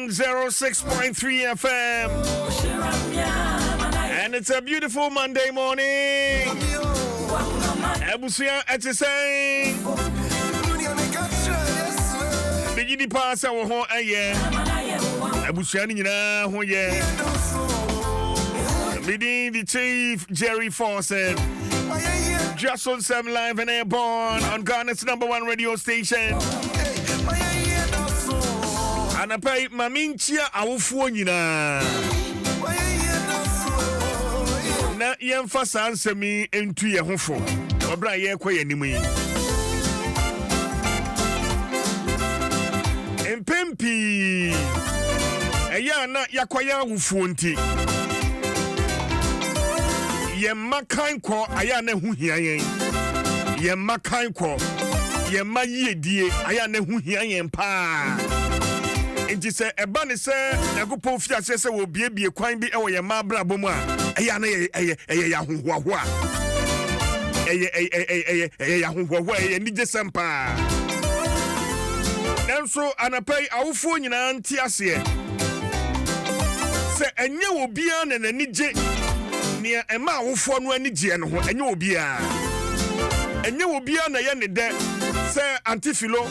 106.3 FM. And it's a beautiful Monday morning. Ebusia Etisay. Bigidi Pasa wo aye. Ebusia ni nyina ho ye. Leading the chief Jerry Fawcett. Dwaso Nsem live and airborne on Ghana's #1 radio station. And I pay Maminchia awufuo nyina. Na yemfasa ansemi entu ye hofo. Obra ye kwoye nimu yi. Empempi. Eya na yakwaya awufuo nti. Yemma kanko aya na hu hia yen. Yemma kanko. Yemma yiedie aya na hu hia yen pa. Enti se eba ne se Nyankopon fi ase se wo biebie kwan bi e wo ye ma bra bomu a eya na eye ya hohoaho a eye ya hohoaho eye ni jesempa nanso anapai awofo nyina nti ase se enye obia na nani je ne ema awofo no ani je no ho enye obia na ye ne de se antifilo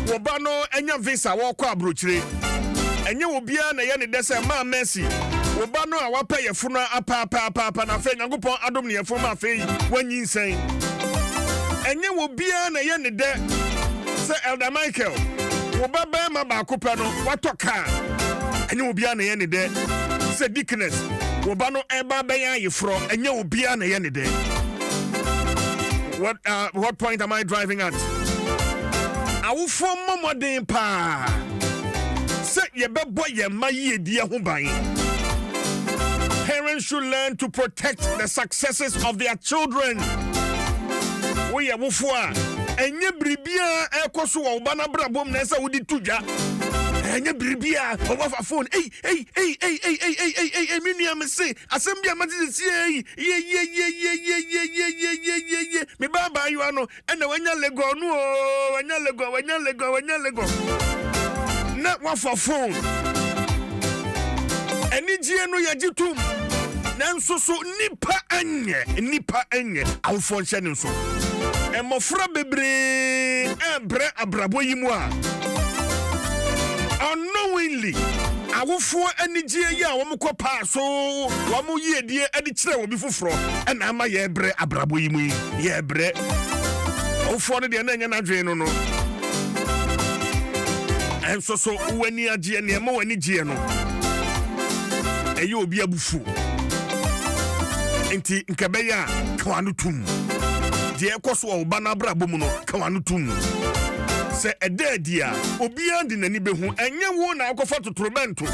wo ba no enya visa wo kwa abrochire enye obia na ye ne de se ma Messi wo ba no a wapa yefunu apa na fe Nyankopon adom ne yefunu afi wanyinsen enye obia na ye ne de se Elder Michael wo ba ba ma ba kopa no watoka enye obia na ye ne de se Dickness wo ba no eba ba ya yefro enye obia na ye ne de. What point am I driving at? Awufo momodin pa se ye bebo ye maye die ho ban. Parents should learn to protect the successes of their children. We ye wufo a enye bribia ekoso wo ba na brabom na se wodi tuja enye bribia ofa phone hey minu me say assembly amati say ye me baba you ano ena wanya lego no wanya lego na wafa phone eni gie no ya jitum nanso so nipa anye awfo nche nso emofra bebre ebre abrabo yimu a unknowingly awofo anigie ya wo mkọ pa so wo mu yiedie adi kire wo bi foforo na ama ye bre abrabo yimu ye bre awofo no de na nya na dwen no enso so wani agie ne ma wani gie no eye obi abufu enti nkabe ya kwanu tum de ekoso wo ba na abrabo mu no kwanu tum se ededia obia de nani behu enye wo na akofa totorobento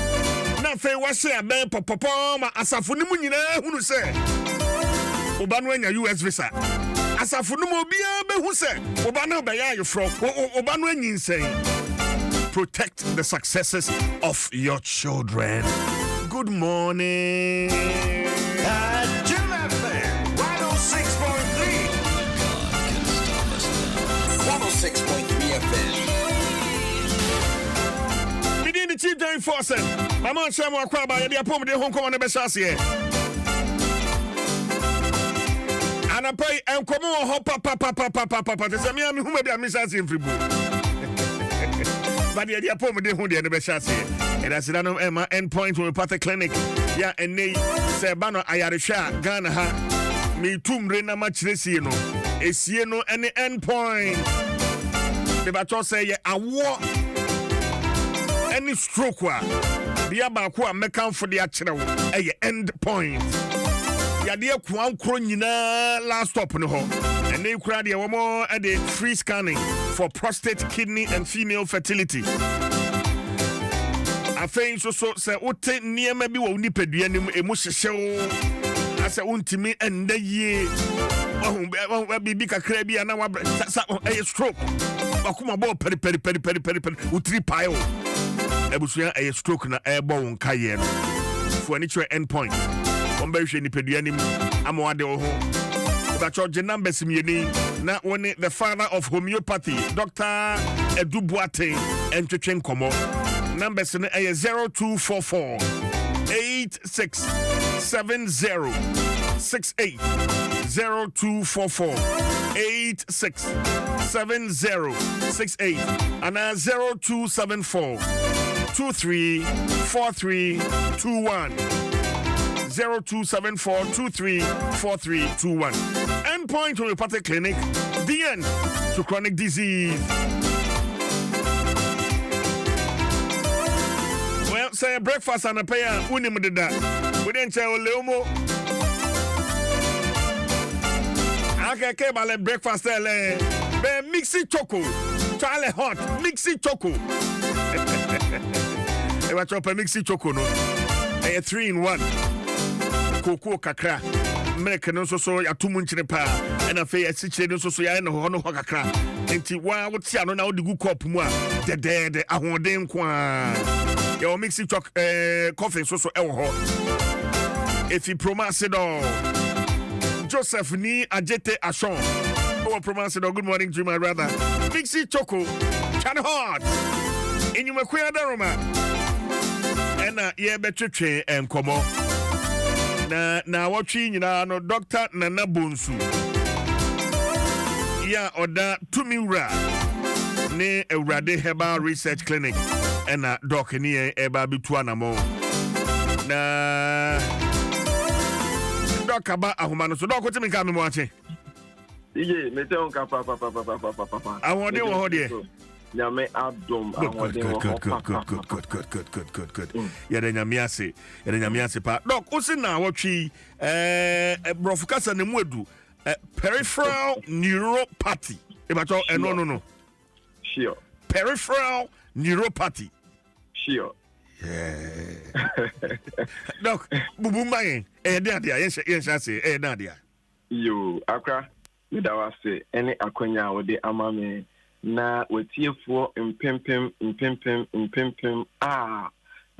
na fe wa se aben popopo ma asafo ni mu nyina hunu se oba no anya US visa asafo no obia behu se oba no be ya yefro oba no anyinsen. Protect the successes of your children. Good morning. 106.3 FM. Within the chief Jerry Fawcett, my man Sam Wakwaba, the appointment de Hong Kong on the Bessassie. And I pay and come on, hop, papa. There's a man who may be a missing in Fribourg. But the appointment de Hong Kong on the Bessassie. And I said, I know Emma endpoint will part the clinic. Yeah, and they say, Bano, Ayarisha, Ghana, me tum rena much this year. It's you know any endpoint. The battle say a war any stroke the abakwa mekan for the actual end point. Ya dear kwan nyina last stop no ho. And they crowd the more at the free scanning for prostate, kidney and female fertility. I think so say ote niema bi wo nipadua nim emu hyehyew asa untimi enda ye oh bibi kakra bi na wa stroke akuma bo peri utri pile ebusuya stroke na ebo won kaye no for any end point on be hwe nipadua nim amwade wo ho ba charge numbers mieni na woni the father of homeopathy Dr. Edubuate entwetwe nkomo numbers in 0244 867068 0244 867068 and 0274 234321 0274 234321. Endpoint Homeopathic Clinic, the end to chronic disease. Well, say breakfast and a pay unim did that. We didn't say Leomo. I came by breakfast there. Mixy choco. Charlie hot. Mixy choco. They were chopping mixy choco, no? A 3-in-1. Cocoa kakra. American also so ya tumunchine pa. And a fair situation so ya no hono kakra. Enti wa what's ya no now the good cup moi. The ahondem kwa. Your mixy choc coffee so hot. If you promise it all. Joseph ni ajete ashon. Oh, promise it all. Good morning to my brother. Mixy choco. Can hot. In you makwea daroma. And yeah, better train and come on. Na watching no Doctor Nana Bonsu. Yeah, oda Tumira ne Eurade Herbal Research Clinic and doc ni eba bituana mo. Na doc aba ahumano so doc wotimi ka me mo ache. Ije mete on ka papa. Awode wo ho de. Nyame Adom awode wo ho. Good. Yede nyame ase pa. Doc, osi na watchi brofukasa ne mu edu peripheral neuropathy. Ebacho no. Sure. Peripheral neuropathy. Sure. Yeah. Doc, bubu mayen dia yensha say dia. Yo, akra me da wase ene akonya wode amame na wetiefo mpempem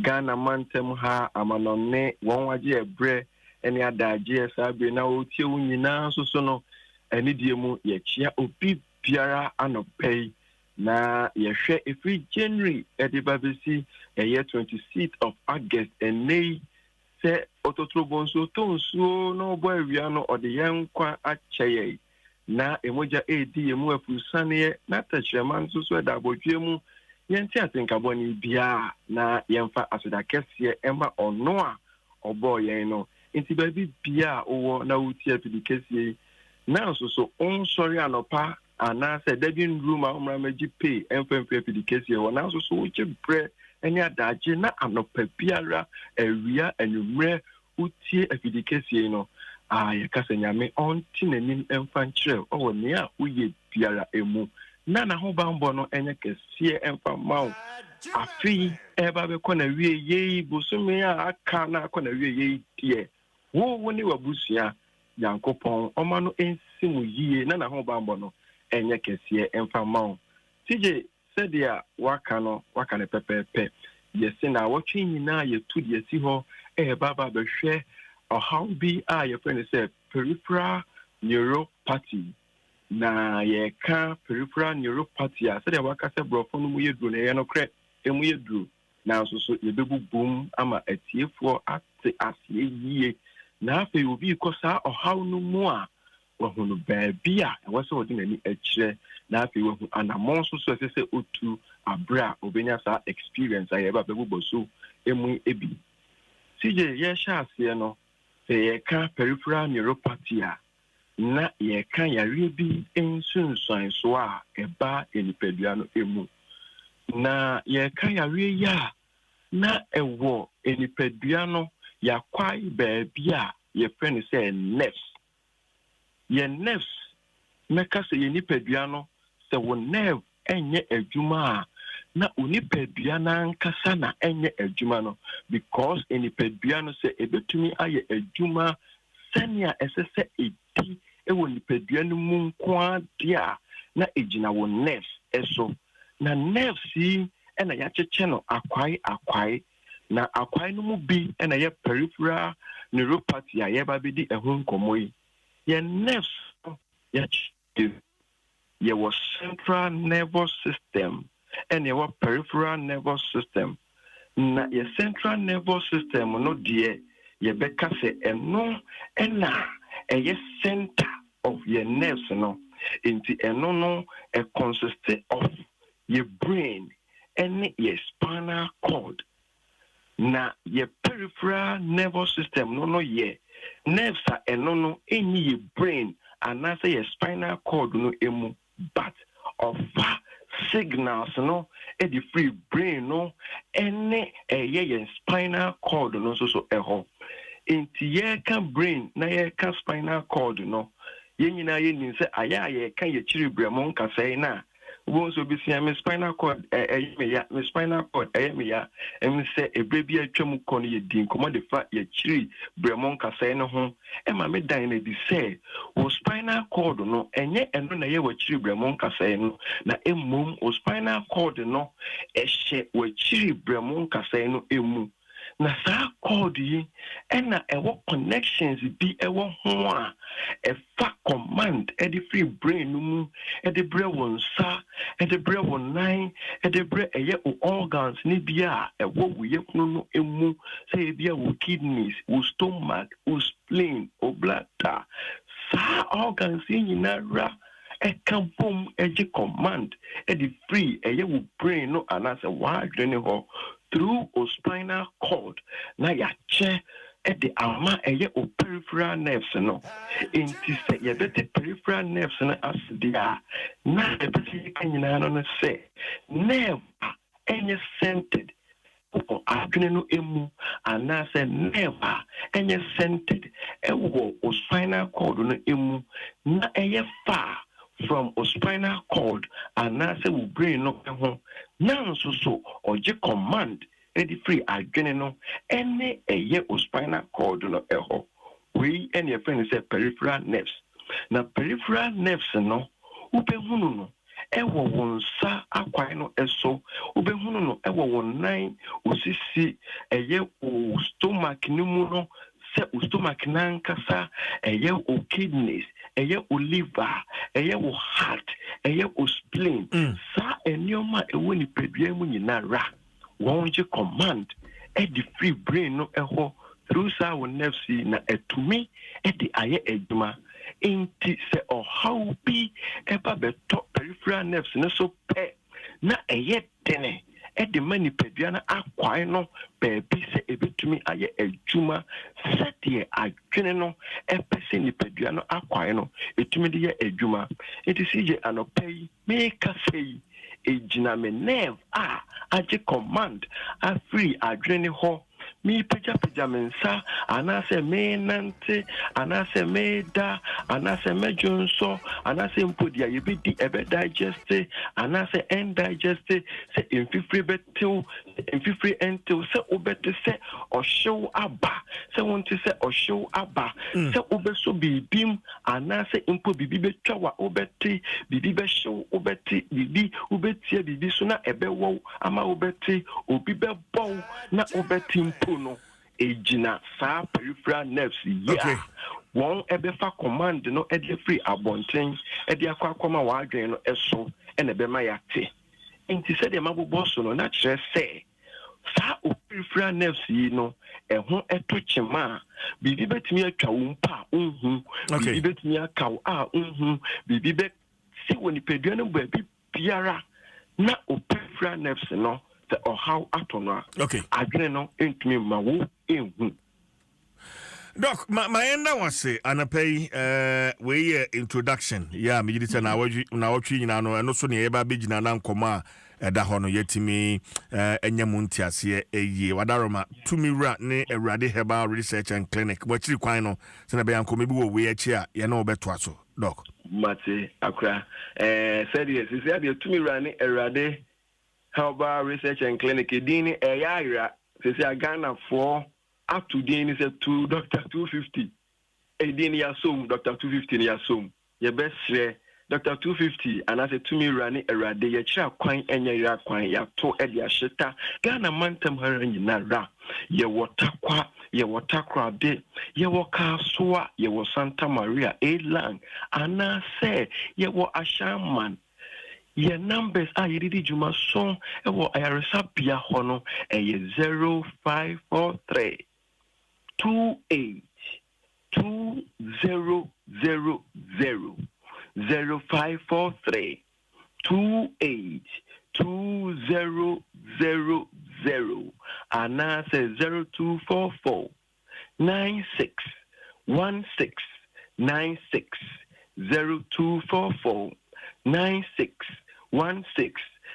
Ghana mantem ha amanonne wonwaje ebre ene adaje sabe na wotie wunyina so no ene die mu ye chia obi biara anopei na ye hwe every January edibabesi eye 26th of August ene se ototrobonso tonsuo no boy wiano ode yenkwa acheye na emoja edi emu afusane na tachreman so da bodwemu yenti atenkaboni bia na yemfa asoda kese ema ono a obo yen no nti baby bia owo na wuti apidikese na so on sorry anopa ana se devin room a umra meji pay emfa apidikese wo na so wuchi bre eni adaje na anopa biara awia anumre wuti apidikese no ya kasa nyame onti nanim emfa nkyerɛ ɔwɔ ne a woyɛ biara emu na ho bambo no enye kɛseɛ emfa mawo afi eba be kɔ na wie yei bosome a aka na akɔ na wie yei tie wo ne wabusua yankopɔn ɔma no ensimu yie na ho bambo no enye kɛseɛ emfa mawo tije sɛdeɛ waka ne pɛpɛpɛ yɛse na wɔtwe nyinaa yɛtu de asi hɔ baba bɛhwɛ how be your friend said peripheral neuropathy. Na ye can peripheral neuropathy. I said, I work as a brofon, we do no crack, and we do. Now, so you do boom, I'm a TF4 at the ye. Now, they will be because or how no more. Well, who bear beer, and what's all in any chair. Now, if you will, and a monster, so I say, to a bra, Obeniasa experience, I ever be so, ebi. CJ, yes, no. Ye ka peripheral neuropathy na ye ka yare bi ensunsuan so a eba enipadua no emu na ye ka yare ya na ewo enipadua no yakwai baabi a ye friend say nerves ye nerves meka say enipadua no se wo nerve enye adwuma na onipadua na nkasa na enye adwuma no because enipadua no se ebetumi aye adwuma sania esese edi ewo nipadua no mu nko dia na ejina wo nerves eso na nerves yi ena ya cheche no akwai na akwai no mu bi ena ye peripheral neuropathy aye ba bi di ehun nkomoyi ye nerves ye was central nervous system and your peripheral nervous system. na your central nervous system no dear ye beka se eno ena a center of your nerves no into eno no a consist of your brain and your spinal cord na your peripheral nervous system no ye nerves are eno no any your brain and na say your spinal cord no emu but of signals no the free brain no any your spinal cord no so eho into ye can brain na ye can spinal cord no ye nyina ye nin say aya ye kan ye chiri bremon ka say na won so bi see me spinal cord me spinal cord me ya em say ebrebi atwam kon ye din komo de fa ye chiri bremon ka say no ho e ma me dan na bi say wo spinal cord no enye eno na ye wa chiri bremon ka say no na emum wo spinal cord no ehye wa chiri bremon ka say no emu na sa cord yi ena ewo connections bi ewo ho a efa command e the free brain no mu e the brain won sa e the brain won nine e the brain eye organs ni bia ewo wo yekunu no emu say bia wo kidneys wo stomach wo spleen wo bladder sa organs nyina ra e kan bom e command e the free eye wo brain no anase wa adwene ho through a spinal cord na ya che e the ama eye o peripheral nerves no enti se ye bete peripheral nerves na as dia na e bete kanyina no se nerve enye centered o adwene no emu ana se nerve enye centered e wo o spinal cord no emu na eye far from a spinal cord and na say we brain no ho now so oje command e di free adwene no ene eye o spinal cord no eho we any friend say peripheral nerves na peripheral nerves no ubehunu no ewo wonsa akwan no eso ubehunu no ewo wonnan osisi eye o stomach ni mu no se o stomach nankasa eye o kidneys eye o liver eye o heart eye o spleen sa enioma ewo ni pedua mu nyina ra won je command e the free brain no eho through sa wo nerves na etumi e di aye eduma enti se o how bi e ba beto peripheral nerves no so pe na eye tene e de mani pedua na akwai no beebi se ebetumi aye eduma sete adwene no e pese ni pedua no akwai no etumi de ye eduma enti sije anopai me ka sei ejina me nerve aje command a free adwene ho mi peja mensa anase me nante anase me da anase me jonso anase mpodia yebedi ebe digest anase end digest se infifre betil infifre entil se obete se oshow aba se wonte se oshow aba se obeso bibim anase impo bibi betwa wa obete bibi be show obete bibi obetie bibi so na ebe wo ama obete obi be bow na obete impo no ejina sa peripheral nerves ya won ebefa command no e dey free abonten e dey akwa wa adwen no eso e na be ma ya te enti se dey mabobo so no na kire se sa peripheral nerves yi no e ho eto chema bibi betimi atwa wo mpa unhu bibi betimi akaw bibi be si woni pedua no ba biara na peripheral nerves no or how atona adwene no entumi ma wo enhu Doc, my end was say anapay we introduction yeah me did na watch nyina no eno so ne eba begina na nkoma da ho no yetimi enya munti ase eye wadaroma tumira ne Awurade Herbal Research and Clinic wachiri kwan no se na be yankoma bi wo we achi a ye na obeto aso doc mate akra said yes is there tumira ne Awurade Herbal Research and Clinic dini eyaira se Ghana for up to dini se to Dr. 250 dini ya som Dr. 250 ni ya som ye best Dr. 250 and as a to me rani erade ye kira kwan enya ira kwan ya to e dia sheta Ghana mantem haran nyina ra ye watakwa de ye wo Kasoa ye wo Santa Maria Elang ana se ye wo Ashaman Your numbers are you did Juma song I bia hono a 0543 28 2000 0543 28 2000 and I say 0244 96 16 96 0244 96 16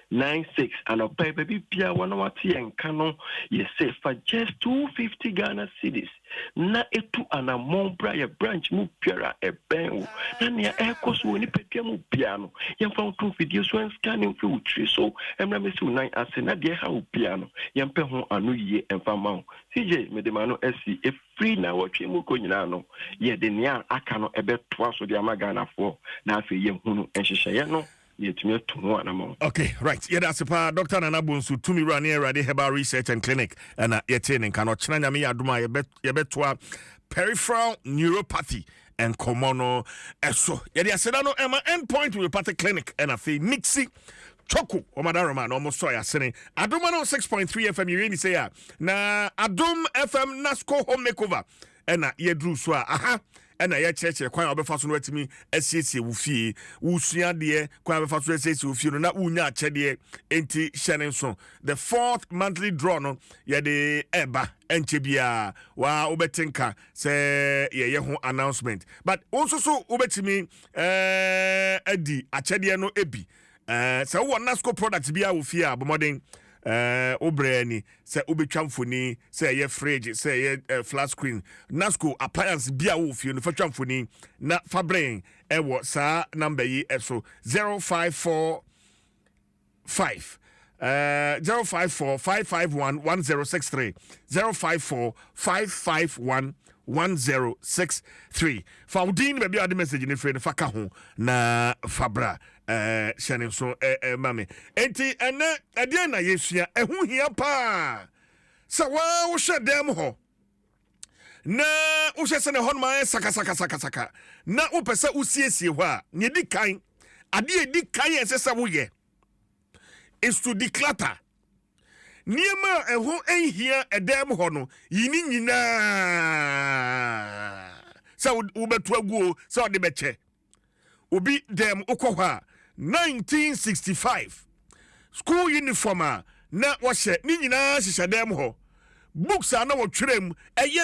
96 and a baby pia 180 and canon you say for just 250 Ghana cedis na etu ana mombra ya branch mu piara e ben na ne e koso woni petia mu piano yem fa to video so en scanning fi utri so emra me si unan ase na de ha u piano yem pe ho anu yie emfa ma CJ me de ma no esi e free na watwe mu ko nyina no ye de ne aka no ebe toa so de ama Ghana fo na afi yem hunu enhyehyɛ ye no. Okay, right. Yeah, that's a Dr. Nana Bonsu to me run here at the Herbal Research and Clinic and yetting cannot china me aduma yebetwa peripheral neuropathy and comono eso. Yeah, the Sedano Emma endpoint neuropathy clinic and a fee Nixie Choco or Madarama almost saw ya saying Adom 106.3 FM you really say na Adom FM Nasco home makeover and yedru swa aha. And I church kwan obefa so no atimi asiesie wo fie wo sua de kwan obefa so asiesie wo fie no na unya achede enti hyene so the 4th monthly draw no ye de eba enche bia wa obetinka se ye ho announcement but also so obetimi adi achede no ebi se wo nasco product bia wo fie abomoden obrani say obetwa mfoni say ye fridge say ye flat screen nasco appliance bia wo fie no fatwa mfoni na fabrain wo sa number yi so 0545 054 551 1063 054 551 1063 Faudin maybe a message in friend faka ho na fabra sharing so mame enti ene ade na yesua ehu hia pa sa wa wo hwe dem ho na wo hwe se ne hon ma saka na wo pese usiesie ho a ne di kan ade edi kan esesa wo ye is to declutter niema eho enhia edem ho no yini nyina sa wo betu aguo sa ode beche obi dem ukwa 1965 school uniform na wahye ni nyina hyehyɛ dem ho books are na wotwerem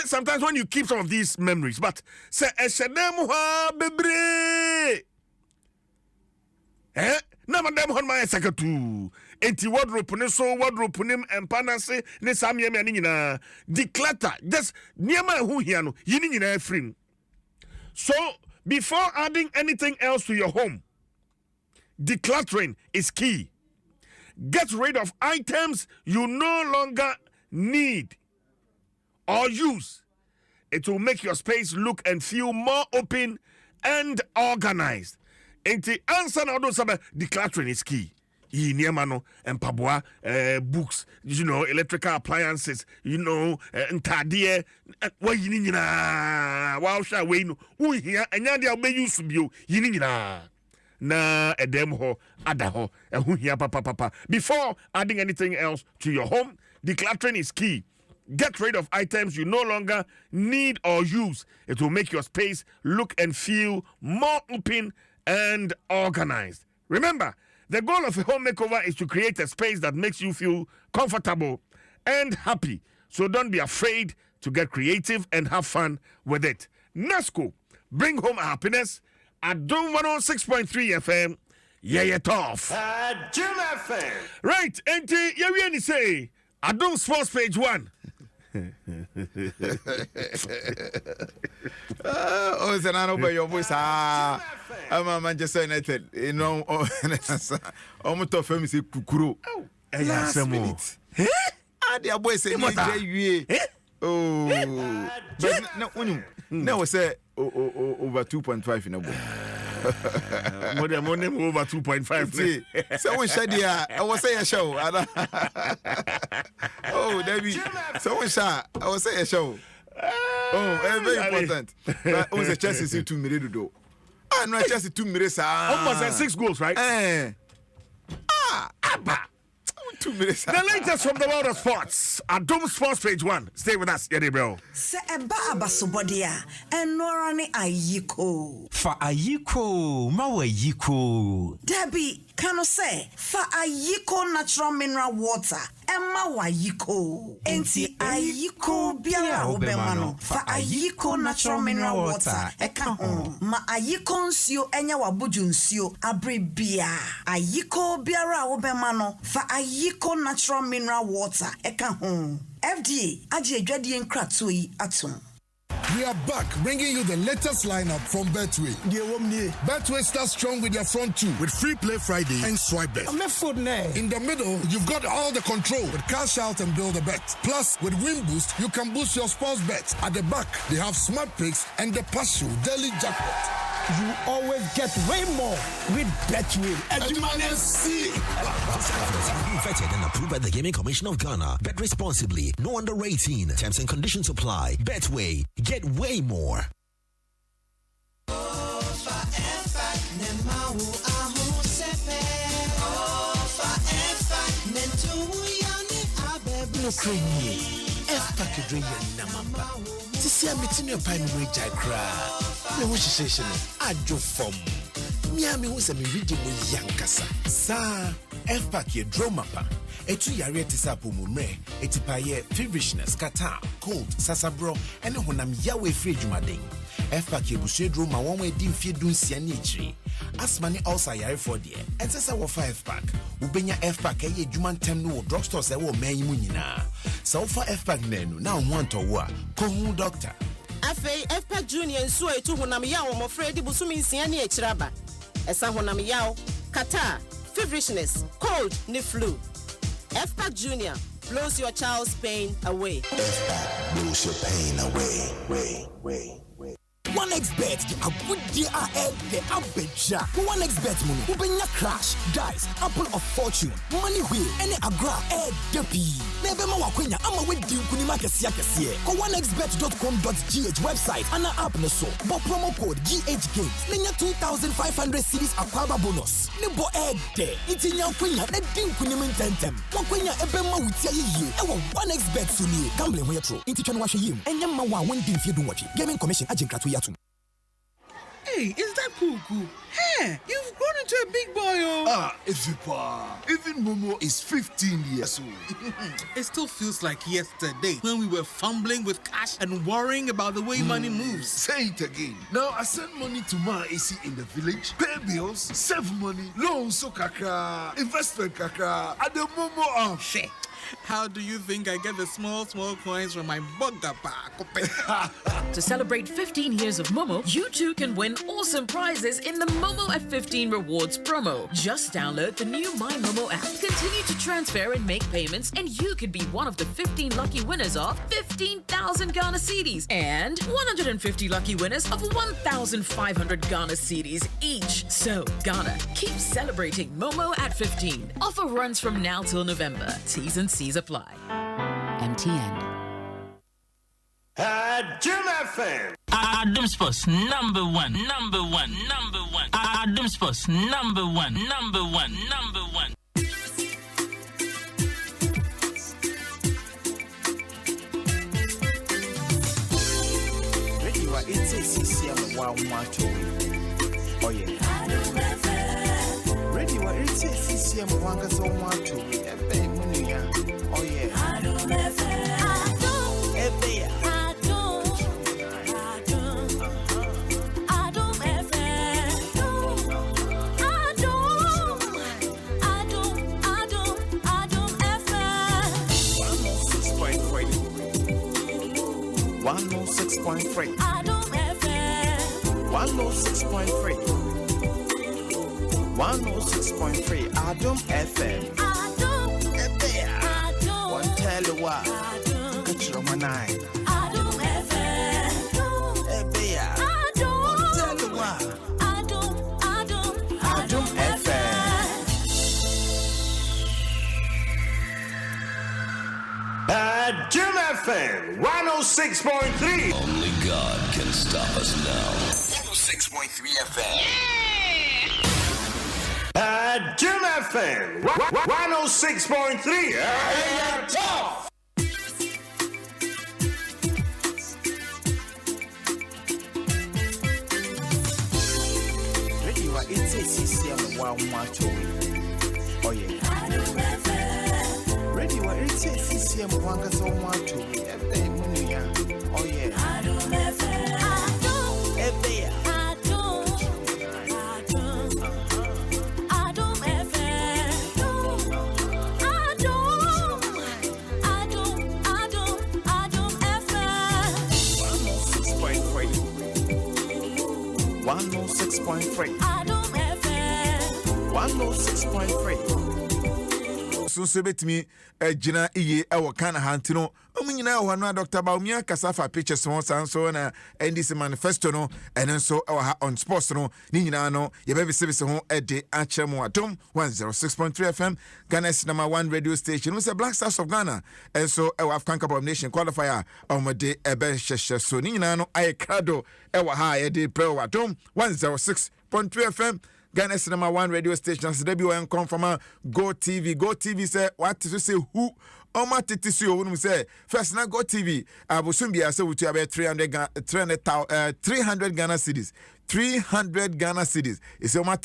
sometimes when you keep some of these memories but say hyehyɛ dem ho bebre na madam hon ma sakatu enti wardrobe ne so wardrobe nim empanase ne samyem ya ni nyina declutter just niema hu hia no yini nyina afrim. So before adding anything else to your home, decluttering is key. Get rid of items you no longer need or use. It will make your space look and feel more open and organized. And the answer now those decluttering is key. Niemano and Pabua books, electrical appliances, ntadie wa yinina wa sha we no wo hia enya dia be use bio yinina na edem ho ada ho ehu hia papa. Before adding anything else to your home, decluttering is key. Get rid of items you no longer need or use. It will make your space look and feel more open and organized. Remember, the goal of a home makeover is to create a space that makes you feel comfortable and happy. So don't be afraid to get creative and have fun with it. NASCO, bring home happiness. Adom 106.3 FM. Yeah, tough. Adom FM. Right, and you say Adom Sports page 1. Oh, it's an hour your voice. I'm Manchester United. Almost of famous Kukuru. Last minute. Their boy say, oh, but no, say over 2.5 in a book. More over 2.5. Someone said, yeah, I was saying a show. Oh, Debbie, someone said, I was saying a show. Oh, very important. But also, Chelsea 2 minutes to do. I know Chelsea 2 minutes. Almost 6 goals, right? Papa. 2 minutes. The latest from the world of sports. Adom Sports page 1. Stay with us, Yedi bro. Se eba abasobodia enora ne ayiko. Fa ayiko, mawa yiko. Debbie, kano say fa ayiko natural mineral water. Emma wayiko. Enti ayiko biara obemano. Fa ayiko natural mineral water. Eka ho. Ma ayiko nsio enya wabuju nsio abribia. Ayiko biara obemano. Fa ayiko natural mineral water. Eka ho. FDA aje edwadie nkratoi atom. We are back, bringing you the latest lineup from Betway. Betway starts strong with your front two, with Free Play Friday and Swipe Bet. In the middle, you've got all the control with Cash Out and Build a Bet. Plus, with Win Boost, you can boost your sports bets. At the back, they have Smart Picks and the Passion Daily Jackpot. You always get way more with Betway. Vetted and approved by the Gaming Commission of Ghana. Bet responsibly. No under 18. Terms and conditions apply. Betway. Get way more. Sisi a meeting your pine way jakra. Me wo hihye no adwo fom. Me wo se me reading mo yankasa. Sa F-pack ye dromapa. Etu yare te sa pomumre. Etipa ye feverishness, kata, cold, sasabro, ene honam yawe free jumaden. F-pack ye busue droma wonwe di mfie dunsia ni ichiri. Asma ni also yare for die. Ensesa wo 5-pack. Ubenya F-pack ye juman tem no drugstore se wo man mu nyina. Sa wo fa F-pack nenu na wo anto wo a ko hu doctor. Afei FPAC Junior nso etu honam yaw mo fredi busumi nsia ne ekiraba. Esa honam yaw, kata, feverishness, cold, ni flu. FPAC Junior blows your child's pain away. FPAC blows your pain away. Way. 1xBet, a good DRL, the Abeja. 1xBet money, Ubenya Crash, Dice, Apple of Fortune, Money Wheel, any Agra, Depi. Never more Quenya, I'm a wedding Kunimaka Siakasia. 1xBet.com.gh website, and an app no so. But promo code GH Games, Nenya 2,500 cities Aquaba bonus. Nebo Ed, it's in your Quenya, that ding Kunimin Tentem. Wakwenya Ebema with ye, our 1xBet Suni, gambling where true. Intichon wash him, and Yamawa when didn't you do what? Gaming Commission Agent Katuya. Hey, is that Puku? Hey, you've grown into a big boy, oh. Ah, Evipa. Even Momo is 15 years old. It still feels like yesterday when we were fumbling with cash and worrying about the way money moves. Say it again. Now I send money to my AC in the village, pay bills, save money, loans so kakra, investment kakra, at the Momo Shit. How do you think I get the small coins from my bugger pack? To celebrate 15 years of Momo, you too can win awesome prizes in the Momo at 15 Rewards promo. Just download the new My Momo app, continue to transfer and make payments, and you could be one of the 15 lucky winners of 15,000 Ghana cedis and 150 lucky winners of 1,500 Ghana cedis each. So, Ghana, keep celebrating Momo at 15. Offer runs from now till November. T's and C's apply. MTN. Jim FM. Adom Sports number one. Adom Sports number one. Radio it's a CCM 112. Oh yeah. Radio it's a CCM 112. Oh yeah. Adom FM 106.3 Adom FM One tell you what Catch your manai Adom FM One tell you what Adom FM Jim FM 106.3. Only God can stop us now. 106.3 FM. Yeah! Adom FM 106.3. Hey, tough. Radio it's CCM 112. Oh yeah. Radio it's CCM 112. Every morning. Oh yeah. Every Adom FM 106.3. So bet me Gina Iye our kind of hantino. Omina wana Dr. Baumia Kasafa pictures one so na and this manifesto no and then so our on sports no Nina no your baby service home at the Achemo Adom 106.3 FM Ghana's #1 radio station was a Black Stars of Ghana and so our African Cup of Nation qualifier on my day ebe sheshe so Nina no I crado ewa ha e de pro Adom 106.3 FM Ghana's #1 radio station as WN come from Go TV. Go TV say what to say who Oma titisi o wonu say first na Go TV abosumbi ase wutu about 300 Ghana cedis. 300 Ghana cedis. It's about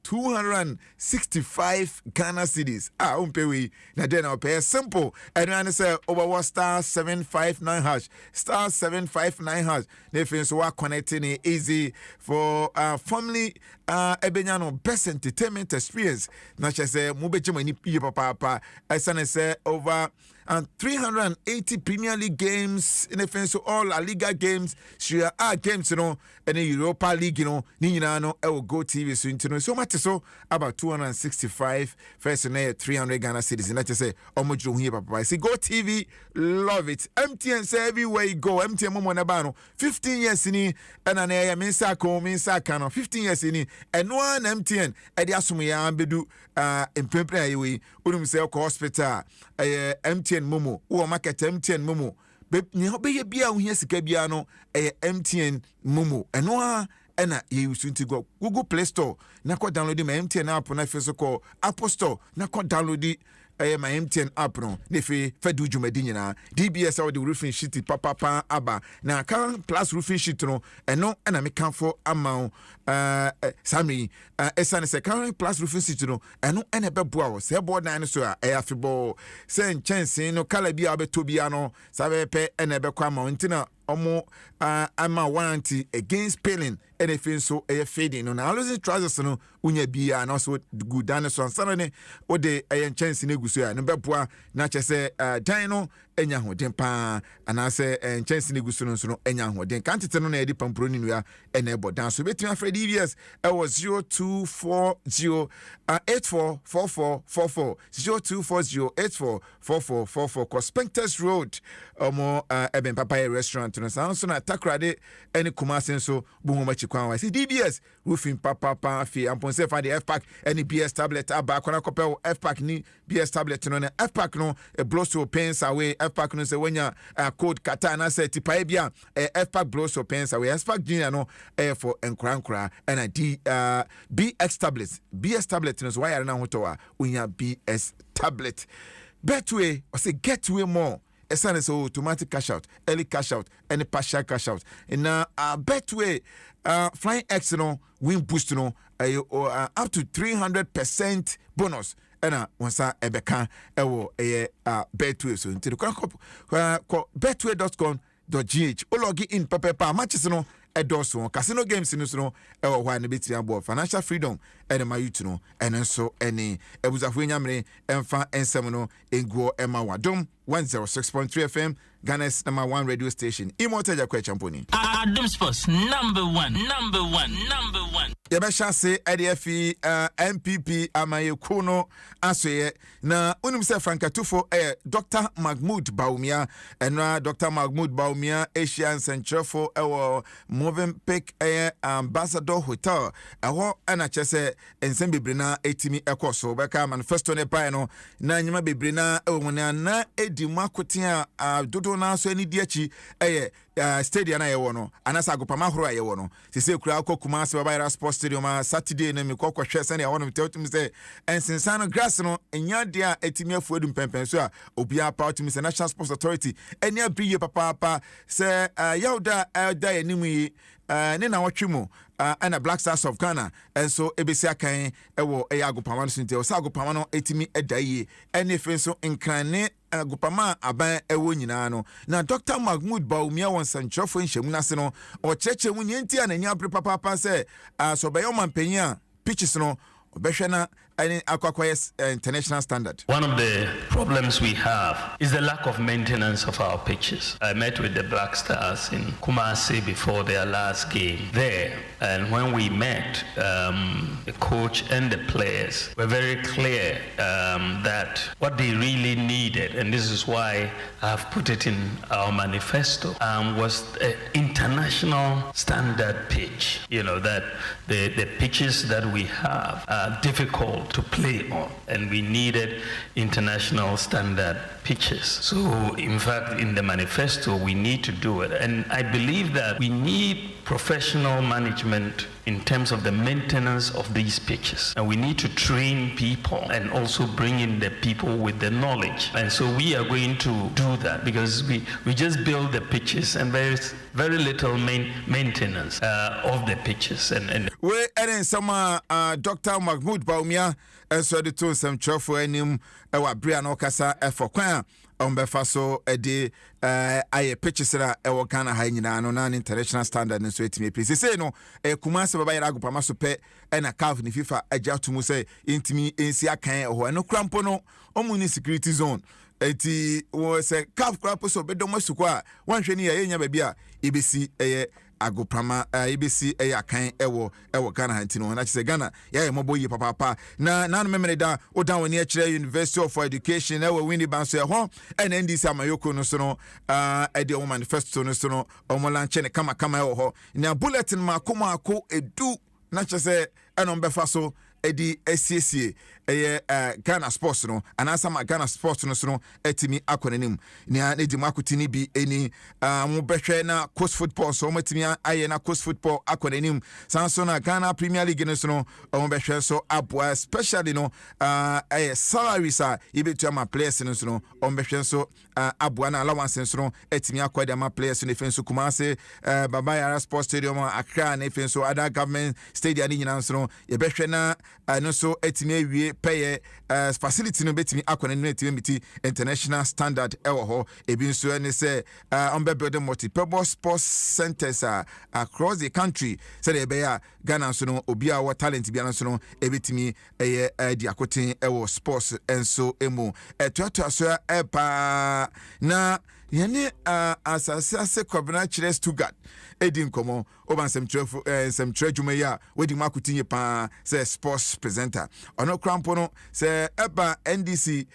265 Ghana cedis. Umpewi na then I'll pay simple. And then I say over star 759 hash. Star 759 hash. Nefin so wa connecting easy for family ebenyano best entertainment experience. Na say mubeche mani piye papa. I say over 380 Premier League games in the fence so all La Liga games, Serie A games, you know, and the Europa League, you know, Nina no, I will Go TV so you know so much so about 265 first and 300 Ghana cedis. And I just say, Omojo here, papa. I see Go TV, love it. MTN say everywhere you go, MTN Momo Nabano, 15 years in and an area Minsa Kano, 15 years in and one MTN at the Asumia Bedu in Pempe, Udum say hospital, MTN Momo, or market MTN Momo. But you be a beer when yes, Gabiano, a MTN Momo, and no, and you soon to go Google Play Store, Nako download my MTN app when I first call Apple Store, Nako download it. My MTN app no nefe fedu jumadina DBS or the roofing sheet papa aba na kan plus roofing sheet no eno na me kan for amount sami esane se kan plus roofing sheet no eno ene beboa wo se board na so a afebo se chance no kala bia obetobia no sabe pe ene be kwa amount na omo ama warranty against peeling anything so fading no na losing trousers no unya bia na so good dan so ansane o de chance na guso ya no beboa na chese dan no enya hoden pa ana se chance na guso no so no enya hoden kantete no na edi pampro ni nua ena ebo dan so betima Fred EVS it was 0240 844444 0240844444 Prospectus Road omo Eben Papaya restaurant no sound so na takrade any Kumasi so buhoma chikwan wa see DBS roofing papa fi amponse fa the F-pack any BS tablet aba kona kopel F-pack ni BS tablet no na F-pack no e blows to pains away F-pack no say wenya code kata na say tipa bia F-pack blows to pains away F-pack junior no for enkra and a BX tablets BS tablet no so why na hotoa unya BS tablet Betway or say getway more a son is automatic cash out, early cash out, and a partial cash out. And now, Betway, Flying X, no, win boost, no, up to 300% bonus. And once I become a Betway, so into the betway.com.gh. Or log in Papa matches, no. Edoso casino games in no one bit about financial freedom and my youth no and so any ebuzafunyamre emfa ensemno ego ema wadom 106.3 FM Ghana's #1 radio station Immortal Champoni Adom Sports #1 Yabasha say ADF MPP Amayekuno asoye na unim se Franka Tufo Dr. Mahmoud Baumia and Dr. Mahmoud Baumia Asian Central for Movenpick Ambassador Hotel aho ana chese ensem bebrina etimi ekoso beka manifesto ne pa no na nyima bebrina ewona na edi makotia dodo na so ani diachi stadium na yewo no anasa agopama horo ayewo no sese kura akokuma se Baba Sport Stadium Saturday na me kokko hwe sene ya wono tell to me say ensensano grass no enya dia etimi afuadum pempen so a obia pa to me say National Sports Authority enya biye papa say yauda da enimu yi ne na wotwemu and a Black Stars of Ghana and so ebesi akan ewo agopama no sunte o sa agopama no etimi edaye ene fe so nkrane agopama aban ewo nyina no na Dr. Mahmoud Baumia won sanchofo nhemu na se no o cheche mu nyenti ananya bre papa se so be yo mampanya pitches no obehwena any aquaquarius international standard. One of the problems we have is the lack of maintenance of our pitches. I met with the Black Stars in Kumasi before their last game there, and when we met, the coach and the players were very clear that what they really needed, and this is why I've put it in our manifesto, was an international standard pitch. You know, that the pitches that we have are difficult to play on, and we needed international standard pitches. So in fact, in the manifesto, we need to do it, and I believe that we need professional management in terms of the maintenance of these pitches, and we need to train people and also bring in the people with the knowledge, and so we are going to do that because we just build the pitches and there's very little maintenance of the pitches. And we and some Dr. Mahmoud Baumia and so the two some chofo enim ewa Brian Okasa for kwan ombefa so edi aye pitches ra ewo Ghana ha nyina no na international standard nso etimi please say no Kumasi baba yara agopama so pe na CAF ni FIFA agya to mu say intimi ensi akan ho no krampo no omuni security zone eti wo say CAF krampo so bedo masuko a wanhwe ni ye nya ba bia ibesi agopama ibesi akan ewo Ghana hantino na chise Ghana ya moboyi papa na no memere da odan woni akire University of Education ewo wini banso ho NDC amayoko no so no ede o manifesto no so no omolanche ne kama ewo ho na bulletin makomako edu na chise enombefa so edi SCC Ghana Sports no anasa ma Ghana Sports no so no etimi akonanim na edi makutini bi eni mo behwe na coast football so matimi aye na coast football akonanim sanso na Ghana Premier League no so no mo behwe so aboa especially no salaries a ibetu ama players no so no mo behwe so aboa na allowance so no etimi akwade ama players no efenso Kumasi Baba Yara Sports Stadium Accra na efenso other government stadium ni nyina so no ye behwe na no so etimi awie pay facility no betimi akwana no etimi miti international standard ewo ho ebi nso ene say on be building multi-purpose sports centers across the country say dey be ya Ghana so no obi a what talent bia so no ebetimi di akoten ewo sports enso emu etuatu so pa na yene asase kwabena chire Stuttgart edin komo obansem trefu ensem trejuma ya wedi makutinye pa say sports presenter ono krampo no say eba NDC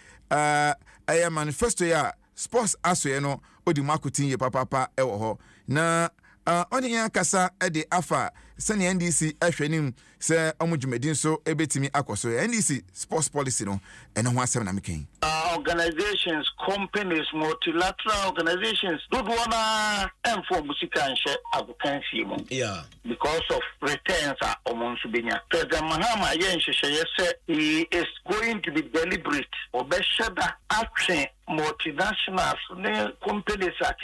aya manifesto ya sports asoye no odi makutinye papa ewo ho na oni ya kasa ede afa sani NDC ahwenim say omujumedin so ebetimi akoso NDC sports policy no eno ho asem na meken organizations, companies, multilateral organizations don't wanna inform musika and share abukansi mo. Yeah. Because of returns are among Subenya. President Mahama say he is going to be deliberate or beshada action multinationals companies are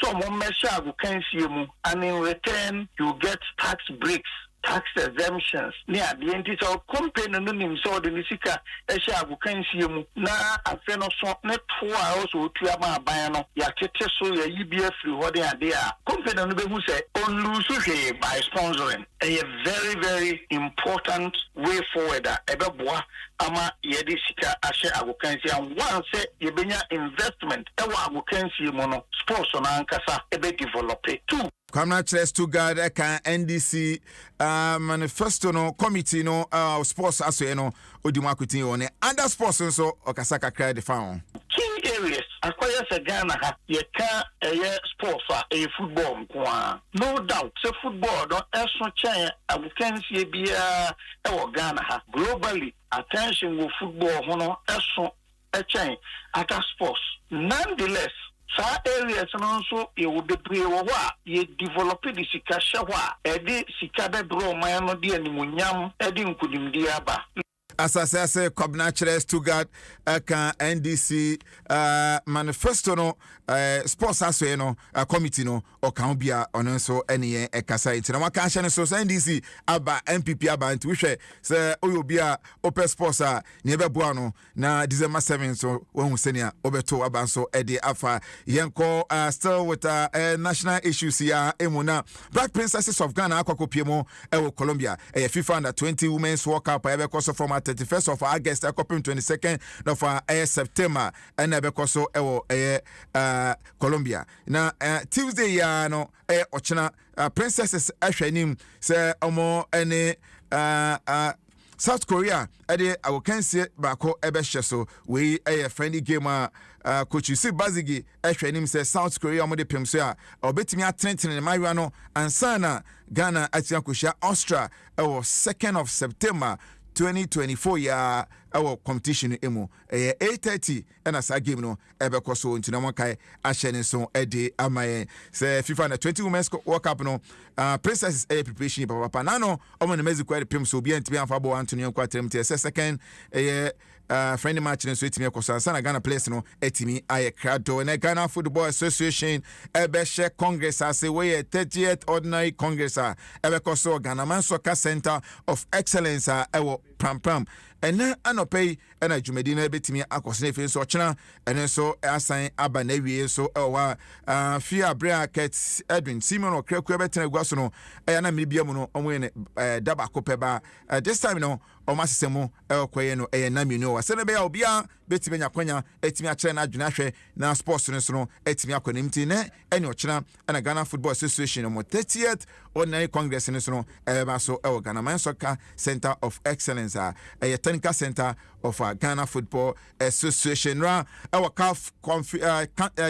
so mo mesha abukansi mo, and in return you get tax breaks, tax exemptions near the entities of company no nim so the nisika ehia abukansie mu na afe no so ne to a also otua ma aban no ya tete so ya yibia free hode ade a company no be hu say on lose hwe by sponsoring a very very important way forward ebeboa ama yedi sika ahye abukansie and once say yebenya investment ewa abukansie mu no sports na ankasa ebe develop too. Kwamna chile Stuttgart ka NDC manifesto no committee no sports aso no odi makutin one other sports so okasaka cry the fan key areas akwaya se Ghana ha ye ka sports football kwa no doubt say football don eso chen abukansie bia Ghana ha globally attention wo football hono eso chen other sports nonetheless Sa areas no so e wo bebre wo a ye develop the sika hwa e de sika be bro man no de animunyam e de nkudimdi aba. Asase Kobna Chere Stuttgart ka NDC manifesto no sports aswe no committee no o kan bia ono so ene ekasa itina waka hye no so NDC aba MPP aba nti hwe se oyobia open sports a ne beboa no na December 7 so won senia obeto aba so ede afa yenko still with national issues here emuna Black Princesses of Ghana akwakopiemo ewo Colombia FIFA under 20 women's World Cup ebeko from 31st of August, 22nd of September, and Ebekoso Colombia. Now, Tuesday, no, Ochina Princesses Ashwenim say Omo any South Korea, Ede, I can see Bako Ebesheso, we a friendly gamer. Coach you see Bazigi Ashwenim says South Korea Mode Pimsua, or betting at Trenton and Mariano, and Sana Ghana Atiakusha Austria, 2nd of September. 2024 ya our competition emu 8:30 and as a game no ebeko so ntina monkai ahye so ede amaye say FIFA na 20 women's World Cup no princesses preparation papa na no omo na Mexico e pem so obi antimi amfa bo Antonio Kwatrem te second friendly match no so etimi ekoso sana Ghana players no etimi aye crado na Ghana Football Association ebehye Congress as we 30th ordinary Congress ebeko so Ghana Man Soccer Center of Excellence ewo pram and anopay and a jumedina betimi akosne fe so chena and so asan aba na wie so fia brackets Edwin Simon or Kreku betina guaso no na mebia mu no omwe daba kopeba this time no o masesemo ekwaye no na menu wa se na be ya obia betimi nya kwanya etimi a kire na adwuna hwe na sports no so no etimi akwanimti na ene o chena na Ghana Football Association mo 30th ordinary Congress no so no eba so Ghana Man Soccer Center of Excellence technical center of Ghana Football Association our CAF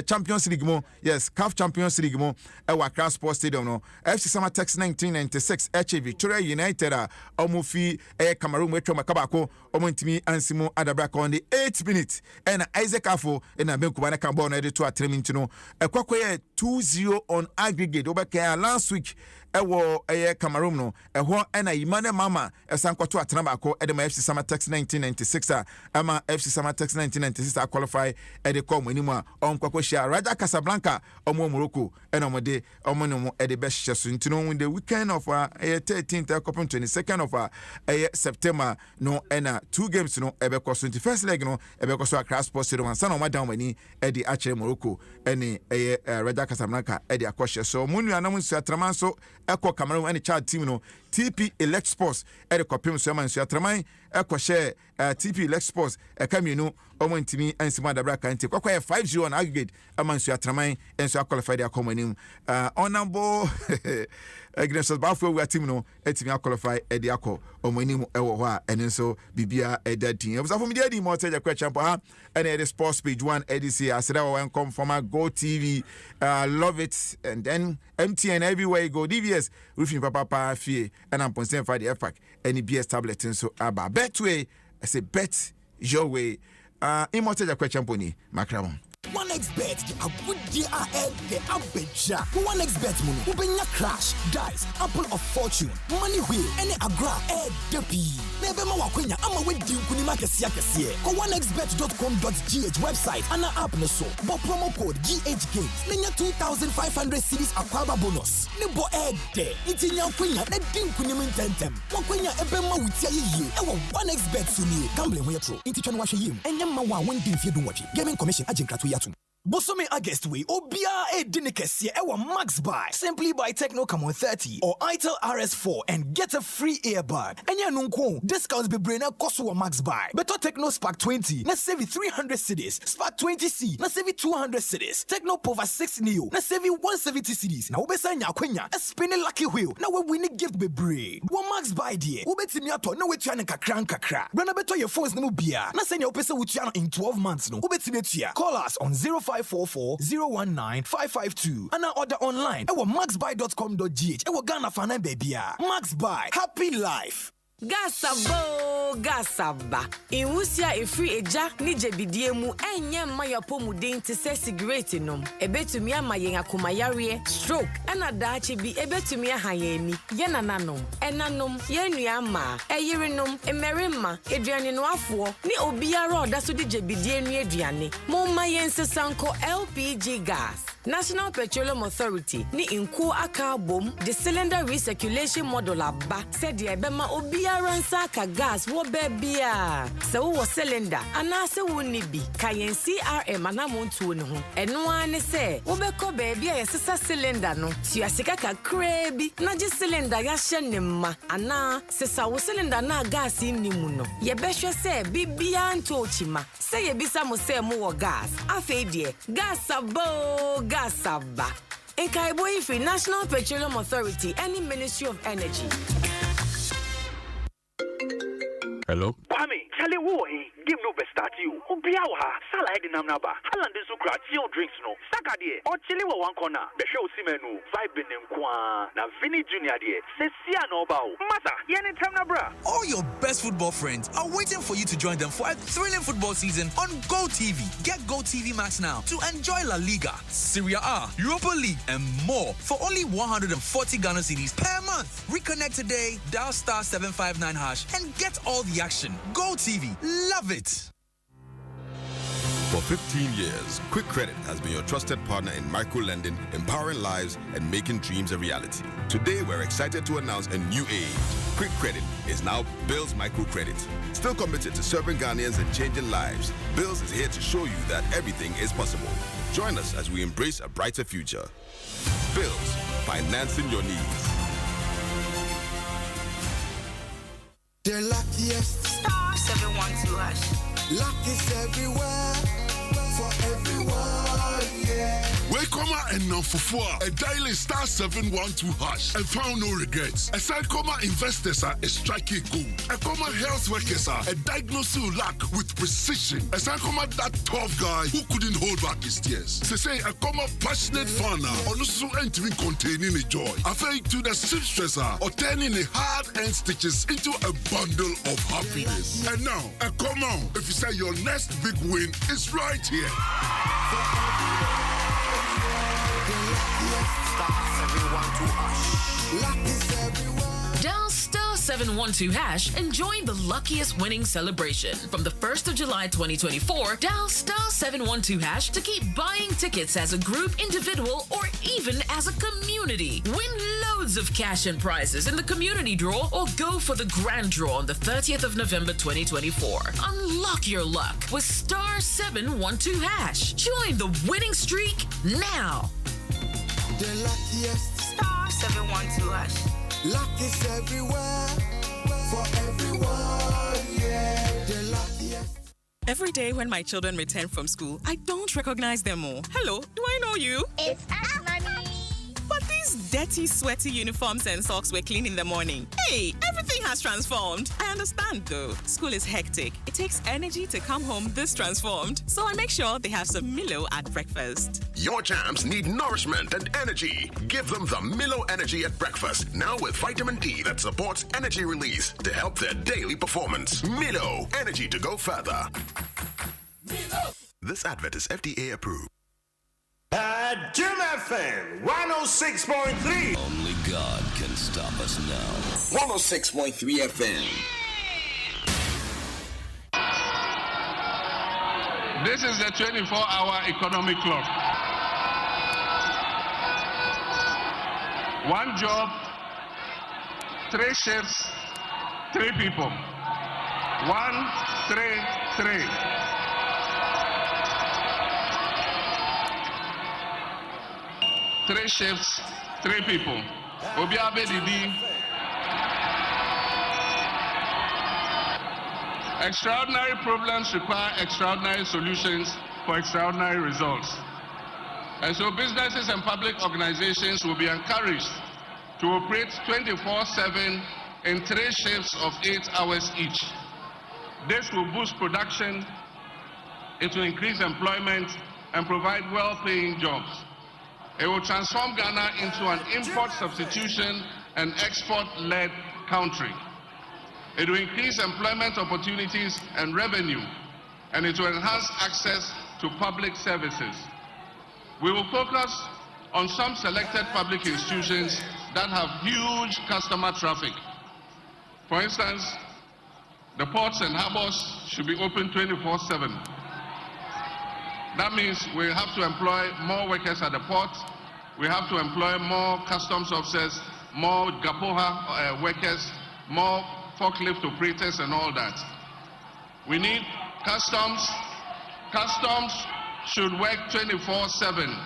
Champions League mo CAF Champions League mo our Accra Sports Stadium no FC Samatex 1996 Victoria United omufi Cameroon wetwa makabako omontimi ansimo adabraka on the 8th minute and Isaac Afo na benkuba na kan ball na de to atremint no ekwakoye 2-0 on aggregate obeka last week ewo Cameroon no eho na Imane Mama esankoto atrema ko edema FC Samatex 1996 ama FC Samatex 1996 qualify ede kom animu a onkwakwohia Raja Casablanca omo Morocco ena omode omonomo ede behye so ntino the weekend of 13th 22nd of September no ena 2 games no ebeko so first leg no ebeko so Accra Sports Stadium sana omadam wani ede akere Morocco ene Raja Casablanca ede akwahye so munu anam nsu atraman so eko Cameroon ene Chad team no TP Elect Sports ede kopim so man nsu atraman eko share TP Elect Sports ekamienu omontimi ansima dabra kanti kwakwa 5-0 on aggregate amansu atraman ensu qualified akomanim onambo Ignacio Bafo we team no etimi qualify edi akọ omonim ewo ho a ene so bibia edadin obusafo media di mo teja kwa champo ha ene the sports page 1 edc aseda we come from Go TV love it and then MTN everywhere you go DVS roofing papa fie and am ponsen for the FPAC any BS tablet so aba betway I say bet your way immortal kwa champo ni makramon 1xBet, a good day ahead, the Abeja. 1xBet money, Ubenya Crash, Dice, Apple of Fortune, Money Wheel, any Agra, Depi. Never more Quenya, I'm a wedding Kunimaka Siakasia. Go 1xBet.com.gh website, and an app no so. But promo code GH Games, Nenya 2,500 series Aquaba bonus. Nebo Egg Day, it's in your Quenya, let Dim Kunimin Tentem. Wakwenya Ebema with ye, our 1xBet Suni, gambling with your true. Intichon wash him, and Yamawa when Dim Fidu watching. Gaming Commission Agent Kratu. Bosomi August way Obia Dinikesia Ewa Max Buy. Simply buy Techno Camon 30 or Itel RS4 and get a free earbud. And ya nunko discounts be brainer Kosua Max Buy. Better Techno Spark 20 na save 300 cedis. Spark 20C na save 200 cedis. Techno Pova 6 Neo na save 170 cedis. Na ubesa nya kwenya a spinning lucky wheel. Na we win gift be brave. Wa Max Buy die. Ubeti mi ato na wetua ne kakra. Rana beto your phones na bia. Na senya upesa wetua in 12 months no. Ubeti metua. Call us on 0544-019-552 and now order online at maxbuy.com.gh. Ewa Ghana Fana Babya. Max Buy. Happy life. Gasabo, gasaba. Inwusia efri eja ni jebidie mu enye maya pomuden te se cigarette nom. Ebetumi ama yen akomayare, stroke, ana daachi bi ebetumi ahayeni. Yena nanom, enanom, yenu ama, eyirenom, emerima, eduane no afuo, ni obiara oda so di jebidie nu eduane. Momma yen sesanko LPG gas. National Petroleum Authority ni inko aka bom the cylinder recirculation model aba said the ebema obiara nsa aka gas wo bebia se wo cylinder anase wo ni bi kayen CRM anamontuo ne ho eno ane se wo beko bebia yesesa cylinder no tuasika kakra bi na je cylinder ya hye ne ma ana sesa wo cylinder na gas ni mu no ye behwe se bibia nto ochima se ye bisa mo se mo wo gas afedie gas abo gasaba Nkaiboy Free National Petroleum Authority and Ministry of Energy. Hello? Kwame, Charlie Woy, give no best start you. Obiawa, Sala Edinam Naba, Alan de Sukra, Tio drinks no. Sakadie, or Chili one corner, the show Simenu, Vibe Kwa, na Vinny Junior dear, Cecia no bow. Masa, Yen Tamnabra. All your best football friends are waiting for you to join them for a thrilling football season on Go TV. Get Go TV Max now to enjoy La Liga, Serie A, Europa League, and more for only 140 Ghana cedis per month. Reconnect today, dial star 759 hash, and get all the action. Go TV, love it. For 15 years, Quick Credit has been your trusted partner in micro-lending, empowering lives, and making dreams a reality. Today, we're excited to announce a new age. Quick Credit is now Bills Microcredit. Still committed to serving Ghanaians and changing lives, Bills is here to show you that everything is possible. Join us as we embrace a brighter future. Bills, financing your needs. The luckiest star 712 hash. Luck is everywhere for everyone, yeah. Welcome and now for a daily star 712 hash and found no regrets. A Sankoma investors are a striking gold. A Koma health workers are a diagnosing luck with precision. A Sankoma that tough guy who couldn't hold back his tears. They say a Koma passionate fan also entering containing a joy. Affair to the seamstresser or turning a hard-earned stitches into a bundle of happiness. And now, a Koma, if you say your next big win is right here. Dial star 712 hash and join the luckiest winning celebration. From the 1st of July 2024, dial star 712 hash to keep buying tickets as a group, individual, or even as a community. Win loads of cash and prizes in the community draw or go for the grand draw on the 30th of November 2024. Unlock your luck with star 712 hash. Join the winning streak now. The luckiest star 712 hash. Luck is everywhere for everyone, yeah. The luckiest. Every day when my children return from school, I don't recognize them all. Hello, do I know you? It's us, Mommy. But these dirty, sweaty uniforms and socks were clean in the morning. Hey, everything has transformed. I understand though. School is hectic. It takes energy to come home this transformed. So I make sure they have some Milo at breakfast. Your champs need nourishment and energy. Give them the Milo Energy at breakfast. Now with vitamin D that supports energy release to help their daily performance. Milo, energy to go further. Milo. This advert is FDA approved. Adom FM 106.3. Only God can stop us now. 106.3 FM. This is the 24-hour economic clock. One job, 3 shifts, 3 people. 1, 3, 3. Three shifts, 3 people. Obiabe Didi. Extraordinary problems require extraordinary solutions for extraordinary results. And so businesses and public organizations will be encouraged to operate 24/7 in 3 shifts of 8 hours each. This will boost production, it will increase employment and provide well-paying jobs. It will transform Ghana into an import substitution and export-led country. It will increase employment opportunities and revenue, and it will enhance access to public services. We will focus on some selected public institutions that have huge customer traffic. For instance, the ports and harbors should be open 24/7. That means we have to employ more workers at the port. We have to employ more customs officers, more Gapoha workers, more forklift operators and all that. We need customs. Customs should work 24/7,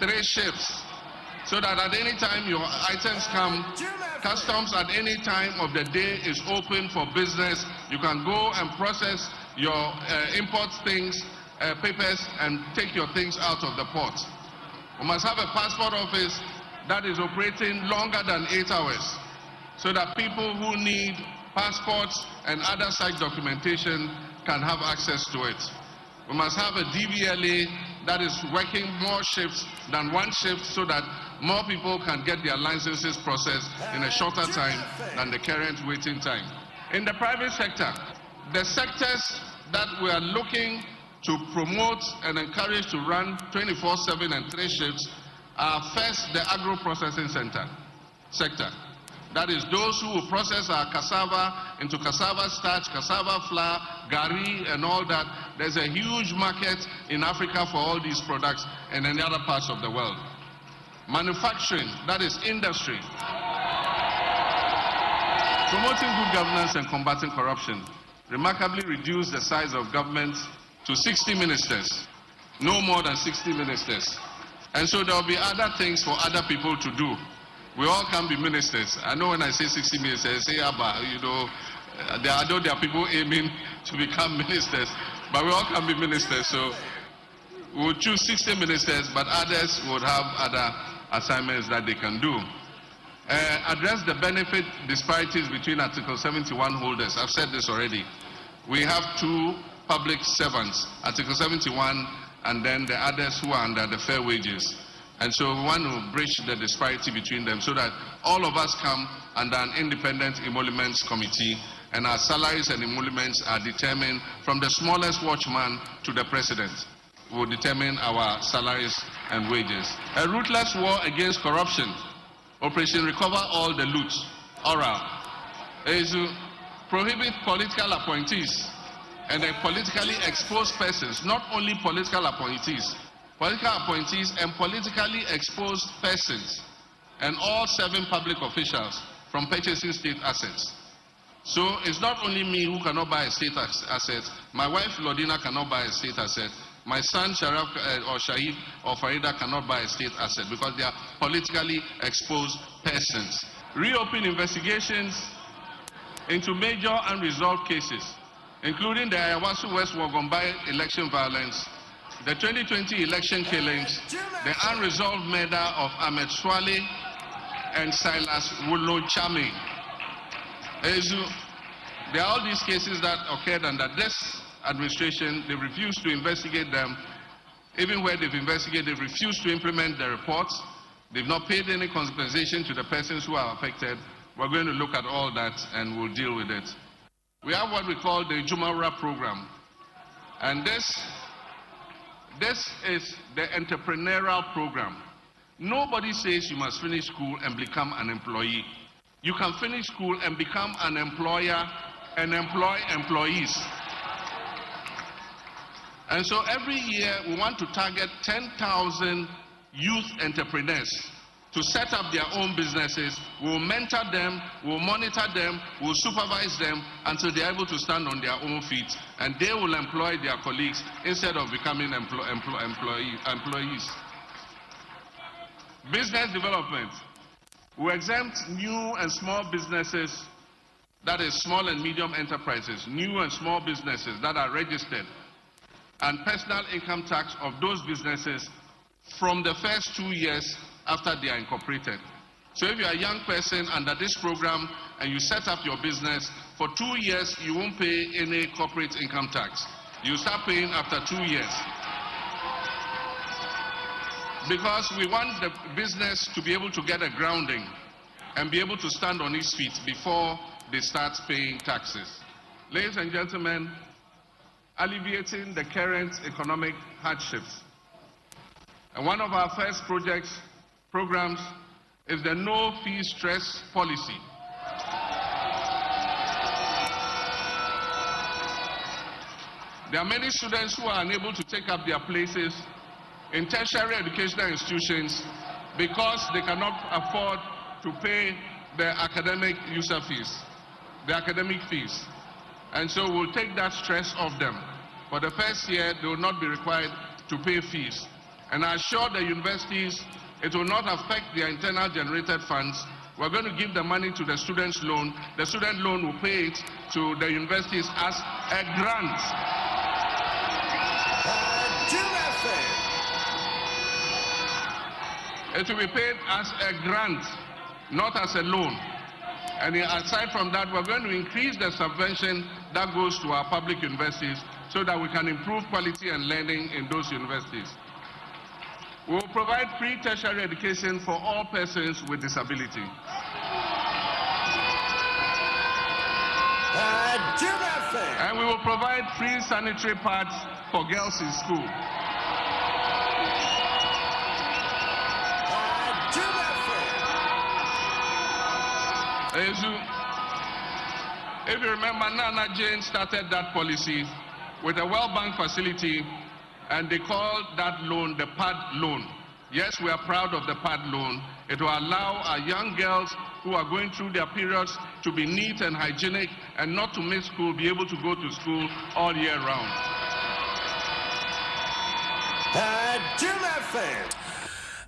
3 shifts, so that at any time your items come, customs at any time of the day is open for business. You can go and process your import things, papers, and take your things out of the port. We must have a passport office that is operating longer than 8 hours, so that people who need passports and other such documentation can have access to it. We must have a DVLA that is working more shifts than 1 shift, so that more people can get their licenses processed in a shorter time than the current waiting time. In the private sector, the sectors that we are looking to promote and encourage to run 24/7 and 3 shifts are first the agro-processing sector. That is those who will process our cassava into cassava starch, cassava flour, gari, and all that. There's a huge market in Africa for all these products and in other parts of the world. Manufacturing, that is industry. Promoting good governance and combating corruption remarkably reduced the size of government to 60 ministers, no more than 60 ministers. And so there will be other things for other people to do. We all can be ministers. I know when I say 60 ministers, I say, I know there are people aiming to become ministers, but we all can be ministers. So we will choose 60 ministers, but others would have other assignments that they can do. Address the benefit disparities between Article 71 holders. I've said this already. We have 2 public servants, Article 71, and then the others who are under the fair wages. And so we want to bridge the disparity between them so that all of us come under an independent emoluments committee, and our salaries and emoluments are determined from the smallest watchman to the president. We will determine our salaries and wages. A ruthless war against corruption. Operation Recover All the Loot, oral, is to prohibit political appointees and politically exposed persons, not only political appointees and politically exposed persons, and all serving public officials from purchasing state assets. So it's not only me who cannot buy a state asset, my wife Lodina cannot buy a state asset, my son Sharaf or Shahid or Farida cannot buy a state asset because they are politically exposed persons. Reopen investigations into major unresolved cases, including the Ayawasu West Wogombai election violence, the 2020 election killings, the unresolved murder of Ahmed Swale and Silas Wulo-Chame. There are all these cases that occurred under this administration. They refused to investigate them. Even where they've investigated, they've refused to implement the reports. They've not paid any compensation to the persons who are affected. We're going to look at all that and we'll deal with it. We have what we call the Jumara program. And this is the entrepreneurial program. Nobody says you must finish school and become an employee. You can finish school and become an employer and employ employees. And so every year we want to target 10,000 youth entrepreneurs to set up their own businesses. We'll mentor them, we'll monitor them, we'll supervise them until they're able to stand on their own feet, and they will employ their colleagues instead of becoming employees. Business development. We exempt new and small businesses, that is small and medium enterprises, new and small businesses that are registered, and personal income tax of those businesses from the first 2 years after they are incorporated. So if you are a young person under this program and you set up your business, for 2 years you won't pay any corporate income tax. You start paying after 2 years. Because we want the business to be able to get a grounding and be able to stand on its feet before they start paying taxes. Ladies and gentlemen, alleviating the current economic hardships. And one of our first programs is the no fee stress policy. There are many students who are unable to take up their places in tertiary educational institutions because they cannot afford to pay their academic user fees, the academic fees. And so we'll take that stress off them. For the first year, they will not be required to pay fees. And I assure the universities it will not affect their internal generated funds. We're going to give the money to the student's loan. The student loan will pay it to the universities as a grant. It will be paid as a grant, not as a loan. And aside from that, we're going to increase the subvention that goes to our public universities so that we can improve quality and learning in those universities. We will provide free tertiary education for all persons with disability. And we will provide free sanitary pads for girls in school. If you remember, Nana Jane started that policy with a World Bank facility, and they called that loan the PAD loan. Yes, we are proud of the PAD loan. It will allow our young girls who are going through their periods to be neat and hygienic and not to miss school, be able to go to school all year round.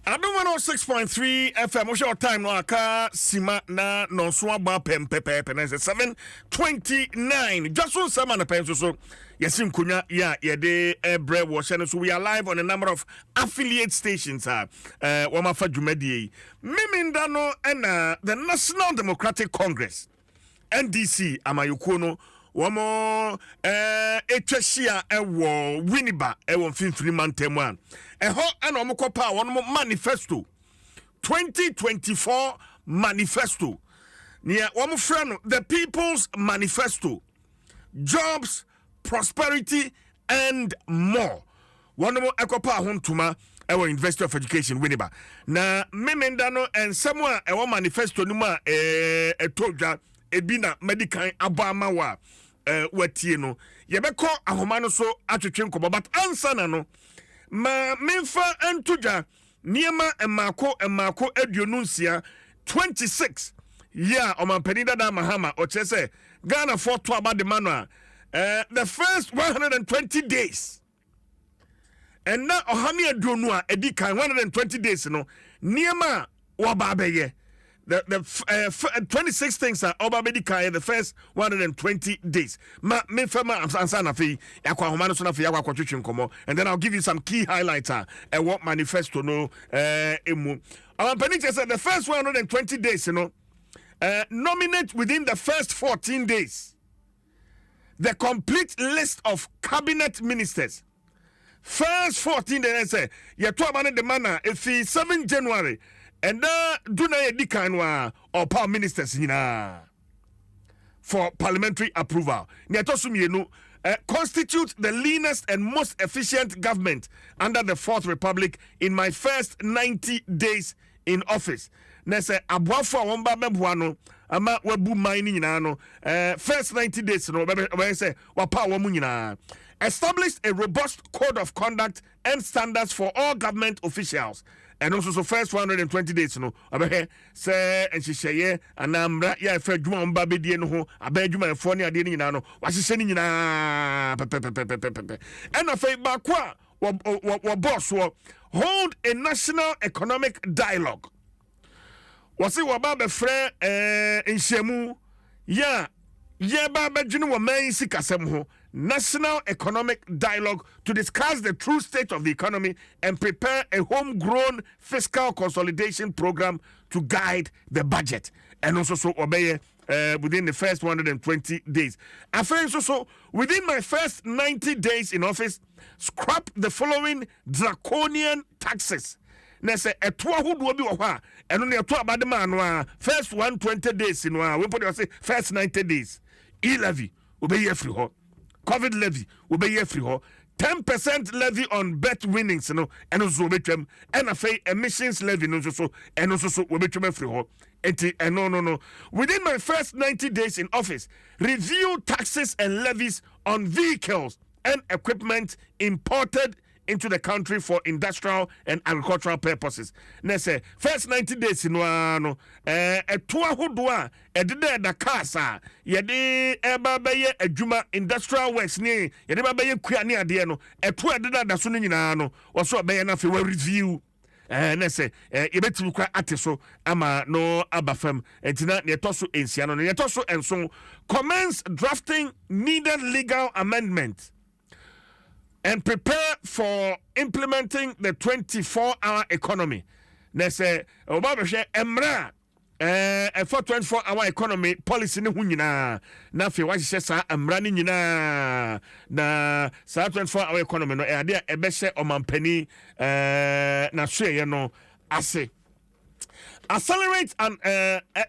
Adom 106.3 FM. What's your time? No, aka sima na nonsuwa ba pepe na 7:29. Dwaso Nsem na penso so. Yesim kunya ya yede ebre wo hye so. We are live on a number of affiliate stations. Wama fa dwumadie. Miminda no na the National Democratic Congress NDC amayuko no wamo etwahia ewo Winneba ewo mfimfiri mantemu a eho ana omokopa wono manifesto 2024 manifesto nia womo frɛ no the People's Manifesto, jobs, prosperity and more. Wono ekopa hontuma ewo University of Education Winneba na memenda no ensɛm a ewo manifesto no ma etodwa ebina medical abama wa watie no yebeko ahoma no so atwetwe nkobo but answer na no ma memfa antodwa niema emako aduonu nsia 26 yeah omampani dada mahama ochese Ghana for to about the manual the first 120 days and now ohani aduonu a edikan 120 days no niema wababeye the 26 things are over the first 120 days. Me fema answer na fi yakwa homano so na fi yakwa kwatwetwe nkomo, and then I'll give you some key highlights what manifesto no emu. Our penny said the first 120 days, nominate within the first 14 days the complete list of cabinet ministers. First 14 days say ya to amane the manner if 7 January. And do na edikanwa or power ministers for parliamentary approval. Constitute the leanest and most efficient government under the Fourth Republic in my first 90 days in office. Nese abuafo womba mebuano ama wabu mining no first 90 days no say wapa wamu nyina. Established a robust code of conduct and standards for all government officials. And also so first 120 days no abehe say enhihye anamra ya fa dwuma mba bedie no ho abadwuma efo ne ade ni nyina no wahihye ni nyina pepepepepepe and afei bakwa wo boss wo hold a national economic dialogue. Wasi wo ba be frɛ nhyiamu ya ba badwene wo man sikasɛm ho. National Economic Dialogue to discuss the true state of the economy and prepare a homegrown fiscal consolidation program to guide the budget. And also so obey within the first 120 days. So within my first 90 days in office, scrap the following draconian taxes. na say eto ahodo bi wo ho a eno na eto abadema no a first 120 days no a we put say first 90 days e-levy obey free ho COVID levy obey free ho 10% levy on bet winnings no eno so obetwam and afei emissions levy no so eno so obetwam free ho enti no within my first 90 days in office review taxes and levies on vehicles and equipment imported into the country for industrial and agricultural purposes. Na say first 90 days no eto ahodo a edede da cars a yede eba beye adwuma industrial works ni yede ba beye kua ne ade no eto edede da so no nyina no wo so beye na fe wa review na say yebetimi kwa ate so ama no abafam entina ne to so ensia no ne to so enso commence drafting needed legal amendment and prepare for implementing the 24-hour economy. They say, Obabashe emra for 24-hour economy policy ni hunyina na fe wa hye sa emra ni nyina na sa 24-hour economy no ade ebehye omampani na hweye no ase. Accelerate and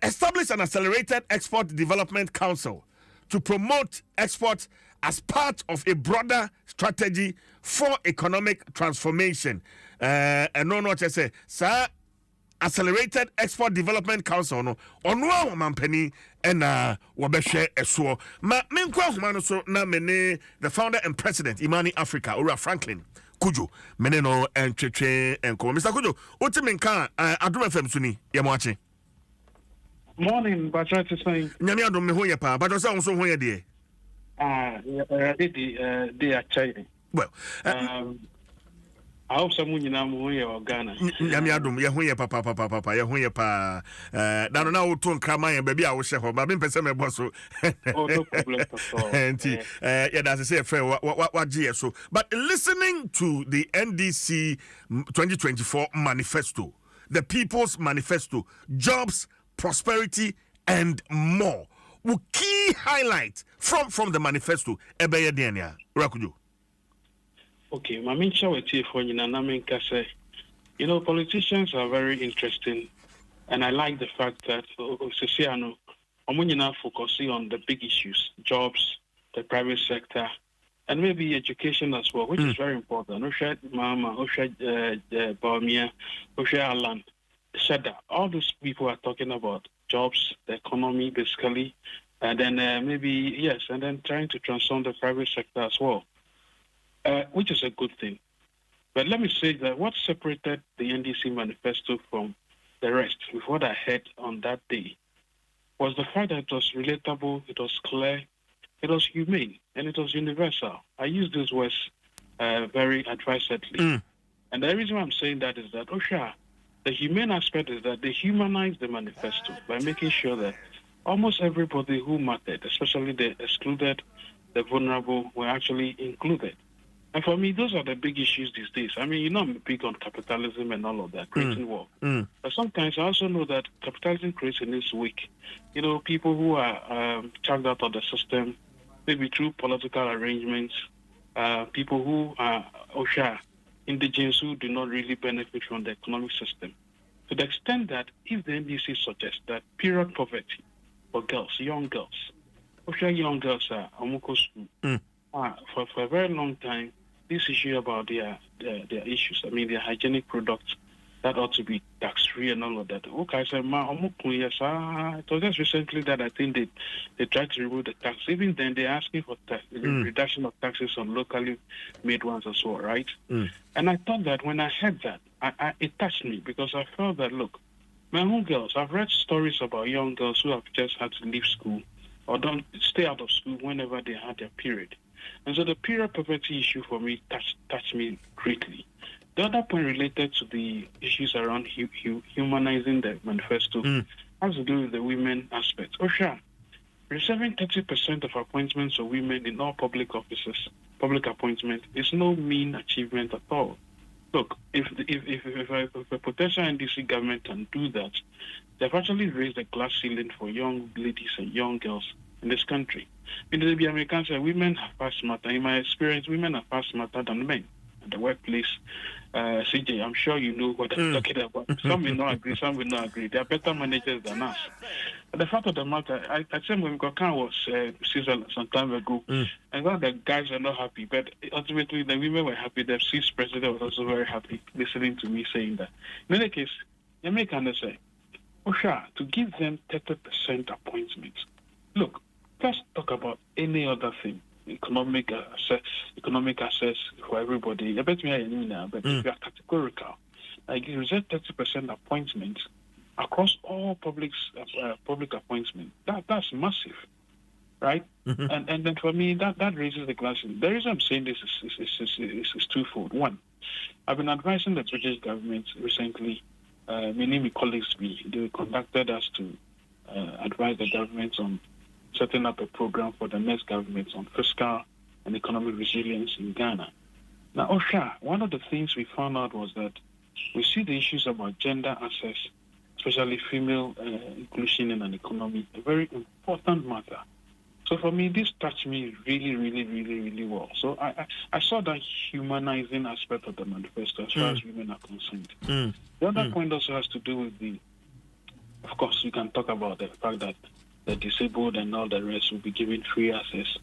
establish an accelerated export development council to promote exports as part of a broader strategy for economic transformation. And no, what I say, sir, Accelerated Export Development Council, no, onwa mampeni and wabeshe eswo. Ma menkwa humano so na mene the founder and president Imani Africa, Ura Franklin Kujo, mene no and Cheche and Ko. Mr. Kujo, utimenka Adom FM suni yamwache. Morning, but try to say. Nyami Adom me hoye pa, but also onso hoye de. They are China. Well, I hope someone in Amuya or Ghana. Yamiadum, Yahuya Papa, Yahuya Pa. Now, we turn Kramay and baby, I will share her, but I've been Pesame Bosso. Oh, no problem at all. Yeah, that's a say, friend, what GSO. But listening to the NDC 2024 manifesto, the People's Manifesto, jobs, prosperity, and more. Key highlight from the manifesto ebeye diania Rakujo. Okay, my main show with you for say, you know, politicians are very interesting, and I like the fact that Sesiano Omunina focusing on the big issues, jobs, the private sector, and maybe education as well, which is very important. Osha Mama, Osha Baumia, Osha Alan, Shada, all those people are talking about jobs, the economy, basically, and then and then trying to transform the private sector as well, which is a good thing. But let me say that what separated the NDC manifesto from the rest, with what I heard on that day, was the fact that it was relatable, it was clear, it was humane, and it was universal. I use those words very advisedly. And the reason why I'm saying that is that, the humane aspect is that they humanize the manifesto by making sure that almost everybody who mattered, especially the excluded, the vulnerable, were actually included. And for me, those are the big issues these days. I mean, you know, I'm big on capitalism and all of that, creating wealth. But sometimes I also know that capitalism creation is weak. You know, people who are chucked out of the system, maybe through political arrangements, people who are indigents who do not really benefit from the economic system. To the extent that if the NDC suggests that period poverty for girls, young girls are almost school. For a very long time, this issue about their issues, I mean, their hygienic products, that ought to be tax-free and all of that. Okay, I said, it was just recently that I think they tried to remove the tax. Even then, they're asking for reduction of taxes on locally made ones as well, right? And I thought that when I heard that, it touched me because I felt that, look, my own girls, I've read stories about young girls who have just had to leave school or don't stay out of school whenever they had their period. And so the period poverty issue for me touched me greatly. The other point related to the issues around humanizing the manifesto has to do with the women aspect. Reserving 30% of appointments of women in all public offices, public appointments, is no mean achievement at all. Look, if a potential NDC government can do that, they've actually raised the glass ceiling for young ladies and young girls in this country. In the Americans say women are far smarter. In my experience, women are far smarter than men. at the workplace. CJ, I'm sure you know what I'm talking about. Some will not agree, some will not agree. They are better managers than us. But the fact of the matter, I said when Gokan was Switzerland some time ago, and all the guys are not happy, but ultimately the women were happy. The Swiss president was also very happy listening to me saying that. In any case, you may kind of say, to give them 30% appointments. Look, let's talk about any other thing. Economic access for everybody. I bet me now, but if you are categorical, like you reserve 30% appointments across all public appointments. That's massive, right? And then for me, that raises the question. The reason I'm saying this is twofold. One, I've been advising the British government recently. Many of my colleagues, they conducted us to advise the government on setting up a program for the next government on fiscal and economic resilience in Ghana. Now, one of the things we found out was that we see the issues about gender access, especially female inclusion in an economy, a very important matter. So for me, this touched me really, really, really, really well. So I saw that humanizing aspect of the manifesto as far as women are concerned. The other point also has to do with of course, you can talk about the fact that the disabled and all the rest will be given free access.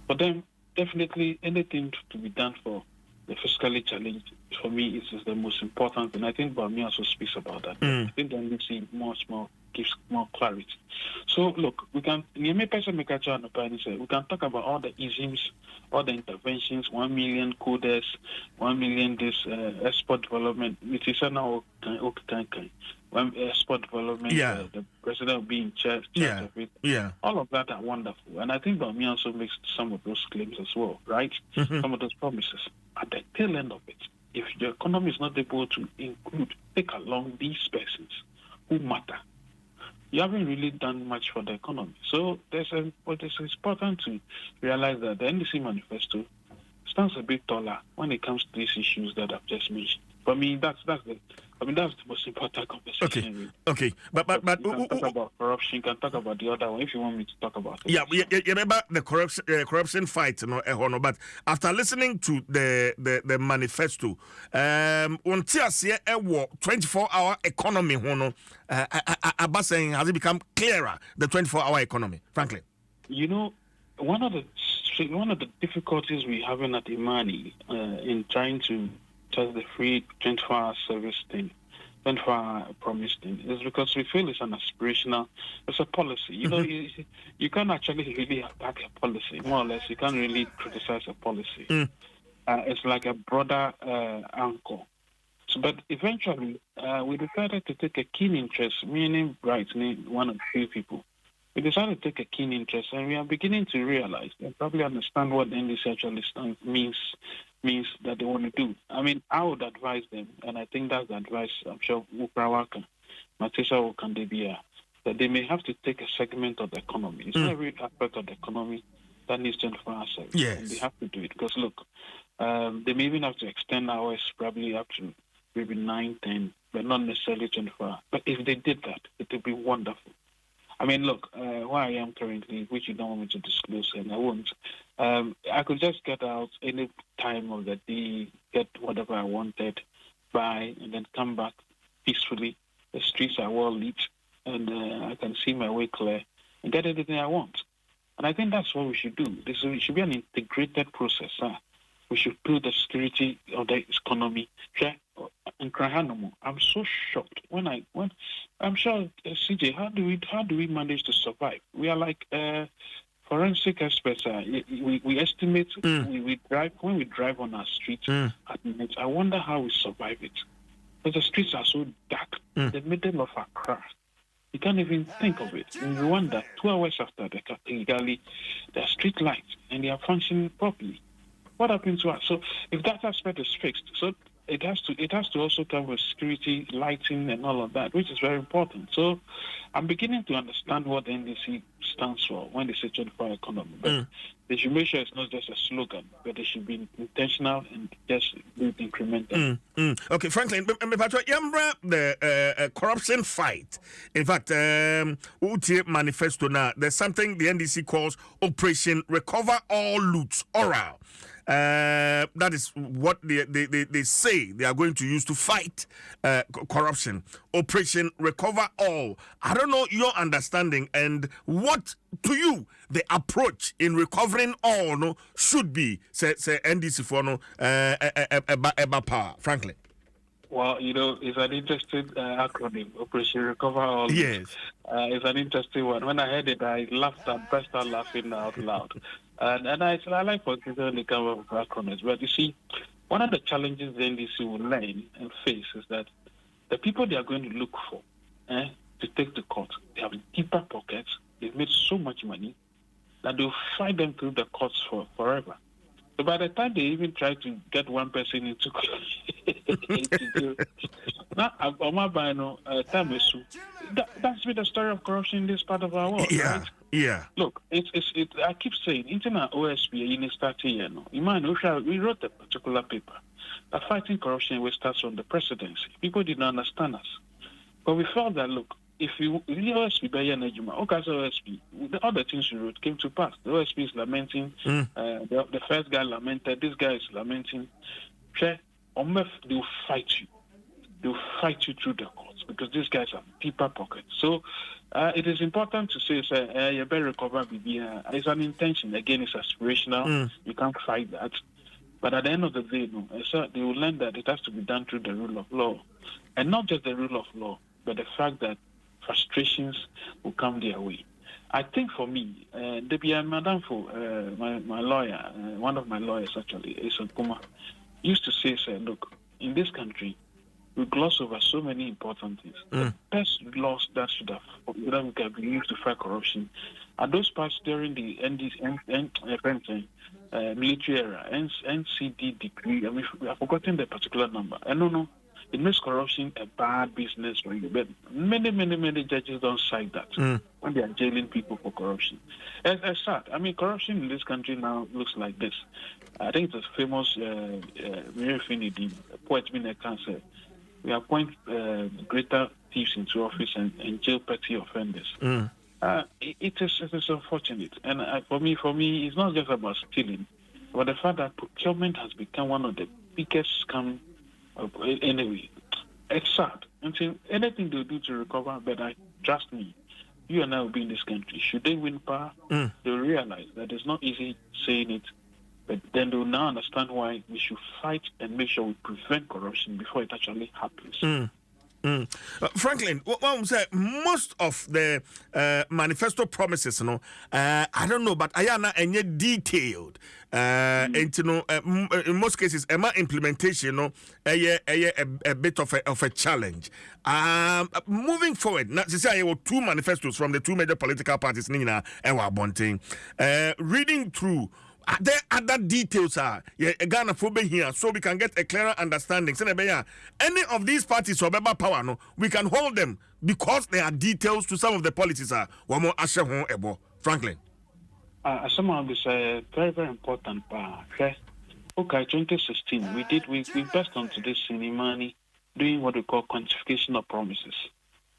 But then, definitely, anything to be done for the fiscally challenged, for me, is the most important thing. I think Bami also speaks about that. I think the NDC gives more clarity. So, look, we can talk about all the isms, all the interventions, 1 million coders, 1 million this export development, which is now export development, the president will be in charge of it. All of that are wonderful. And I think Bami also makes some of those claims as well, right? Some of those promises. At the tail end of it, if the economy is not able to take along these persons who matter, you haven't really done much for the economy. So it's important to realize that the NDC manifesto stands a bit taller when it comes to these issues that I've just mentioned. For me, that's the most important conversation. Okay. But you can talk about corruption. You can talk about the other one if you want me to talk about it. Yeah, you remember the corruption fight, but after listening to the manifesto, on TSA 24-hour economy, Abba saying has it become clearer, the 24-hour economy, frankly? You know, one of the difficulties we have at Imani in trying to test the free 24-hour service thing, 24-hour promise thing, is because we feel it's an aspirational, it's a policy. You know, you can't actually really attack a policy, more or less. You can't really criticize a policy. It's like a broader anchor. So, but eventually, we decided to take a keen interest, meaning one of the few people. We decided to take a keen interest, and we are beginning to realize and probably understand what the NDC actually means that they want to do. I mean, I would advise them, and I think that's the advice I'm sure Uprawaka, Matisa Okandebia, that they may have to take a segment of the economy. It's not every aspect of the economy that needs 24 hours service. Yes. And they have to do it because, look, they may even have to extend hours probably up to maybe 9, 10, but not necessarily 24 hours. But if they did that, it would be wonderful. I mean, look, where I am currently, which you don't want me to disclose, and I won't, I could just get out any time of the day, get whatever I wanted, buy, and then come back peacefully. The streets are well lit, and I can see my way clear and get everything I want. And I think that's what we should do. It should be an integrated process. We should build the security of the economy. I'm so shocked when I'm sure, CJ, how do we manage to survive? We are like forensic experts. We estimate we drive when we drive on our streets at night. I wonder how we survive it, because the streets are so dark. The middle of Accra, you can't even think of it. In Rwanda, 2 hours after the Kigali, there are street lights and they are functioning properly. What happens to us? So if that aspect is fixed, so it has to also come with security, lighting, and all of that, which is very important. So I'm beginning to understand what the NDC stands for when they say 24-hour economy. But they should make sure it's not just a slogan, but they should be intentional and just do it incremental. Okay, Franklin, the corruption fight. In fact, Manifesto now, there's something the NDC calls Operation Recover All Loot, oral. That is what they say they are going to use to fight corruption. Operation Recover All. I don't know your understanding and what to you the approach in recovering all no should be. Say NDC for no power. Frankly. Well, it's an interesting acronym, Operation Recover All. Yes. It's an interesting one. When I heard it, I laughed and burst out laughing out loud. And I like politics when they come up with acronyms. But you see, one of the challenges the NDC will learn and face is that the people they are going to look for to take the court, they have deeper pockets, they've made so much money that they'll fight them through the courts forever. So by the time they even try to get one person into that's been the story of corruption in this part of our world, right? Yeah. Look, I keep saying, internet OSP in starting here, we wrote a particular paper that fighting corruption will start from the presidency. People didn't understand us. But we felt that, look, if you really OSP by OSP, the other things you wrote came to pass. The OSP is lamenting, the first guy lamented, this guy is lamenting. They will fight you. They will fight you through the courts because these guys have deeper pockets. So it is important to say, you better recover. It's an intention. Again, it's aspirational. You can't fight that. But at the end of the day, they will learn that it has to be done through the rule of law. And not just the rule of law, but the fact that frustrations will come their way. I think for me, Madam for my lawyer, one of my lawyers actually, Asa Kuma, used to say, look, in this country, we gloss over so many important things. The best laws that should have been used to fight corruption are those passed during the military era, NCD decree. I mean, I've forgotten the particular number. I don't know. It makes corruption a bad business for you. But many judges don't cite that when they are jailing people for corruption. As sad. I mean, corruption in this country now looks like this. I think it's a famous Mary Finidi, poet being a cancer. We appoint greater thieves into office and jail petty offenders. It is unfortunate. And for me, it's not just about stealing, but the fact that procurement has become one of the biggest scams. Anyway, it's sad. Until anything they do to recover, but trust me, you and I will be in this country. Should they win power, they'll realize that it's not easy saying it, but then they'll now understand why we should fight and make sure we prevent corruption before it actually happens. Franklin, what I would say, most of the manifesto promises, I don't know, but I am not any detailed. And in most cases, implementation, a bit of a challenge. Moving forward, now to say I have two manifestos from the two major political parties, Nina and Wabonting. Reading through. There other details Ghana for here, so we can get a clearer understanding. Any of these parties or power, no, we can hold them because there are details to some of the policies. One more Franklin. Some of this very, very important. Okay, 2016, we burst onto this money doing what we call quantification of promises.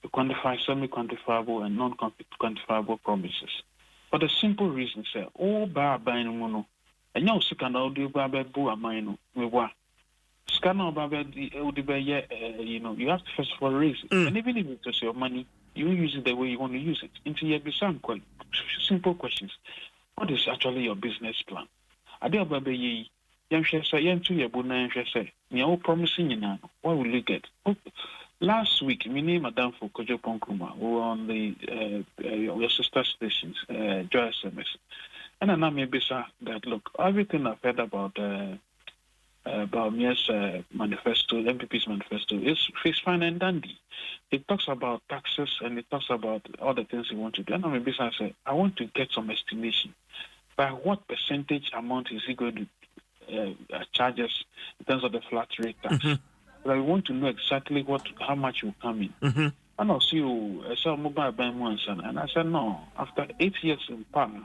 To quantify semi-quantifiable and non-quantifiable promises. For the simple reason, sir, all bar buying mono, and no second audio barber boo a mine, we were. Scanner barber, you have to first of all raise it. And even if it's your money, you use it the way you want to use it. Into your some simple questions. What is actually your business plan? I dare barber ye, young say, young to your bonnet, say, you're all promising you now. What will you get? Last week, me name Madam for Kojo Ponkuma, who were on the your sister stations, Joy SMS. And I may be that look, everything I've heard about Mia's manifesto, MPP's manifesto, is fine and dandy. It talks about taxes and it talks about all the things he wants to do. And I may be say, I want to get some estimation. By what percentage amount is he going to charge us in terms of the flat rate tax? But I want to know exactly how much will come in. And I'll see I saw mobile by once, and I said, no, after 8 years in power,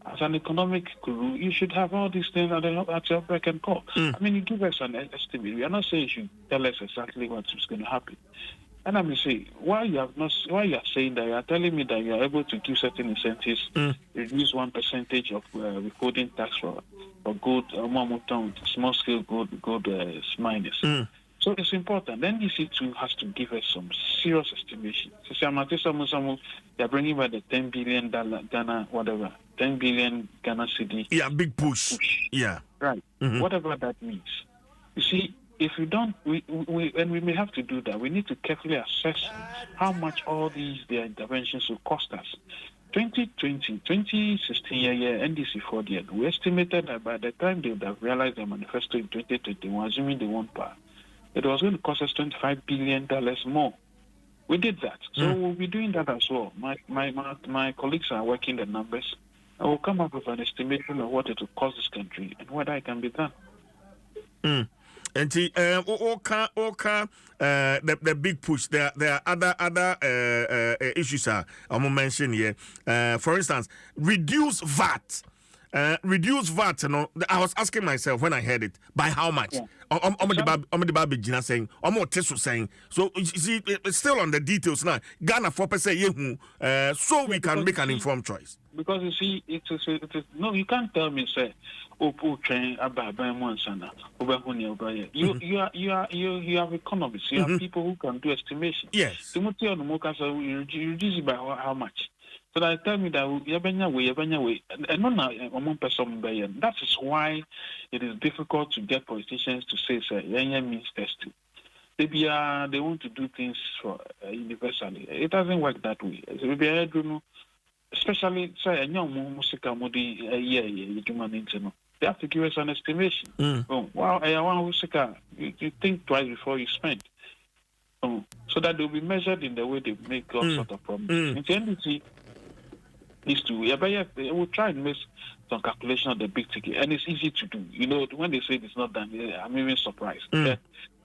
as an economic guru, you should have all these things at your beck and call. I mean, you give us an estimate. We are not saying you should tell us exactly what's going to happen. And I'm saying, why you are saying that, you are telling me that you are able to give certain incentives, reduce 1% of withholding tax for gold, small scale gold miners. So it's important. Then NDC2 has to give us some serious estimation. So they're bringing back the $10 billion Ghana, whatever, 10 billion Ghana cedi. Yeah, big push. Yeah. Right. Whatever that means. You see, if we don't, we may have to do that. We need to carefully assess how much all their interventions will cost us. 2016 NDC4 year, we estimated that by the time they would have realized their manifesto in 2021, assuming they won power, it was going to cost us $25 billion more. We did that. So we'll be doing that as well. My colleagues are working the numbers. I will come up with an estimation of what it will cost this country and whether it can be done. And the big push. There are other issues I'm mentioning here. For instance, reduce VAT. Reduce VAT. You know, I was asking myself when I heard it, by how much? I'm the saying, saying. So you see, it's still on the details now. Ghana 4%, so we can make an informed choice. Because you see, it is no, you can't tell me say, you have economists, you have people who can do estimation. Yes. Timothy on the Moka, so you reduce it by how much? So that tell me that that is why it is difficult to get politicians to say means testing. Maybe they want to do things for universally. It doesn't work that way. Especially say they have to give us an estimation. You think twice before you spend. So that they'll be measured in the way they make all sort of promises. In the NDC, these two, they will try and make some calculation of the big ticket, and it's easy to do. You know, when they say it's not done, I'm even surprised.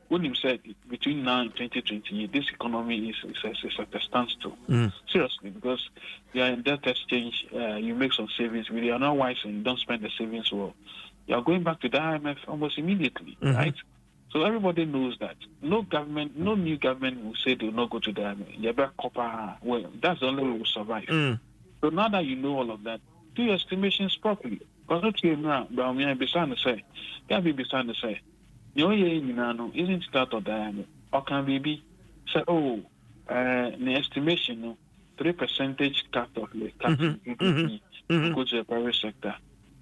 When you said between now and 2028, this economy is at a standstill. Seriously, because you are in debt exchange, you make some savings. Really, are not wise and you don't spend the savings well. You are going back to the IMF almost immediately, right? So everybody knows that no new government will say they will not go to the IMF. Well, that's the only way we will survive. So now that you know all of that, do your estimations properly. Because not you now, but I'm beside to say, isn't it out of the IMF? Or can we be say, the estimation, 3% cut of the GDP go to the private sector.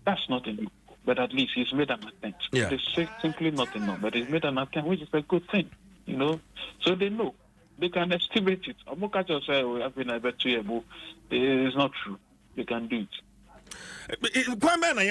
That's not enough. But at least he's made an attempt. Yeah. It's simply not enough, but he's made an attempt, which is a good thing, you know. So they know. They can estimate it. I'm not going to say, it's not true. They can do it. Especially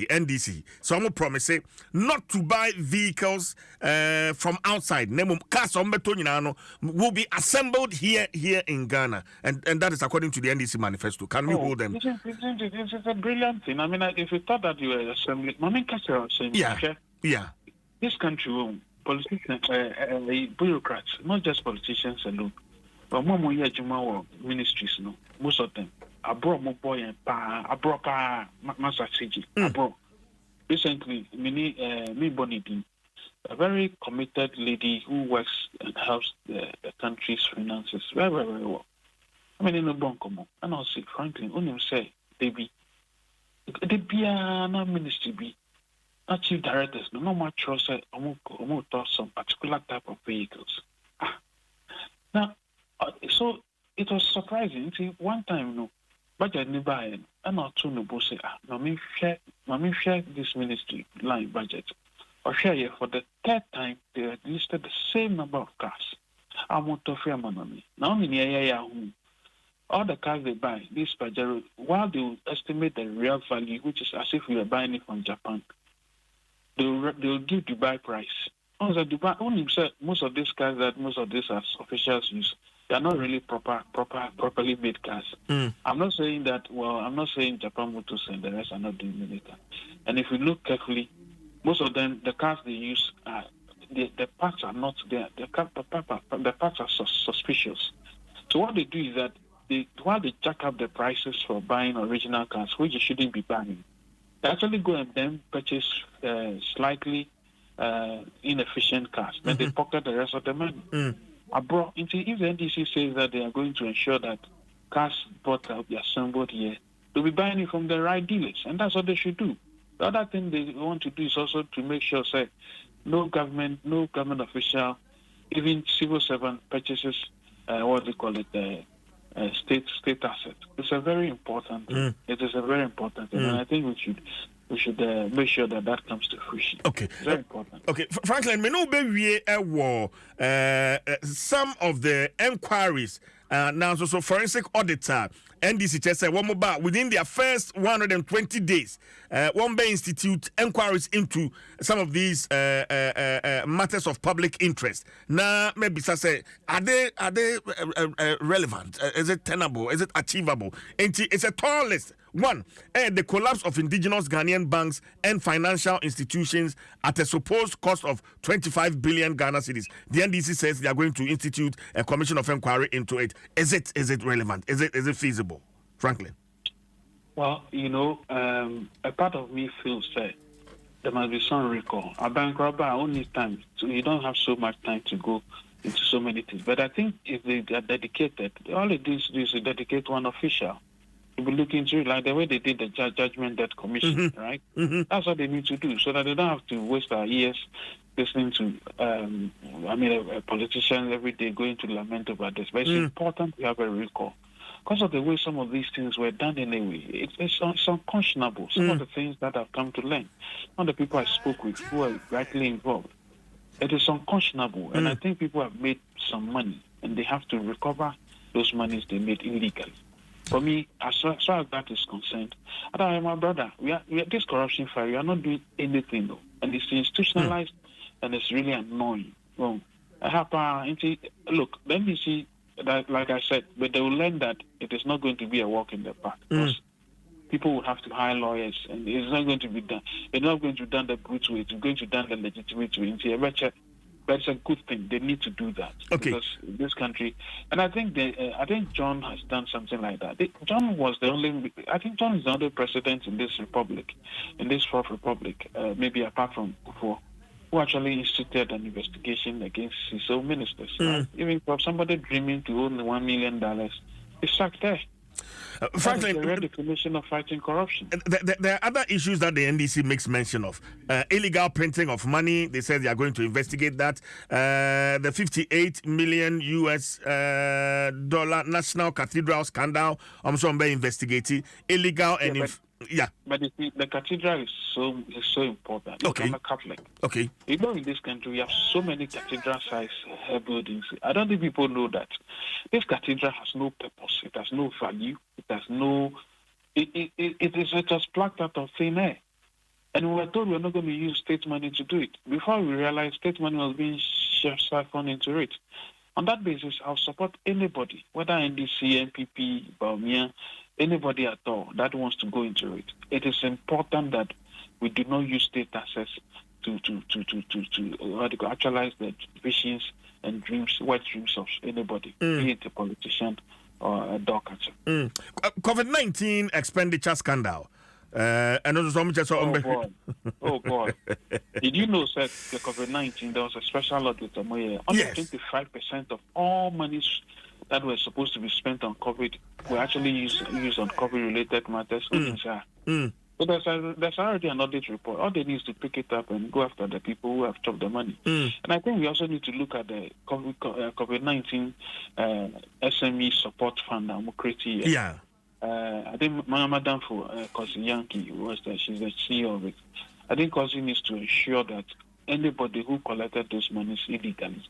NDC. So I'm promising not to buy vehicles from outside. Cars will be assembled here in Ghana, and that is according to the NDC manifesto. Can we hold them? This is a brilliant thing. I mean, if you thought that you were assembling, yeah. This country, politicians, bureaucrats, not just politicians alone, but more ministries, most of them. Abro Moboy and Abro Massachi. Abro. Recently, me Bonidi, a very committed lady who works and helps the country's finances very, very, very well. I mean, in the Bonkomo, and I'll say, frankly, only say, they be a ministry be. Not chief directors, no more trust. I'm going to some particular type of vehicles. Now, so it was surprising. See, one time, budget never and not two no say, Mammy share this ministry line budget. Or share for the third time they listed the same number of cars. I'm going to fear money. Now in the all the cars they buy, this Pajero, while they will estimate the real value, which is as if we were buying it from Japan, they'll give Dubai price. Also, Dubai only said most of these cars that most of these officials use, they are not really properly made cars. I'm not saying that. Well, I'm not saying Japan Motors and the rest are not doing it. And if you look carefully, most of them, the cars they use, the parts are not there. The parts are suspicious. So what they do is that while they jack up the prices for buying original cars, which you shouldn't be buying, they actually go and then purchase slightly inefficient cars. Then they pocket the rest of the money. Abroad, if the NDC says that they are going to ensure that cars bought will be assembled here, they'll be buying it from the right dealers, and that's what they should do. The other thing they want to do is also to make sure, say, no government official, even civil servant purchases what they call it, state asset. It's a very important thing. It is a very important thing, and I think we should make sure that comes to fruition. Okay, very important. Okay, Franklin, me no be some of the enquiries. Now, so forensic auditor, NDC just said one more within their first 120 days, one bay institute enquiries into some of these matters of public interest. Now, maybe say, are they relevant? Is it tenable? Is it achievable? And it's a tall list. One, the collapse of indigenous Ghanaian banks and financial institutions at a supposed cost of 25 billion Ghana cedis. The NDC says they are going to institute a commission of inquiry into it. Is it relevant? Is it feasible? Franklin? Well, a part of me feels that there must be some recall. A bank robber only time, so you don't have so much time to go into so many things. But I think if they are dedicated, all it is to dedicate one official. We'll be looking through like the way they did the judgment debt commission, right? That's what they need to do, so that they don't have to waste our years listening to a politician every day going to lament about this. But it's important to have a recall because of the way some of these things were done anyway. It's unconscionable. Some of the things that I've come to learn, some of the people I spoke with who are rightly involved, it is unconscionable, and I think people have made some money, and they have to recover those monies they made illegally. For me, as far as that is concerned, my brother, we are this corruption fire. We are not doing anything though, and it's institutionalized, and it's really annoying. Well, look, let me see that, like I said, but they will learn that it is not going to be a walk in the park. Because people will have to hire lawyers, and it's not going to be done. It's not going to be done the brute way. It's going to be done the legitimate way. But it's a good thing. They need to do that because this country, and I think John has done something like that. John is the only president in this republic, in this fourth republic, maybe apart from Kufuor, who actually instituted an investigation against his own ministers. Right? Even for somebody dreaming to own $1 million, he's stuck there. Franklin, the definition of fighting corruption. There are other issues that the NDC makes mention of. Illegal printing of money. They said they are going to investigate that. The $58 million National Cathedral scandal. I'm sure they're investigating illegal But you see, the cathedral is so important. I'm a Catholic. Okay. In this country, we have so many cathedral-sized buildings. I don't think people know that this cathedral has no purpose. It has no value. It has no. It was plucked out of thin air, and we were told we were not going to use state money to do it. Before we realized state money was being siphoned into it. On that basis, I'll support anybody, whether NDC, NPP, Baumia, anybody at all that wants to go into it. It is important that we do not use state assets to actualize the visions and dreams, wet dreams of anybody, be it a politician or a dog catcher. COVID-19 expenditure scandal. And also some just oh boy. Did you know that the COVID-19 there was a special audit on only 25% of all monies that were supposed to be spent on COVID were actually used on COVID-related matters. So there's already an audit report. All they need is to pick it up and go after the people who have chopped the money. And I think we also need to look at the COVID-19 SME support fund that we created. Yeah. I think Madam for Kosi Yankee was there. She's the CEO of it. I think Kosi needs to ensure that anybody who collected those monies illegally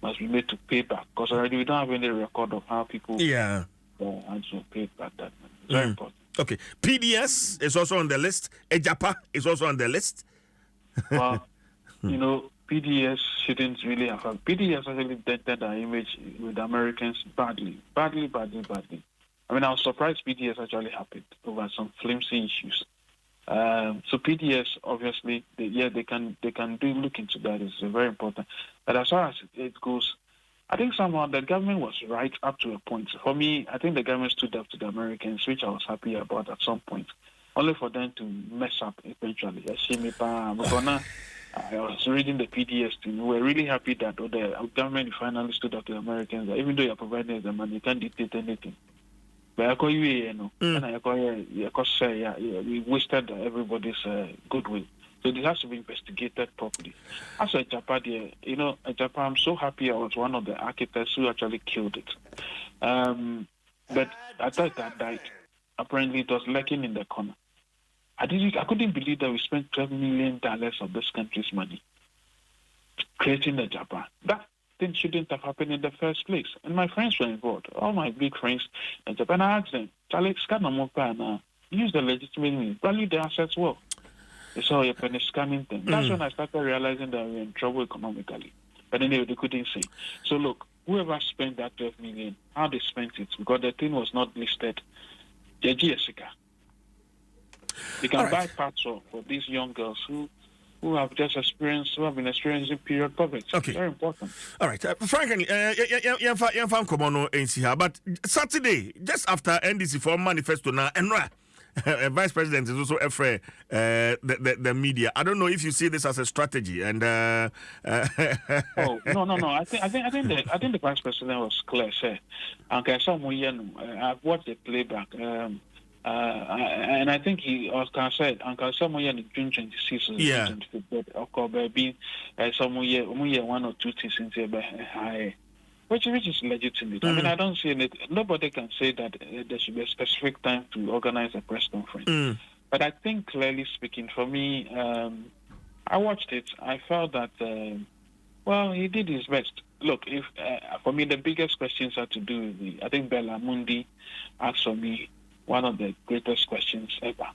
must be made to pay back. Because already we don't have any record of how people actually paid back that money. Very important. Okay. PDS is also on the list. Ejapa is also on the list. Well, PDS shouldn't really have. PDS actually dented our image with Americans badly. I mean, I was surprised PDS actually happened over some flimsy issues. So PDS, obviously, they can look into that. It's very important. But as far as it goes, I think somehow the government was right up to a point. For me, I think the government stood up to the Americans, which I was happy about at some point, only for them to mess up eventually. I was reading the PDS thing. We were really happy that the government finally stood up to the Americans. That even though you're providing us the money, you can't dictate anything. But I call you, and I call you, we wasted everybody's goodwill. So it has to be investigated properly. As a Japan, Japan, I'm so happy I was one of the architects who actually killed it. But I thought that died. Apparently, it was lurking in the corner. I couldn't believe that we spent $12 million of this country's money creating the Japan. That thing shouldn't have happened in the first place. And my friends were involved. All my big friends in Japan. I asked them, Charlie, use the legitimate means, value the assets well. It's all a penny scanning thing. That's when I started realizing that we were in trouble economically. But anyway, they couldn't say. So look, whoever spent that 12 million, how they spent it, because the thing was not listed. They can buy parts for these young girls who have just experienced, who have been experiencing period poverty. Okay. Very important. All right. Frankly, but Saturday, just after NDC for Manifesto now, and Vice President is also afraid the media. I don't know if you see this as a strategy. And no. I think the Vice President was clear. I've watched the playback. And I think he also said, Uncle, somewhere in June 26th, yeah, being somewhere 1 or 2 things in there, which is legitimate. I mean, I don't see it. Nobody can say that there should be a specific time to organize a press conference. But I think, clearly speaking, for me, I watched it. I felt that, he did his best. Look, if for me, the biggest questions had to do with I think Bella Mundi asked for me one of the greatest questions ever.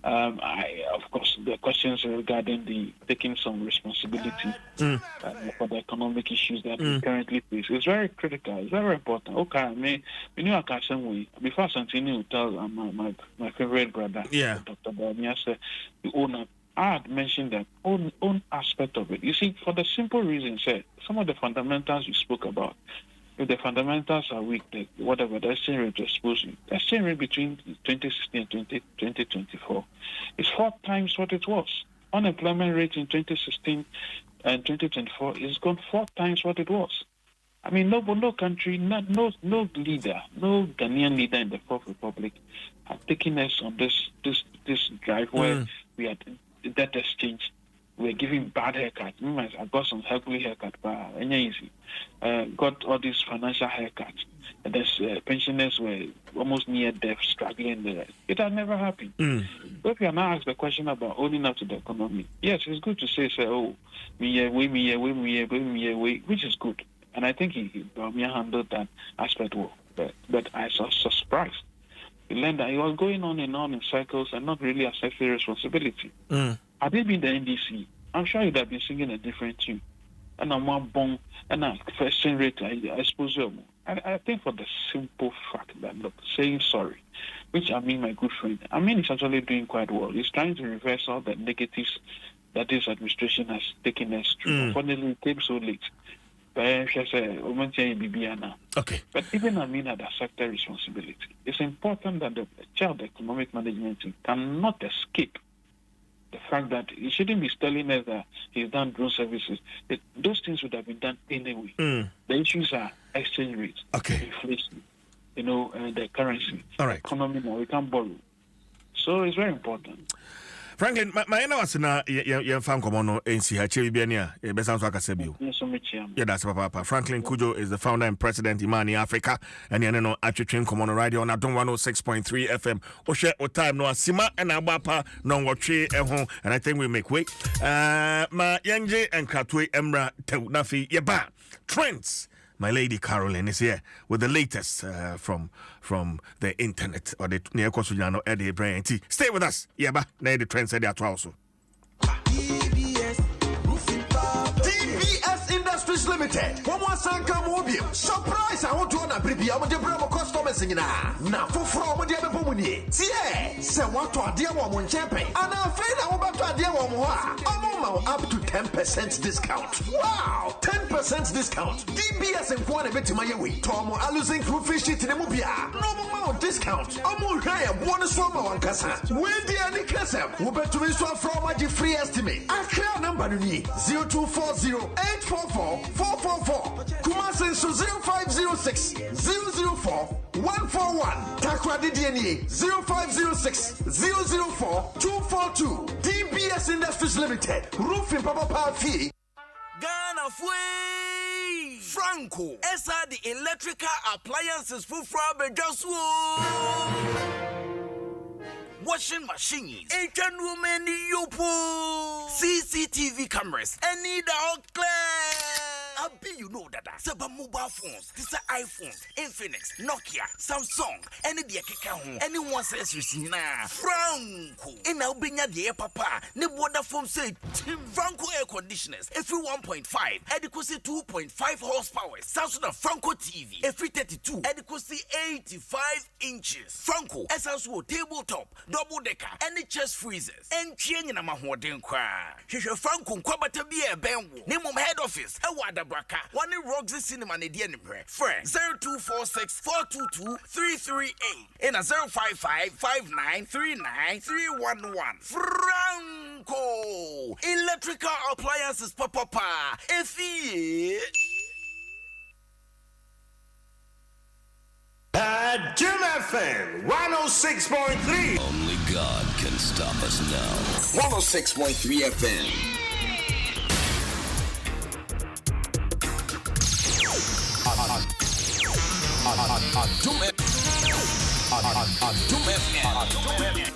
Of course, the questions regarding the taking some responsibility for the economic issues that we currently face is very critical. It's very important. Okay, we knew I can't say before Santini would tell my favorite brother, Dr. Bamia, the owner. I had mentioned that own aspect of it. You see, for the simple reason, some of the fundamentals you spoke about. If the fundamentals are weak, whatever the exchange rate was supposed to, the exchange rate between 2016 and 2024 is 4 times what it was. Unemployment rate in 2016 and 2024 is gone 4 times what it was. I mean, no country, no leader, no Ghanaian leader in the Fourth Republic had taken us on this drive where we had that exchange. We're giving bad haircuts. I got some ugly haircut, but easy. Got all these financial haircuts. And there's pensioners were almost near death, struggling there. It had never happened. But if you are now asked the question about owning up to the economy, yes, it's good to say, which is good. And I think he handled that aspect well. But I was surprised. He learned that he was going on and on in cycles and not really accepting responsibility. Had he been the NDC, I'm sure he'd have been singing a different tune. And I'm more bong, and I'm first rate, I suppose. I think for the simple fact that, look, saying sorry, which my good friend, he's actually doing quite well. He's trying to reverse all the negatives that this administration has taken us through. Unfortunately, it came so late. Okay. But even had accepted responsibility. It's important that the child economic management team cannot escape the fact that he shouldn't be telling us that he's done drone services. Those things would have been done anyway. The issues are exchange rates, inflation, the currency, economy. Now we can't borrow. So it's very important. Franklin, my was na fan komono NC Hachi Biania, Besan Wakasebio. Yeah, that's Papa. Franklin Kujo is the founder and president Imani Africa, and you Achichen Komono Radio on Adom 106.3 FM. Oshe o time no asima and abapa no watche ehon, and I think we make way. Ma Yanje and Katwe Emra Teunafi Yeba Trends. My lady Caroline is here with the latest from the internet or the near Kosujano Eddie Brain. Stay with us. Yeah, but now the trend said that also. TBS Industries Limited. One more Sanka Mobile. Surprise! I want to on a preview. I'm the Bravo customers in now. For from the other muni. Tie, se wato adia wa mon champion. And I'm afraid I want to adia wa mo up to 10% discount. Wow, 10% discount. DBS and Kwane Betimaya we. Tomo alusing through fish it in the mubia. No more discount. Amu haya bonus swama wankasa. When the any kasa, we bet to be so from a free estimate. Account number ni 0240 844 444. Kumasen so 0506 004 141. Takradi DNA 0506 004 242. DBS Industries Limited. Roofing Papa Power Fee. Ghana Fui Franco. Esa the electrical appliances for just washing machines, Asian women, yopo, CCTV cameras, and need out clear. Abi, you know that. Saba mobile phones, this are iPhones, Infinix, Nokia, Samsung, any the home, anyone says you see now. Franco, in Albania, the papa, ne water phone say Franco air conditioners, every 1.5, adequacy 2.5 horsepower, Samsung Franco TV, every 32, adequacy 85 inches. Franco, essential tabletop, double decker, any chest freezers, and chain in a mahoden cry. Here's Franco, Quabata be a benwo, name of head office, a water braka, one in Roxy Cinema, and a DNP, friend 0246 422 338, and a 055 5939 311. Franco, electrical appliances, papa, if he Adom FM 106.3. Only God can stop us now. 106.3 FM. Adom FM.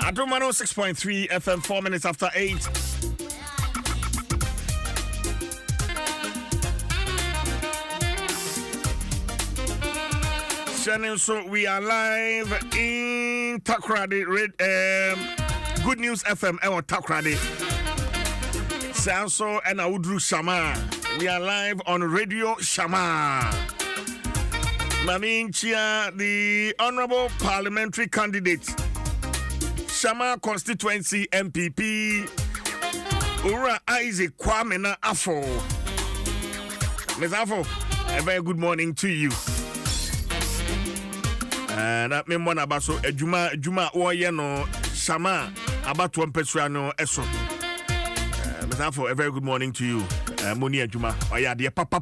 Adom 106.3 FM, 4 minutes after 8. Shannon, so we are live in Takrady, Good News FM, Takrady. Sanso and Audru Shama. We are live on Radio Shama. Maminchia, the Honorable Parliamentary Candidate. Shama Constituency MPP Ura Isaac Kwamena Afo. Ms. Afo, a very good morning to you. And that me mwana baso Juma Oyeno Shama Abatu Mpesrano Eso. Ms. Afo, a very good morning to you. Moni Juma Oyadi papa.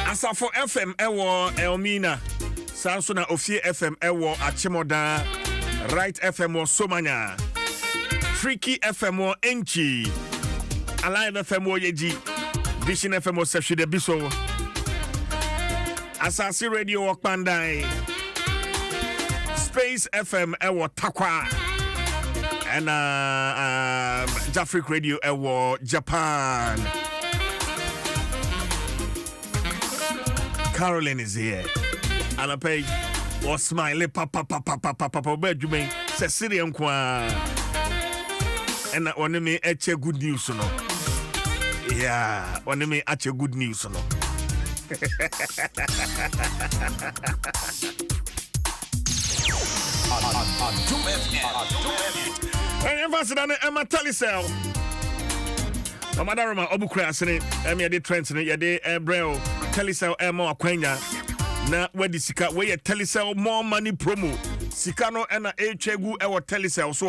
Asafo FM Elmina. Sansona Ofie FM Ewo Achimoda, Right FM or Somanya, Freaky FM or Enchi, Alive FM or Yeji, Vision FM or Seshi de Biso, Asasi Radio or Pandai, Space FM Ewo Takwa, and Jafric Radio Ewo Japan. Caroline is here. And I pay or smile papa bedroom Sicilian kwa and that one me at good news no. Yeah, one me at good news no. And Ambassador Emma Talisel. Madam Obukra sene Emma de Trent ne yede Ebreo Talisel Emma Akwanya. Na wadi sika we Telecel more money promo sika no na echegu e wo Telecel so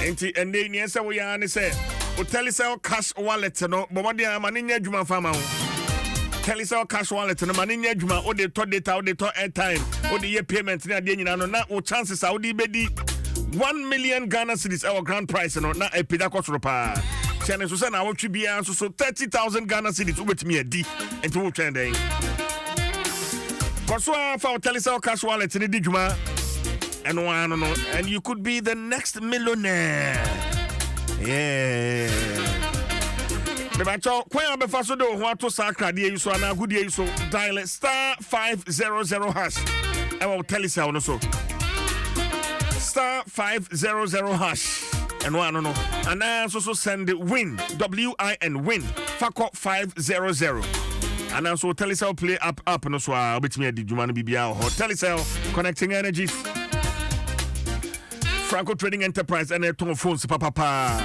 enti ende ni ense we ya ne se o Telecel cash wallet no bo de amane nya adwuma fama ho Telecel cash wallet no mane nya adwuma o de to data o de to airtime o de ye payment na de nyina no na o chances a o de bedi 1 million Ghana cedis our grand prize no na e pida kwotro pa chane so se na wo twi bia so 30,000 Ghana cedis o betimi adi enti wo twen den Koswa for Telecel cash wallet in the Dijuma. And you could be the next millionaire. Yeah. Mebacho kwaya befaso do ho ato sakra de yi so ana agudie yi so dial star 500 hash. I will tell you so no so. Star 500 hash. And one no. And I also send win WIN win Fako 500. And also Telecel play up no so obetimi adi dwuma no bibia ho. Telecel connecting energies. Franco Trading Enterprise and a ton of phones papa.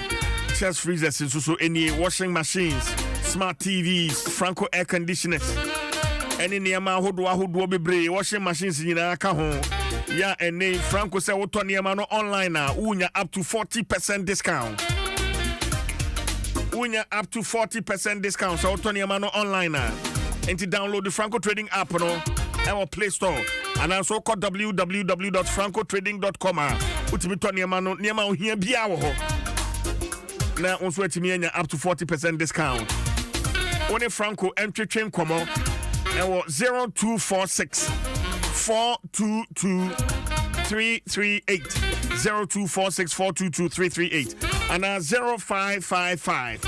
Chest freezers so any washing machines, smart TVs, Franco air conditioners. Any niama hodo bebre washing machines in aka ho. Yeah, and name Franco say what niama no online na unya up to 40% discount. Unya up to 40% discount. So what niama no online na. And to download the Franco Trading app no our Play Store. And also call www.francotrading.com. Utimi to niama here bia wo. Now on sweat me up to 40% discount. Only Franco entry train come on. And 0246 422 338 0246 422 338 and 0555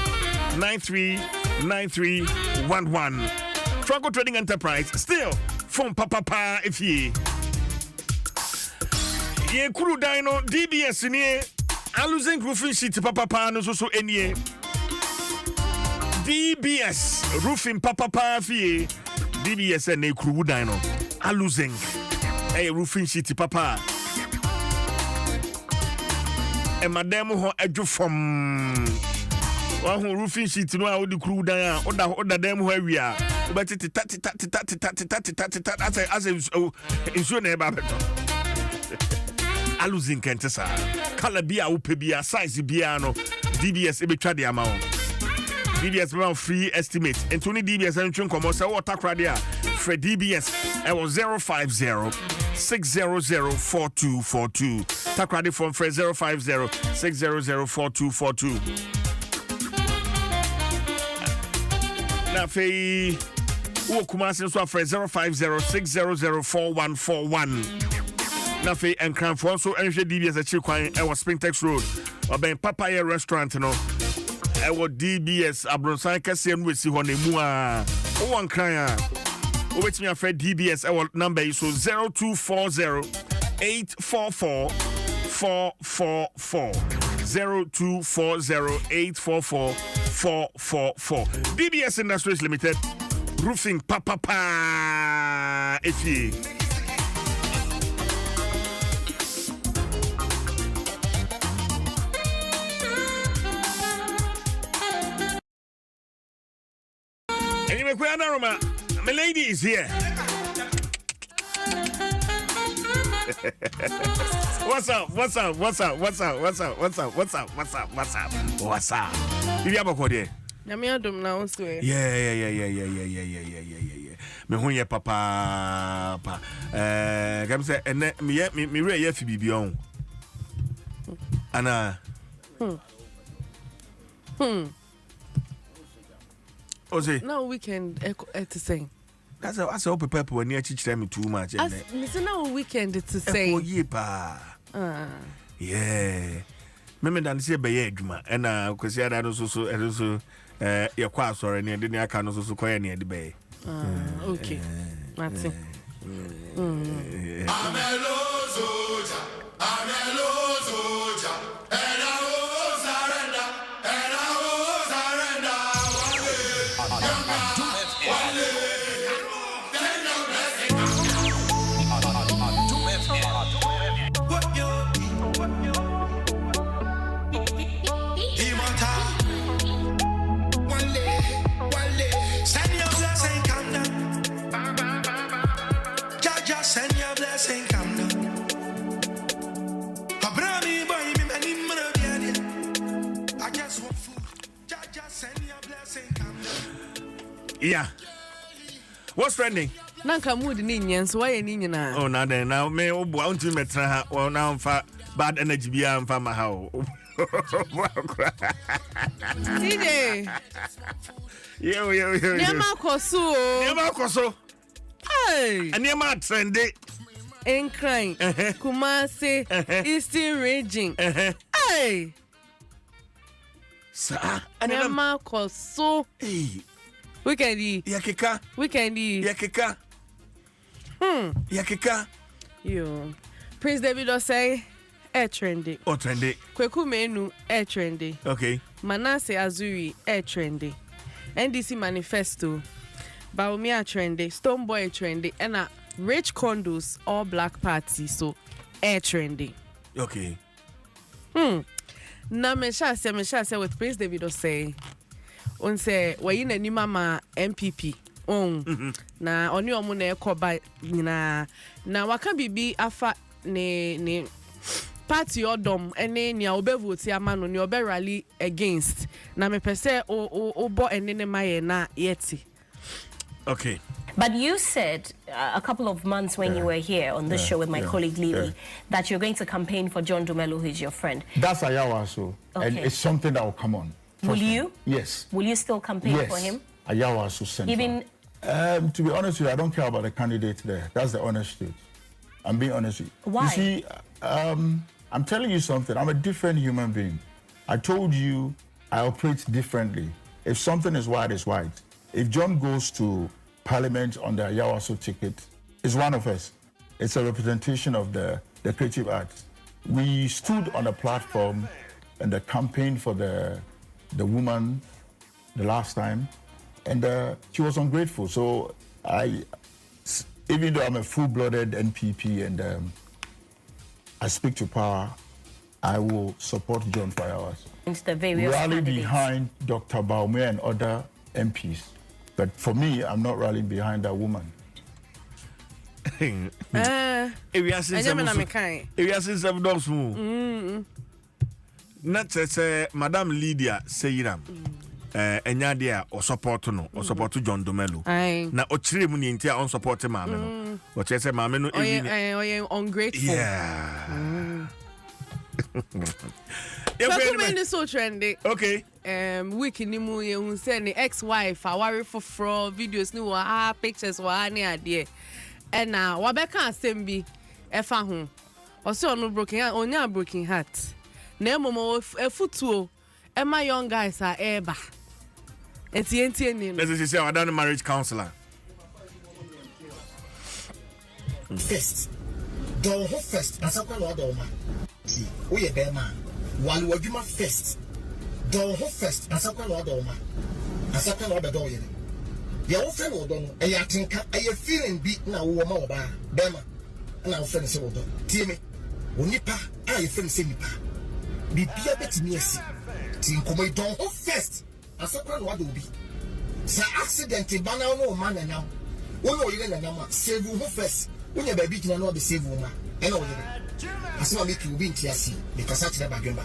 939311. Franco Trading Enterprise still from papa if ye kuru dino DBS ni losing roofing sheet papa no so any DBS roofing papa fie DBS and kuru dino losing roofing sheet papa e madam ho adwo from one roofing sheet no a odi kuru dan oda dem ho awia but it as insu na eba beto aluzin kentesa color bia upe bia size bia no DBS ebetwa de ama DBS be free estimate and Tony DBS entwin komo say water crowd there for DBS it was 050 600 4242 takrade from 050 600 4242 na fe wo kumase so afre 050 600 4141 na fe enkranfo so enhwe DBS achi kwan e was Sprintex Road oben Papaya restaurant no e wo DBS abronsan kase no wesi ho na mu a wo nkran a wo betimi afre DBS e wo number is so 0240 844 444 0240 844 444 DBS Industries Limited roofing papa if ye anyway Roma, my lady is here. What's up? You have a code. Adom now so. Yeah. Me hu ye papa. Come say and me re ye fi bibion. Ana. Oze. Now weekend to sing. That's all prepare when you teach them too much. Listen now weekend to sing. Oh ye pa. Yeah. Meme dan se be ye adwuma and kwesi ada no so ye kwa asore ne de ne aka no so koye ne de be. Okay. Martin. Amelo Zoja. And I will surrender. Send your blessing, come down. I just want food. Just send your blessing, come down. Yeah. What's trending? Nanka mood ni nyenso wa ye ni nyina. Oh na then now me obu unti metra ha well now fa bad energy bia mfa ma ha o. DJ. Yo. Nema koso. Nema koso. Hey. And your trendy. Encrying. Kumasi. Eastern region. Hey. Sir. And your Marco so. Hey. Weekendy. Yakika. Weekendy. Yakika. Yakika. Yo. Prince David say. Trendy. Oh, trendy. Kweku Menu, trendy. Okay. Manasseh Azuri, trendy. NDC Manifesto, Baumia trendy. Stoneboy trendy. And a Rich Condos, all black party, so trendy. Okay. Na me sha say with Prince David say, on say, wa yin ani mama MPP. Na oni omo na ekoba na waka bibi afa ne party Adom ene nia obe vote ama no ne obe rally against na me pese o bo ene ne maye na yeti. Okay. But you said a couple of months when you were here on this show with my colleague Lily that you're going to campaign for John Dumelo, who is your friend. That's Ayawa, so and it's something that will come on. Will you? Yes. Will you still campaign for him? Ayawa, so central. Even to be honest with you, I don't care about the candidate there. That's the honest truth. I'm being honest with you. Why? You see, I'm telling you something. I'm a different human being. I told you I operate differently. If something is white, it's white. If John goes to Parliament on the Ayawaso ticket, it's one of us. It's a representation of the creative arts. We stood on a platform and the campaign for the woman the last time, and she was ungrateful. So even though I'm a full-blooded NPP and I speak to power, I will support John for hours. Rally behind Dr. Baume and other MPs. But for me, I'm not rallying behind that woman. If you are saying some dogs move. Not say Madam Lydia Seyram. Enyadia or support no or support John Dumelo. Na ochire mu ni ntia on support maame no. What say maame no e ungrateful. Yeah. It's so trendy. Okay. Week ni mu ye hu say ni ex-wife aware for videos ni wa pictures wa ni ade. And now wa be kan asem bi e fa ho. O se onu broken heart. Na emomo efutuo e ma young guys are eba. Let's say I done a marriage counselor. First, go first. As a man, we a bear man. While we do my first, go first. As a man, as a man, the old friend will don't. I think I feeling beat now. Woman, Bema, and our friends will do. Timmy, Unipa, I friend say Nipa. Be a bit near see. Think come down first. Asakran what will be. Sa accident bana no man now. Wo no yire na ma save who first. When your baby can no be save woman. E no yire. Asema make you be ntiasi because at never gemba.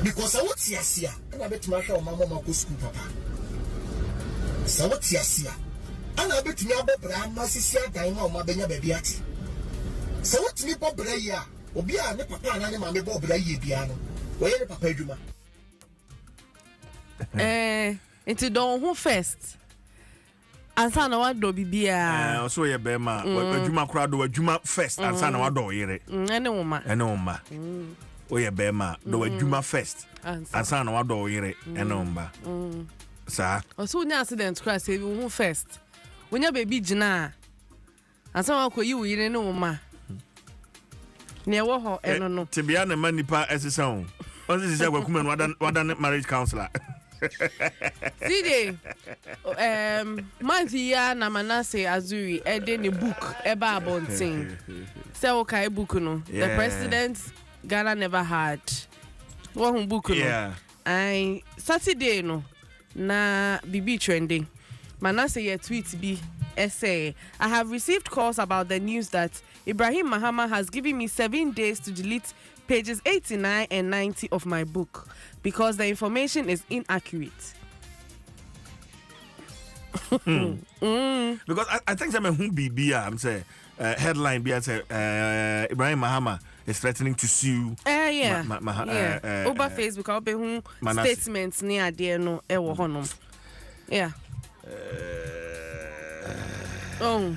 Because I want tiasia. Na bet ma hwa mama ma ko school papa. Sa what tiasia. Ana bet mi abobra ma sisia dan ma benya baby ati. Sa what mi bobra ya. Obi a ne papa na ne ma me bobra ye bia no. Wo ye ne papa adwuma. Into don who first. Ansa na wado bibia. So ye be ma. Adwuma kura do adwuma first. Ansa na wado yere. Ene woma. O ye be ma. Do adwuma first. Ansa na wado yere. Ene woma. Sa. O so nya accident kura say who first. Wonya baby gina. Ansa wa koyi wo yere ne woma. Ne wo ho eno no. Tibia na manipa esesa ho. On this is a wadan marriage counselor. DJ Mantia na Manasseh Azuri ede ni book eba abontin. Say okay book no. The president Ghana never had. One book no. Yeah. I Saturday no na BB trending. Manasseh ye tweet bi essay. I have received calls about the news that Ibrahim Mahama has given me 7 days to delete pages 89 and 90 of my book because the information is inaccurate. Because I think I'm saying headline be say Ibrahim Mahama is threatening to sue. Over Facebook I'll be statements near there no e wo honom. Yeah. Oh.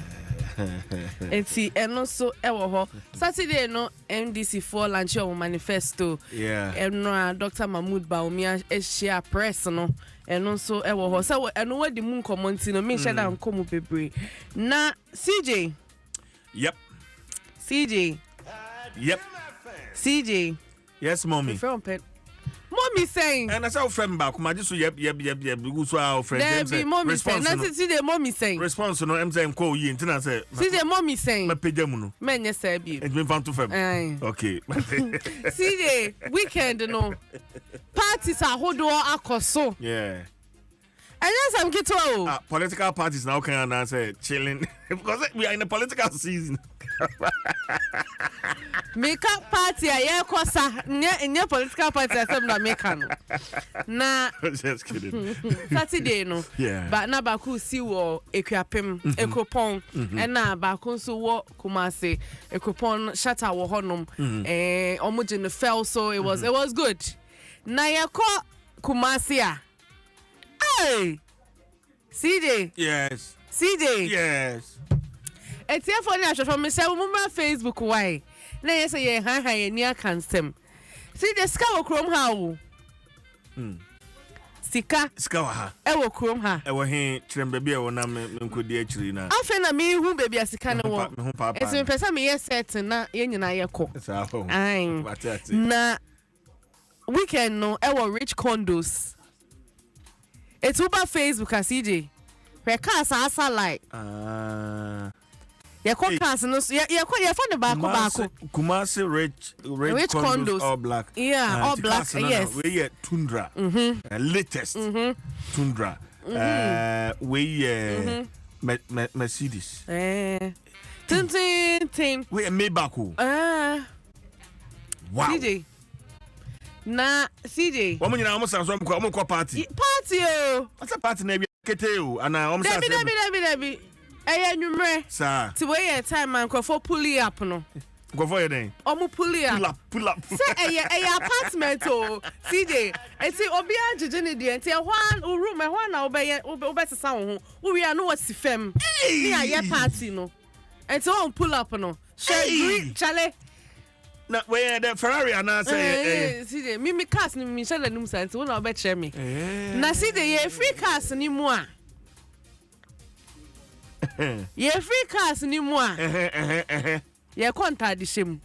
Enti eno so ewo ho. Saturday no MDC for launch your manifesto. Yeah. Eno Dr. Mahmoud Baumia share press no. Eno so ewo ho. So eno we di mu nkomonti no me share da nkomo bebre. Na CJ. Yep. CJ. Yep. CJ. Yes, mommy. Mommy saying. And that's our friend back. My just yep. We so our friend. There be mommy saying. That's CJ mommy saying. Response no. I'm saying call you. Intina say. CJ mommy saying. Me page mu no. Men yes say be. It's been fun to fam. Okay. CJ weekend no. Parties are hold on akoso. Yeah. And yes, I'm kito. Political parties now can answer chilling because we are in a political season. Make up party a kosa nye political party asem na make no. Na just kidding. Saturday no. Yeah. But na baku si wo Ekuapem, Ekopon, and na baku so wo Kumase, Ekopon shatter wo honom. Omo no fell so it was good. Na yako Kumase a. Hey. CJ. Yes. CJ. Yes. It's here for the from me say mumra Facebook why. Na yes ye han near cansem. See the scout chrome how. Sika ha. Ewo chrome ha. Ewo he trem baby e wona me nkodi akiri na. Afa na me hu baby asika ne wo. It's me pesa me yes certain na ye nyina ye ko. Na weekend no ewo rich condos. It's over Facebook as CJ. Where cars are like. Ya cars no ya find the back. Kumasi rich condos all black. Yeah, all black. Yes. We Tundra. Latest Tundra. We Mercedes. Tin. We Maybach. Wow. CJ. Na CJ. Woman nyina almost so am ko party. Party o. What's a party na bi kete o ana almost say. Debi. Eya nwumre. Sir. Ti we your time man ko for pull up no. Go for your name. Omo pull up. Pull up. Say eya apartment o. CJ. Enti obi ajeje ne de enti ehwan room ehwan na obesesa wo ho. Wo wi anu wasi fam. Ni aye party no. Enti on pull up no. Share chale. Na we the Ferrari ana say CJ me cars ni me share num say enti wo na obetche me. Na CJ ye free cars ni mu a. Ye free cars ni mu a. Ye contact shem.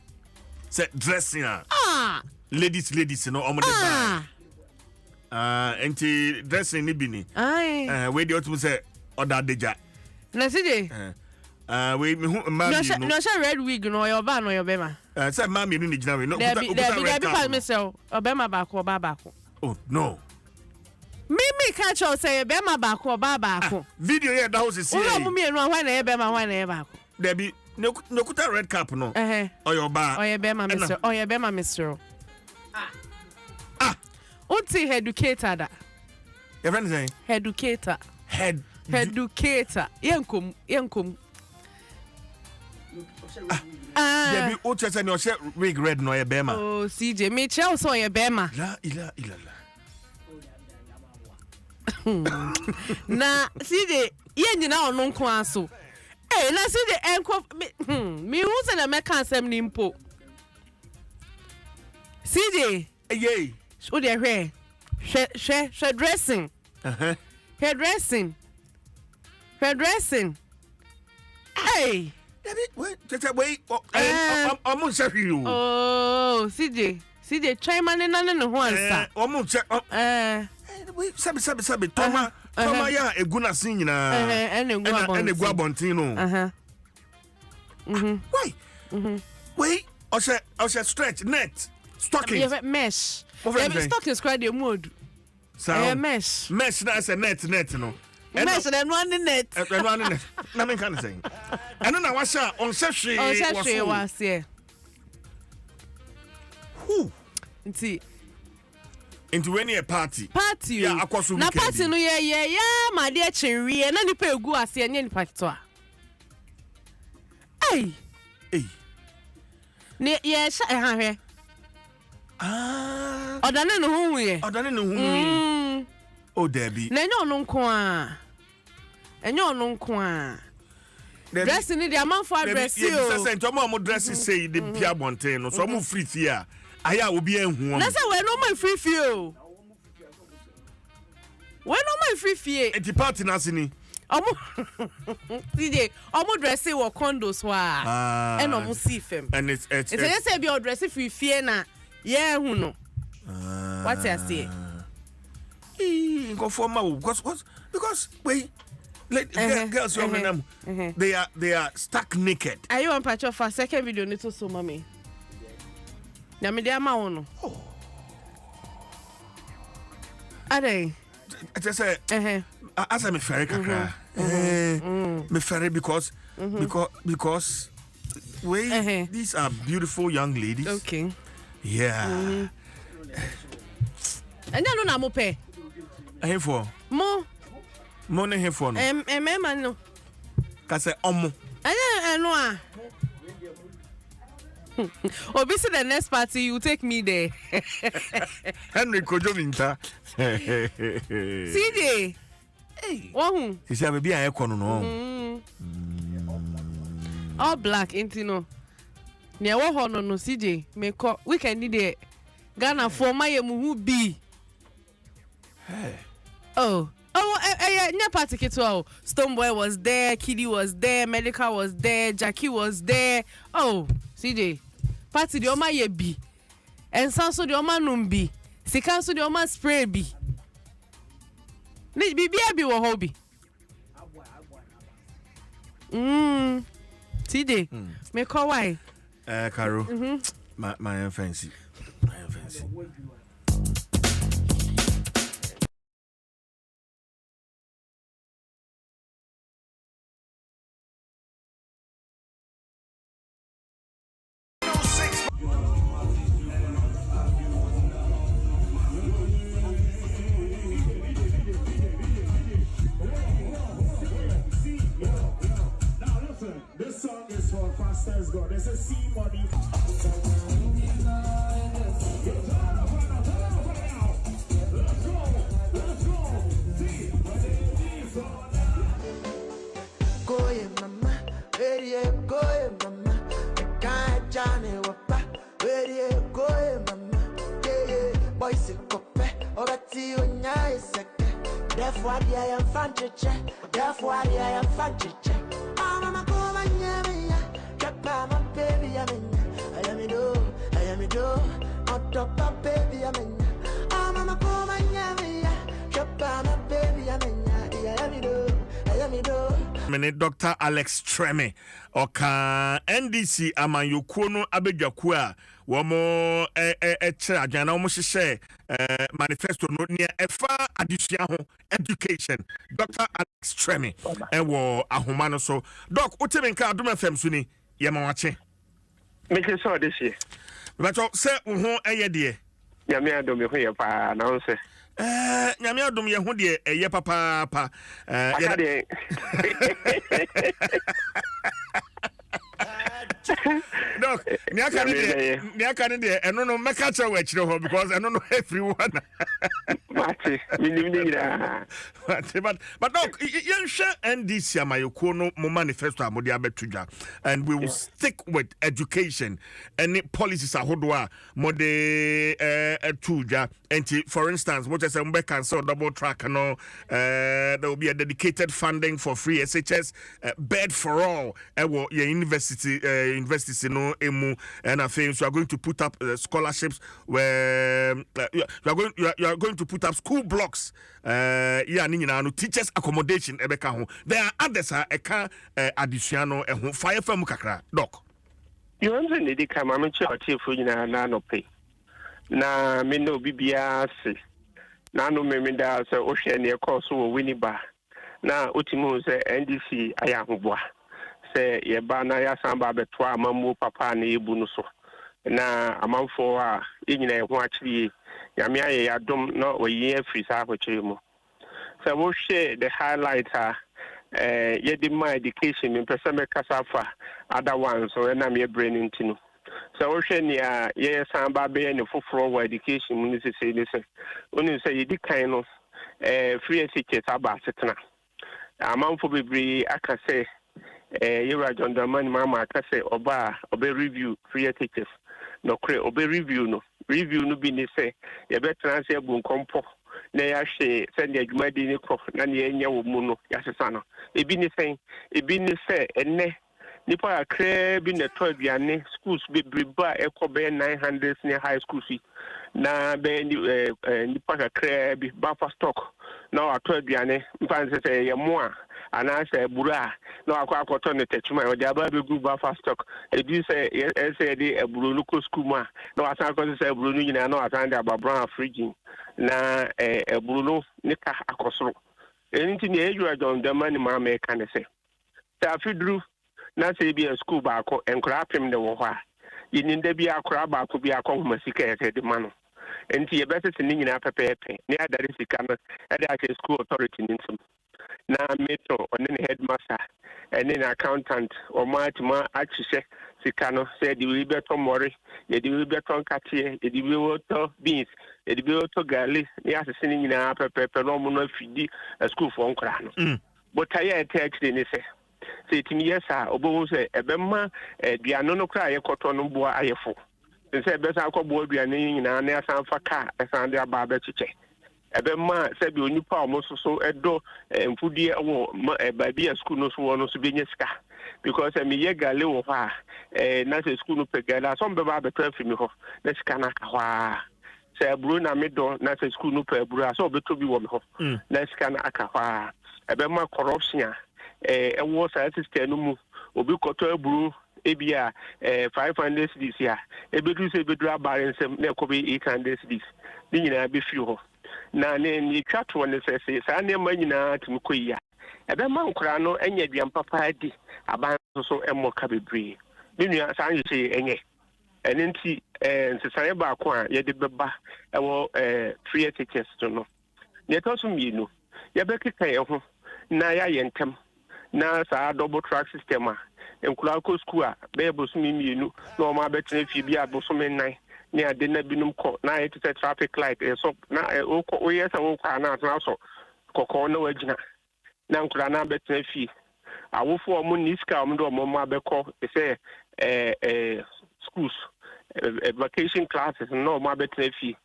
Say dressing ladies no omo de buy. Enti dressing ni bi ni. We dey otum say order deja. Na CJ we me hu ma bi no share red wig no your ba no your bema. Say ma mi ni gina we no there be part myself obema ba ko ba ba ko. Oh no. Me catch you say obema ba ko ba ba ko. Video here that house is here. Wo mo me enu hwan na ye bema hwan na ye ba ko. There be no kuta red cap no. Or your ba. Or your bema Mr. Or your bema Mr. Uti educator da. Your friend saying? Educator. Educator. Yenkom. Yeah, be o chese no share wig red no ye bema. Oh, CJ, me chel so ye bema. La ila. Na CJ, ye nyina ono nko aso. Na CJ enko me hu se na meka asem ni mpo. CJ, ye. O de hwe. She dressing. Hairdressing. Hey. Wait. I'm check you. Oh, CJ, try man na no ho ansa. I'm check. Wait, sabi. Toma ya eguna sin nyina. And egu abontin no. Why? Wait, I say stretch net. Stockings. Mesh. Stockings cry the mood. Mesh. Mesh na say net no. Mesh na no net. Na me kan say. Eno na wa sha on hwehwe was here. Who? Into any party. Yeah, akwaso na party no ye ma de chenwie na nipa egu ase anya nipa to a. Hey. Ne ye sha hwe. Odane no hu ye. Oh Debbie. Na enyo no nko a. dressing in the amount for dress you. Say tomo dress say the pia bonten no so mo free fear. Aya obi enhu. Na say we no my free fear. We no my free fear. E party na sini. DJ, omo dress we condos wa. And omo see fem. And it's say be dress free fear na. Yeah, who no. What you say? Go for my because wait. Girls, they are stuck naked. Are you on patch of a second video? Need to so mommy. Now me dey ma ono. Are they? I just say, as I'm a ferry kakra. Me ferry because wait, these are beautiful young ladies. Okay. Yeah. And you know na mo pay. Ahe for mo ne he for no. Man no. Ka say omo. No ah. Obi say the next party you take me there. Henry Kojo Minta. CJ. Hey. Wahun. He say baby an ekọ no. All black intino. Nia wo ho no CJ make weekend dey Ghana for my mu bi. Hey. Oh, yeah, party kitwa. Stoneboy was there, Kiddy was there, Medical was there, Jackie was there. Oh, CJ. Party the oma ye bi. And so the oma numbi. Sika so the oma spray bi. Ni bibi abi wo hobby. CJ. Me call why? Caro. My fancy. This song is for Fasters God. There's a C money. Go mama, go mama. Can't Johnny wapa. Go mama. Yeah, boys kope. Obati unya iseke. Therefore I am fanchiche. Therefore I am fanchiche. Mama go manya. Drop my baby I am me do. On top of baby I'm in. Mama go manya. Drop my baby I am me do. Mene Dr. Alex Treme oka NDC amanyokuo no abedwaku a womo eche adwana womo hyehyɛ manifesto no ne efa adesua ho education. Dr. Alex Treme ewo ahoma no so doc utemenka Adom FM so ni yemawache make sure this year but say wo ho eye de nyame adom ho ye pa na won say nyame adom ye ho de eye papa Doc, niaka ne de eno no meka cha wa chire ho because eno no everyone. Mate, but doc, yen share NDC amayoko no mo manifesto amode abetudwa and we will stick with education and policies ahodo a mode tudwa and for instance what say mbe cancel double track no there will be a dedicated funding for free SHS bed for all your university no emu and I think so are going to put up scholarships where you are going to put up school blocks teachers accommodation ebeka ho there are others eka additional ho fire firm kakra doc you want to need come am church for nyina na no pay na me no bibia se na no me da se o hwe ne course wo wini ba na otimu se NDC aya hoboa se ye ba na ya samba beto amamu papa na ebu no so na amanfo a enyina ho akiri nyame aye Adom na oyi afiri sa akokiri mu se wo hwe the highlighter ye di my education me pese me kasafa other ones so na me brain intinu so wo hwe ni a ye samba be ne foforo wa education mu ni se oni se ye di kan no free SHS aba setena amanfo bebre aka se Yura John Dramani Mama Kase Oba Obe review free teachers. No cre Obe review no be ni say ye better answer bunkompo. Na ya hwe send the adwumadi ni kro na ne enya wo mu no ya sesa no ebi ni say enne nipa akra bi na to aduane schools bebreba ekobe 900 ne high schools na be nipa akra bi buffer stock na ato aduane mfa nse ye mo a ana se bura na akwakoto ne techuma o de aba be group buffer stock ebi say de eburo no ko school ma na wasan ko se eburo no nyina na wasan de ababran fridging na eburo no ne ka akosoro enti ne ejura don de mani ma me ka ne se ta fidru na say bi school ba ko enkra pem de wo ho a yinin da bi akra ba ko bi akọ sika e de ma no enti ye bese se nyina pepepe ne adare sika no e de ake school authority nsem na metro on the headmaster and then accountant or matima achise sika no say the we beto mori ye the we beto katie ye the we water beans ye the we water garlic ne asese ni nyina pepepe no mo no fidi school for nkra no but aye teach ni say timi yesa obo say ebema duano no kra ye koto no boa ayefo say besa akobo duane nyina na asan fa ka asan de aba ba chiche ebema say bi onipa omososo edo mfudie wo baabi a school no so wono so benya sika because me ye gale wo ha na say school no pegala so mbe ba beto afimi ho na sika na ka ho say buru na medo na say school no pe buru so beto bi wo me ho na sika na aka ho ebema corruption ewo sa system no mu obi koto aburu ebia 500 cedis ya ebedu se bedu abare nsem na ekobe 800 cedis ni nyina be fi ho na ne twato ne se sa ne ma nyina timi koyia ebe ma nkura no enya duam papa di aban so emo ka bebre ni nua sa anye se enye ene nti nsesare ba ko a ye de beba ewo free tickets to no ne to so mienu ye be keka ye ho na ya yentem na sa double track system a nkura ko school a be bosumi mienu na o ma betre fi bi abosome nan ne ade na binum ko na it is traffic light so na o yes o kwa na so kokko na wagina na nkura na betre fi awofo o mo niska o mo do mo ma beko say schools vacation classes no ma betre fi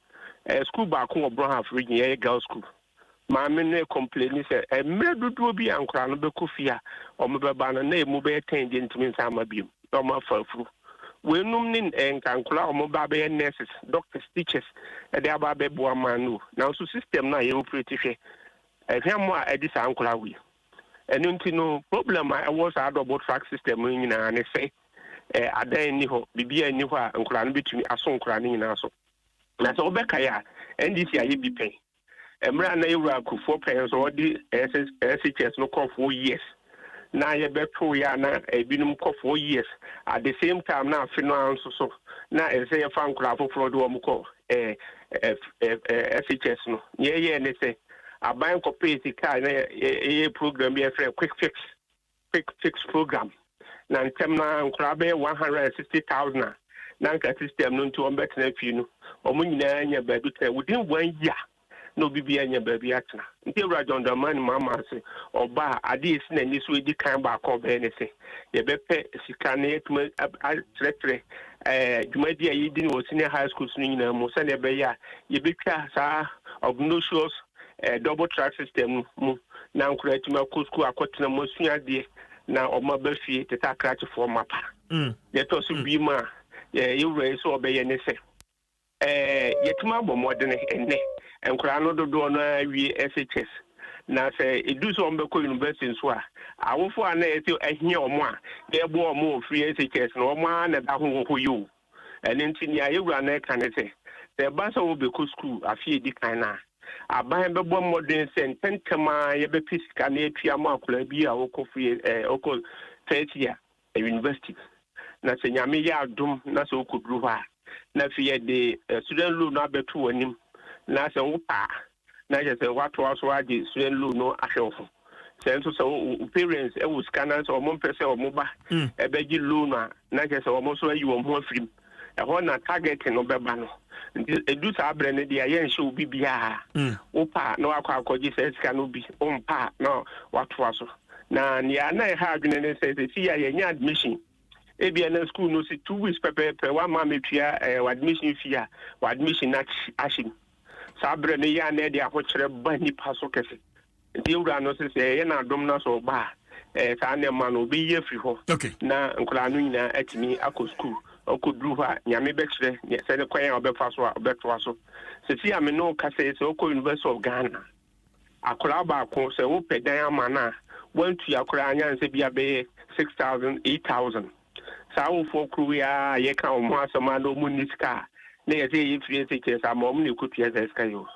school ba ko obro half region ye girls school ma me ne complain say mredudu bi ankura no beko fi a o mo beba na emu be 10 je ntimi nsama biom o ma fafuru we num nin enkankula o mo ba be nurses doctors teachers e de aba be bo amanu na so system na ye operate hwe ehwemo a edi sa ankula wi enu nti no problem I was a double track system nyina ne say adan ni ho bibia ni ho a ankula no betumi aso ankula ni nyina so na so obeka ya ndc aye bi pen emra na ewura akufo pen so odi SHS no call 4 years na ye beto ya na ebinum ko 4 years at the same time na afi no anso so na say ye fan kura foforo do mo ko SHS no ye ne say aban ko pay sika na ye program be free quick fix program na ntem na nkura be 160,000 na nka system no nti on betena fi no omo nyina nya ba bi ka within 1 year no bibia nya ba bi atena nti ewura John Dramani mama se oba ade esi na ni so edi kan ba ko be ne se ye bepe sika na etuma tretre dwumadi ayi di no senior high schools no nyina mo se na be ya ye betwa sa obnoxious double track system mu na nkura etuma ko school akotena mo sua de na oma ba fie teta kratch for mapa ye to so bi ma ewura so obeye ne se yetuma bo modern enne enkura no dodo no awie SHS na say edu so mbeko university so a awofo a na eti ehie omo a na ebo omo free SHS no omo na da ho yo ene ntini ayewura na ka ne say the basa wo be school afie di kan na aban bebo modern sen tentama ye be pisika na etua ma akula bi a wo ko free oko 30 year university na se nyame ya adom na se okudru ha na fiye de student loan na betu wanim na se wupa na je se watu aso age student loan no ahwefo se nso se parents e wo scanners o mo pese o mo ba e beji loan na je se o mo so ayi wo mo afrim e ho na target no beba no edu sa abre ne dia ye nso bibia wupa na wakọ akọji se sika no bi umpa no watu aso na nia na ha adwene ne say see ya yenya admission ebia na school no see 2 weeks per one man metua admission fee a admission na ashin sabre ne ya na de akokere ba ni paso kese nti ewura no say ye na Adom na so ba sa ne ma no bi ye free ho na nkura no nyina atimi akọ school okudru ha nyame bekire ne se ne kwan obefa so obeto so se ti ame no ka se okọ University of Ghana akura ba ko se wo pedan amana wantu akura anya nse bia be 6,000 8,000 sa wo fo kru ya ye ka o mo asoma no muniska na ye se ye free se ke sa mo ne kutua se ska yo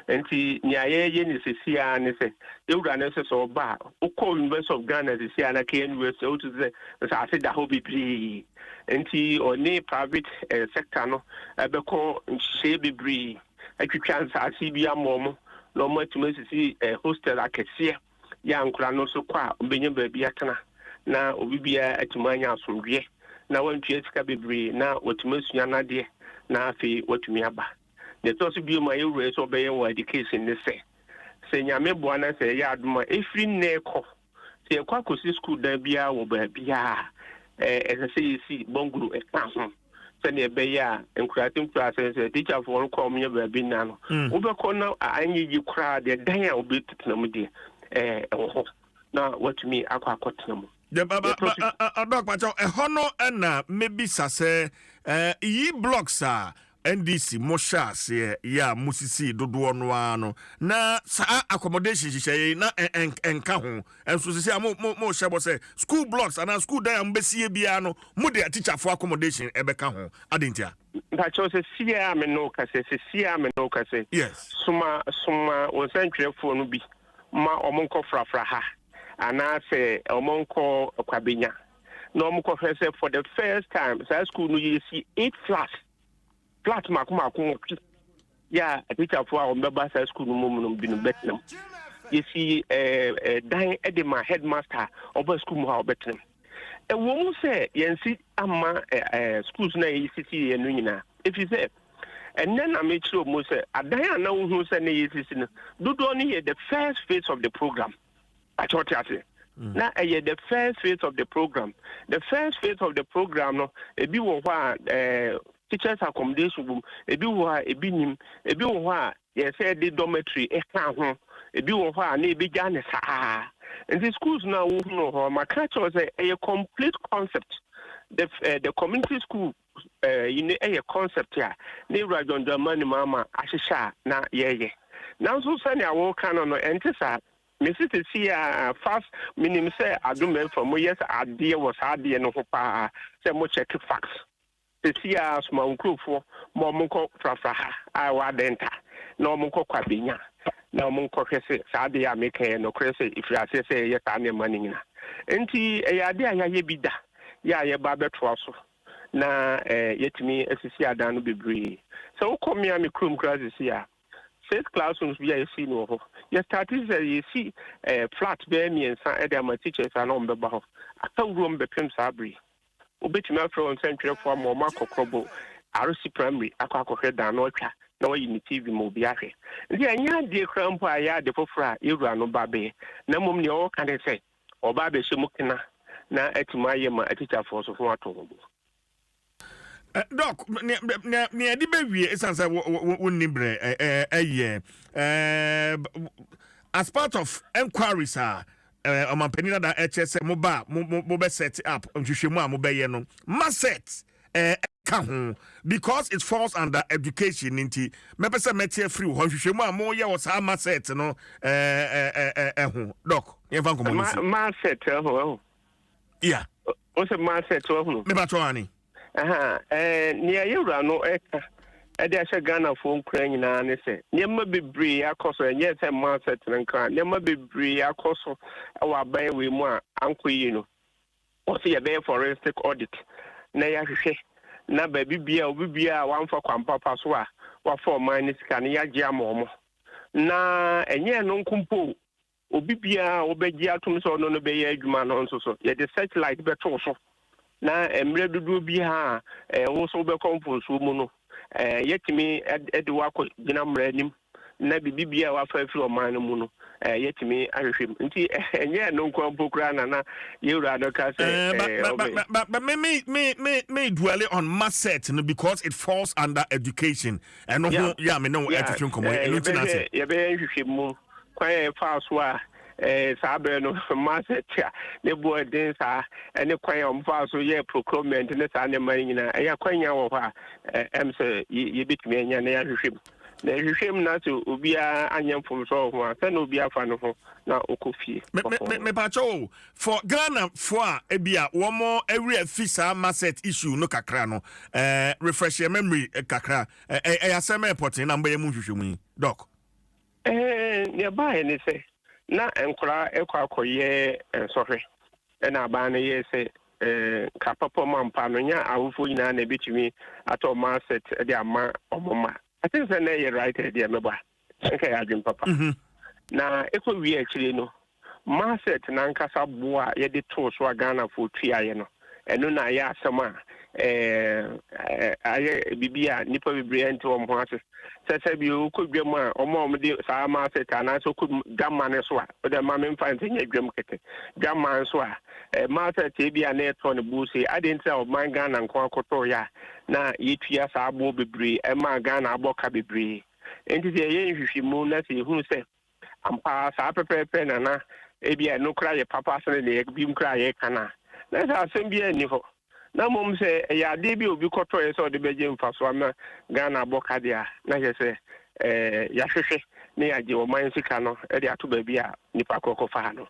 enti nya ye ni se sia ne se ewura ne se so ba okọ University of Ghana se sia na KNU se o to se sa se da ho bibri enti oni private sector no ebeko nhye bibri atwitwa sa bia mo no matumesi hostel akese ya nkura no so kwa obenye ba bia tena na obibia atumanya asomdwe na wantua sika bibri na watumasunya na de na afi watumi aba ne to so bi ma yewure so be yen education ne se nyame boa na se ya adoma efri nneko se kwa kosi school da bia wo ba bia se si bonguru eka ho se ne be ya enkuratim se teacher for ko omye ba bi na no wo be ko na anyi ji kura de dan a obetena mu de na watumi akotena mu Adok Pacho ehono na maybe sase yi blocks a NDC mosha se ya musisi dodo no ano na sa accommodation hihye na enka ho enso se mo shebo se school blocks and school dan ambesie bia no mo de teacher for accommodation ebeka ho adentia Pacho se sia me no ka se yes suma won sentwefo no bi ma omonko frafra ha ana se omonko kwabenya no omonko fese for the first time sa school no you see 8 flat makumako ya teacher for our member sa school no mum bi no betnam you see dan edema headmaster oba school mo ha betnam e wo mu se yensi ama schools na yisisi enu nyina if you say and then I make sure mo say adan na wo hu se na yisisi no dodo ni the first phase of the program I thought you now the first phase of the program. The first phase of the program no ebi wo hwa teachers accommodation room ebi wo ha ebi nim ebi wo hwa ye say the dormitory e ka ho ebi wo hwa na ebi ja ne saa and the schools now wo no ho my culture say a complete concept the community school you know a concept here na rajon jamani mama ahisha na ye now so say na wo kan no entisa Mrs. Fast minim say Adom from yes idea was idea no pa say mo check facts. The see small group for more monko frafraha I wa denta no monko kwabenya na monko kwese sadia make no kwese if you say yes ane money na enti eyade ayaye bida ya ye ba beto so na yetimi asisi adan no bebre so come ya me krum classes here 6 classrooms we are seeing no you started you see flat be me and some other teachers are on the baho ata room be pem sabri obetimi afro on central for mo makokrobo RC primary akwa dan no twa na we ni TV mo bi ahwe ndi anya de krampo aya de fofora ewura no ba be na mom ne o kan say oba be hye mukina na atima ye ma teacher for so fo ato Doc, ne di bewie esansa wonni bre as part of inquiries omanpenina da HS mo be set up nhwehwemu a mo be ye no ma set ka ho because it falls under education nti me pese metie free ho nhwehwemu a mo ye wo sa ma set no ho doc ye fan komo ma set ho yeah o se ma set ho me ba to ani near Urano Eka, Adasha Ghana for Ukraine and say, never be bree, a coso, and yes, a marset and cry, never be bree, a coso, our bay we more, uncle, you know. Or see a bay forensic audit. Nay, I say, na baby beer, we be a one for Quampa Swa, what for minus can ya jam na, and yeah, non compo. Obibia, obegia to so no be a man on so, yet the satellite better so. Na emre dudu bi ha wo so be compose wo mu no yetimi edwa ko gina mra nim na bibia wa fa fi o man no mu no yetimi ahwehwem nti enye no nkwampo kra na yewura do ka say but me dwell on mindset no because it falls under education and no me no education komo anything ye be ahwehwem mu kwan fa so a sabe no mindset ne bo den sa ene kwan o mfa so ye procurement ne sa ne man nyina ya kwan ya wo ha say ye bitimi anya na ahwehwem na hwehwem na to obia anyam from so ho a na obia fa no ho na okofie me pacho for Ghana for ebia womo every fisa mindset issue no kakra no refresh your memory kakra asem airport na mba yemu hwehwemu doc ne ba ni say na enkura akoye sohwe na ba na ye say kapapo mampa no nya awufo nyina na bitimi ato mindset de ama omoma I think that you're right idea, Meba. Okay, I dream, Papa. Now, if we actually know, Marset Nankasa Boa, ye de to Swagana for Triano, and no, I ask some Bibia, Nippo Brian to Horses. Says you could be more or more, Sama set, and I so could Gamman as well, but the mammy finds in a grim kitty. Gamman as well. Martha Tabia net on the boozy, I didn't sell my gun and Quacotoya. Na yetua sa abo bebre e ma Ghana aboka bebre enti se ye hwehwemu na se hu se ampa sa pepepe na e bia no kra ye papa se ne bi mkra ye kana na sa asem bia ni ho na mom se ya de bi obi koto ye so de beje mfaso na Ghana aboka dia na je se ya hwehwe ne ya je o man sika no e de ato ba bia nipa kokko fa no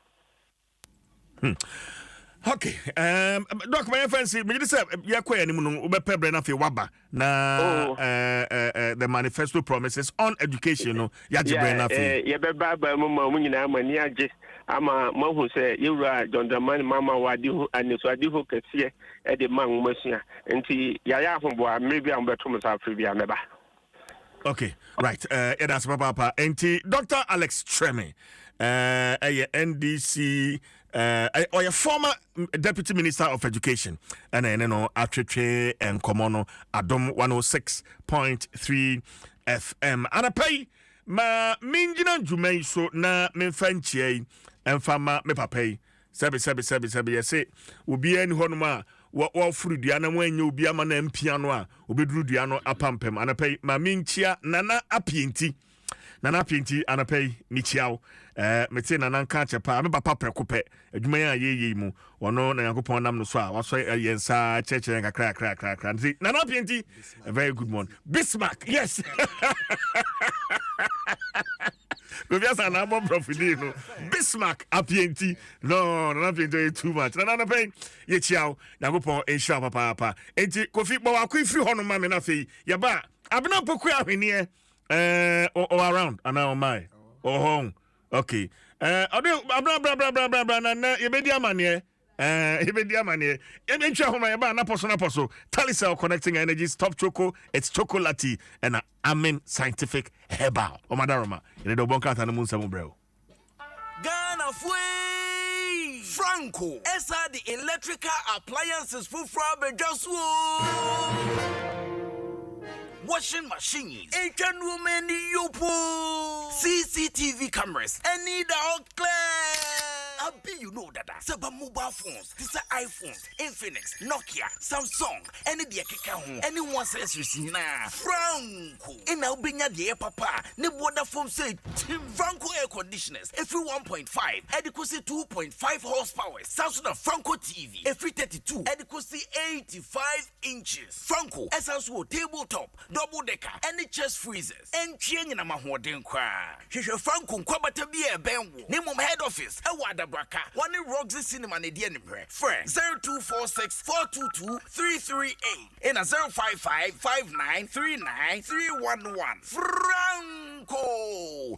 Okay, Doc, my friend, see, me just say, yeah, quite any moon, Ubepe Brenna fi Waba, na the manifesto promises on education, no, Yaji Brenna fi. Yeah, Baba, Mama, when you know, Maniaji, ama Mahu say, you are John the man, Mama, Wadi, and so I do hope see at the man, Mercia, and see Yaya from Boa, maybe I'm better myself, Neba. Okay, right, that's Papa, and Dr. Alex Treme, NDC. Or your former Deputy Minister of Education, and then Atreche and Komono Adom 106.3 FM. And I pay ma minjina jumei so na menfanchie and fama me papay. Sabi say ubi any honoma what fruit diana when you be a man and piano, ubi drudiano apampem, and I pay ma minchia nana apienti. Nana Pinti and a pay Michiao, Metin and Ancacha, I'm a papa precope, a Jumaya ye mu, or no Nankupon Namnuswa, was a yensa, church and a crack. And see, Nana Pinti, a very good one. Bismarck, yes. Because an album profitino. Bismarck, a PNT, no, nothing to too much. Nana pay, ye chow, Nankupon, and Shapa Papa, and Kofi Boa, quick free honor, mamma, nothing, Yaba, I've been up in here. Or around and now my or home. Okay. I do blah you be the man here. You be the man here. And you my ba na apostle. Talisel connecting energies, top choco, it's chocolate and amen scientific herbal. O madaroma. You do bonka tanu mun samu bro. Ghana Fui Franco. Esa the electrical appliances for Frabe just washing machines, Asian women, CCTV cameras, and need all clear. I be you know that. Saba mobile phones, this are iPhones, Infinix, Nokia, Samsung, any the home, anyone says you see now. Franco, and now bring the air papa, ne water foam say Franco air conditioners, every 1.5, adequacy 2.5 horsepower, Samsung Franco TV, every 32, adequacy 85 inches. Franco, essential tabletop, double decker, any chest freezers, and chain in a mahoden cry. Franco, Kwabata be a benwo, name of head office, a water braka, one in Roxy Cinema, Nadian friend 0246 422 338 and a 055 5939 311. Franco,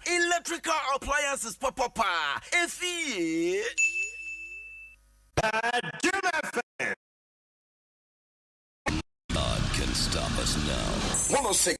electrical appliances, papa, if he God can stop us now. 106.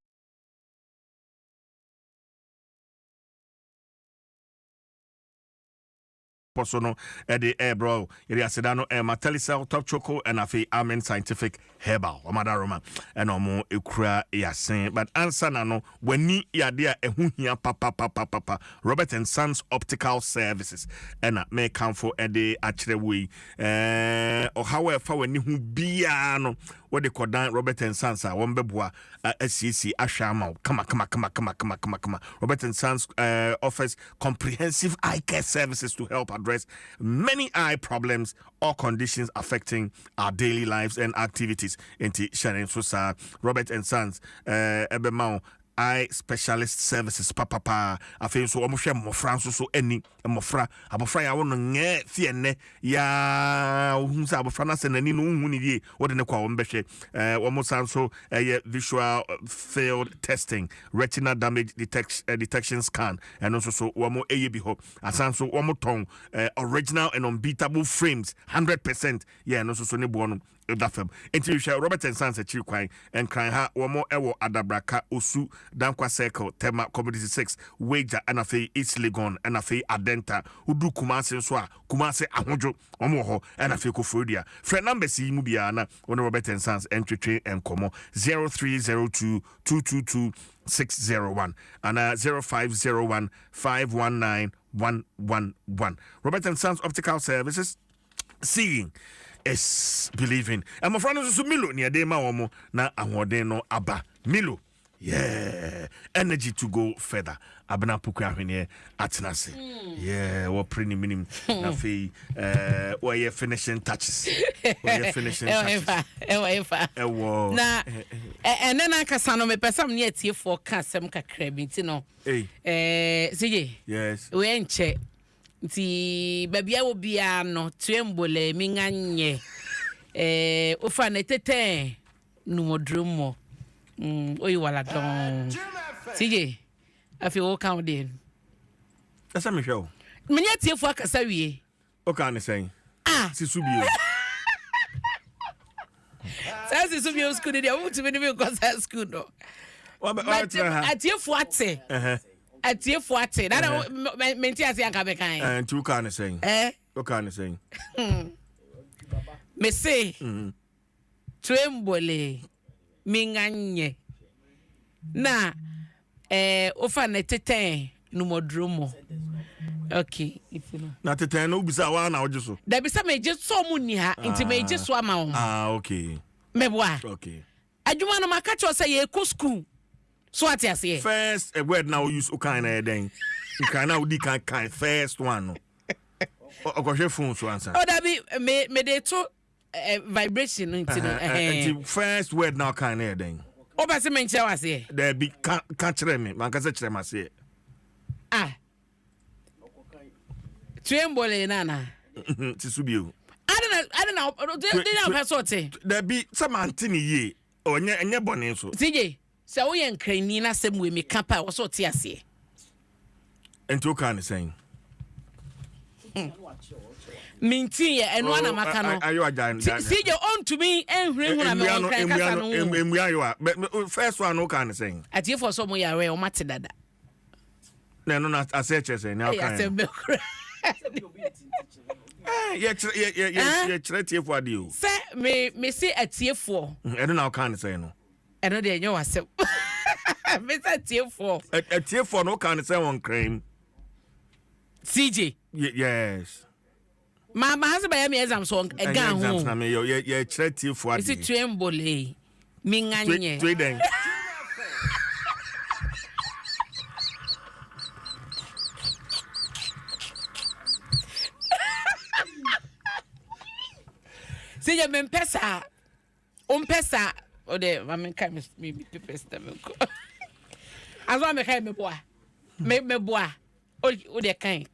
posono the air bro yeri asedano Matellicel top choco and afi Amen Scientific Herbal Omada Roma and omo ekura yasen but answer no wani yade a ehu hia papa Robert and Sons Optical Services and may come for the actually we or however when you bia no what they call Robert and Sons one beboa SCC ashama come Robert and Sons offers comprehensive eye care services to help address many eye problems or conditions affecting our daily lives and activities into sharing so Robert and Sons ebemao eye specialist services papa afei so omo hwe mofra so ani mofra abofra ya wono nge fienne ya hunsa abofra na se nani no hu ni die wode ne kwa wombehwe omo sanso visual field testing retina damage detection scan and also so omo bi ho asanso omo ton original and unbeatable frames 100% yeah no so ne bo no dafem until Robert and Sons achiri kwan and cry ha womo ewo adabraka osu dankwa circle tema community 6 wager and afei East Legon and afei Adenta udu Kumasi so a Kumasi ahodwo omo ho and afei Kofodia friend number si mu bia na one Robert and Sons entry and komo 0302 222 601 and 0501 519 111 Robert and Sons Optical Services seeing is believing. And my friend is Milo near de maomo na ahode aba Milo. Yeah, energy to go further. Abna puku ahwene atenase. Yeah, what pretty minimum na fe or your finishing touches. Ewo. Na and then aka me person near tie for kasem kakra bi ti no. CJ. Yes. We enche nti babia wo bia no tuembole minganye ofa na tete numodrumo oyi wala don CJ afi wo kan de asa me hwe me nya tie fu akasa wie o kan ne sen sisu bio sa sisu bio school de o mutu me ni ko sa school no atie fu ate atie fu ate na menti ase anka be kan tu kan ne sen o kan ne sen me say tuembole minganye na ofa na teten numodromo okay if you know na teten no bisa wa na ojuso da bisa me je so mu ni ha nti me je so ama wo okay meboa okay adwuma no maka cho say ye ko school so ati ase first a word now use o kind na den kan na odi kan first one no o ko hwe phone so answer o da bi me dey to vibration into the first word now kind of thing. Oba se menche wase. There be can kire me, man ka se kire mase. Tuembole nana. Tisubio. I don't know. They don't have sorte. There be some antini ye. Onye enye bone so. TJ, se wo ye nkrani na sem we me kapa wo so te ase. Ento kan saying. Minti and one amacano. Are you a giant? See your own to me and ring when I'm first one, no kind of saying. At you for some way, I or Matidada. No, not a search, now. Yeah, what you say, may say at tier 4. I don't know, kind of say no. I know they know myself. Miss at tier 4. At tier 4, no kind of say one cream. CJ, yes. My husband by me exam song again home. Na me ye chreti for adi. Is it tuembole? Minganye. Tweden. See you mempesa. Umpesa. O de mamen kai me pepesta me ko. Azo me kai me boa. Me boa. O de kan.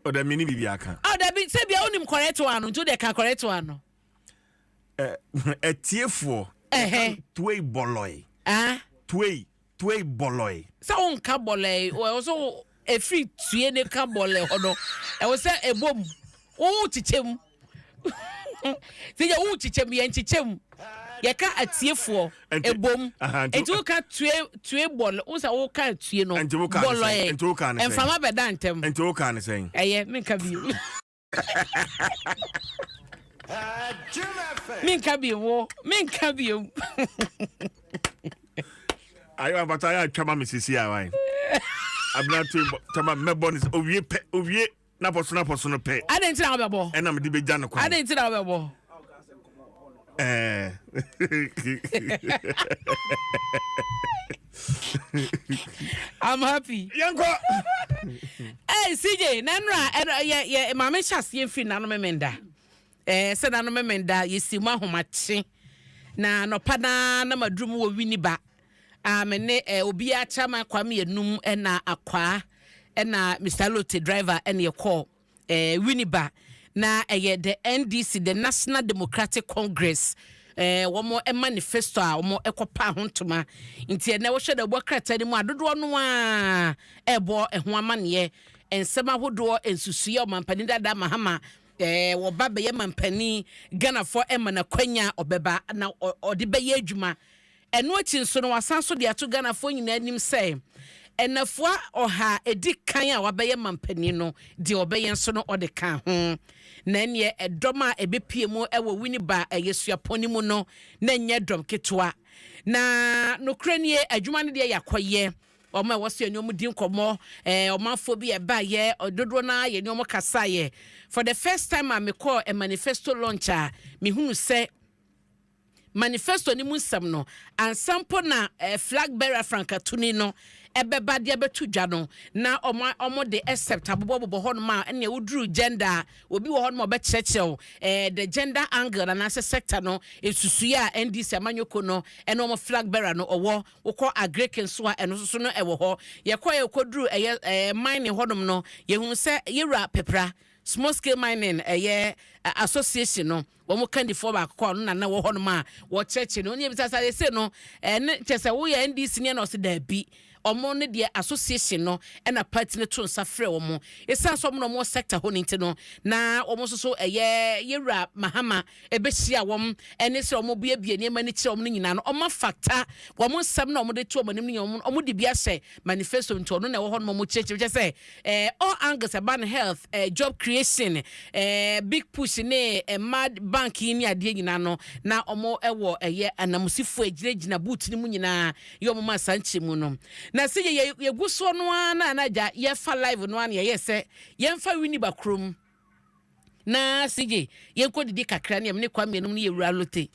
O da mini bibia kan. O da bi se bia onim correct one nto de kan correct one no. Etiefo. Twey boloi. Twey boloi. Sa on ka boloi o so e free tue ne ka boloi hono. E wo se ebom. O chichem. Se ya o chichem ye chichem. yɛka atiefo ebom etu ka tue bol wo sa wo ka tue no bol e enfama beda ntem enti wo ka ne sen eye menka bi menka bi ayo abata ya twama mesisi awan abna to tama mebon owie na poso no pe adenti na obebo ena me di be gya no kwa adenti na obebo I'm happy. Yanko. Hey CJ, nanra ye mama chas ye fi nanu memenda. Se nanu memenda ye sima homache. Na no pada na madrum wo winiba. Amene obi a chama kwame enum na akwa na Mr. Lotte driver and ye call winiba. Na the NDC, the National Democratic Congress, one more a manifesto, or more equapa huntuma. Inti na wo hwe da bokrata ni mu adodo no a ebo ehoaman ye ensema hodo ensusuye omampani dada mahama wo baba ye mampani Ghana for ema na kwanya obeba na ode be ye adwuma eno achi nso no wasanso de ato Ghana for nyina anim say enafua oha edi kan a wabeye mampani no de obeye nso no ode kan ho na ne edoma ebepie mu ewo winiba yesuaponi mu no na nye dom ketwa na nokranie adwuma ne de yakoye oma wose enyomu din komo omanfo bi eba ye ododo na ye nyomu kasa ye for the first time I me call a manifesto launcher me hunu se manifesto ni munsam no ansampo na flag bearer frankatuni no ebeba de betu dwa no na omo de accept abobo ho no ma ene wuduru gender obi wo ho no be chechew the gender angle na sector no esusu ya NDC amanyoko no ene omo flag bearer no owo wokọ agreken so a eno so no ewo ho ye kọ ye koduru mining ho no ye hu se yera pepra small scale mining association no wo kandi for back call na wo ho no ma wo cheche no onye bisasa they say no chese wo ya NDC ne na o se da bi omo ne de association no na party ne to nsa frɛ omo esan so no mo sector ho nti no na omo so yera mahama ebehia wom ene se omo bia ne ma ne kire omo nyina no omo factor wom nsam na omo de to omo nim omo de bia hye manifesto nti ono na wo ho no mo cheche say all angles about health job creation big push ne mad bank ni ade nyina no na omo ewo anamusifo agiragina boot ni mu nyina ye omo ma sanche mu no na se ye guso no ana anaja ye fa live no ana ye se ye mfa wini bakrom na sije ye kodidi kakra ne me kwame no ye wura Lotte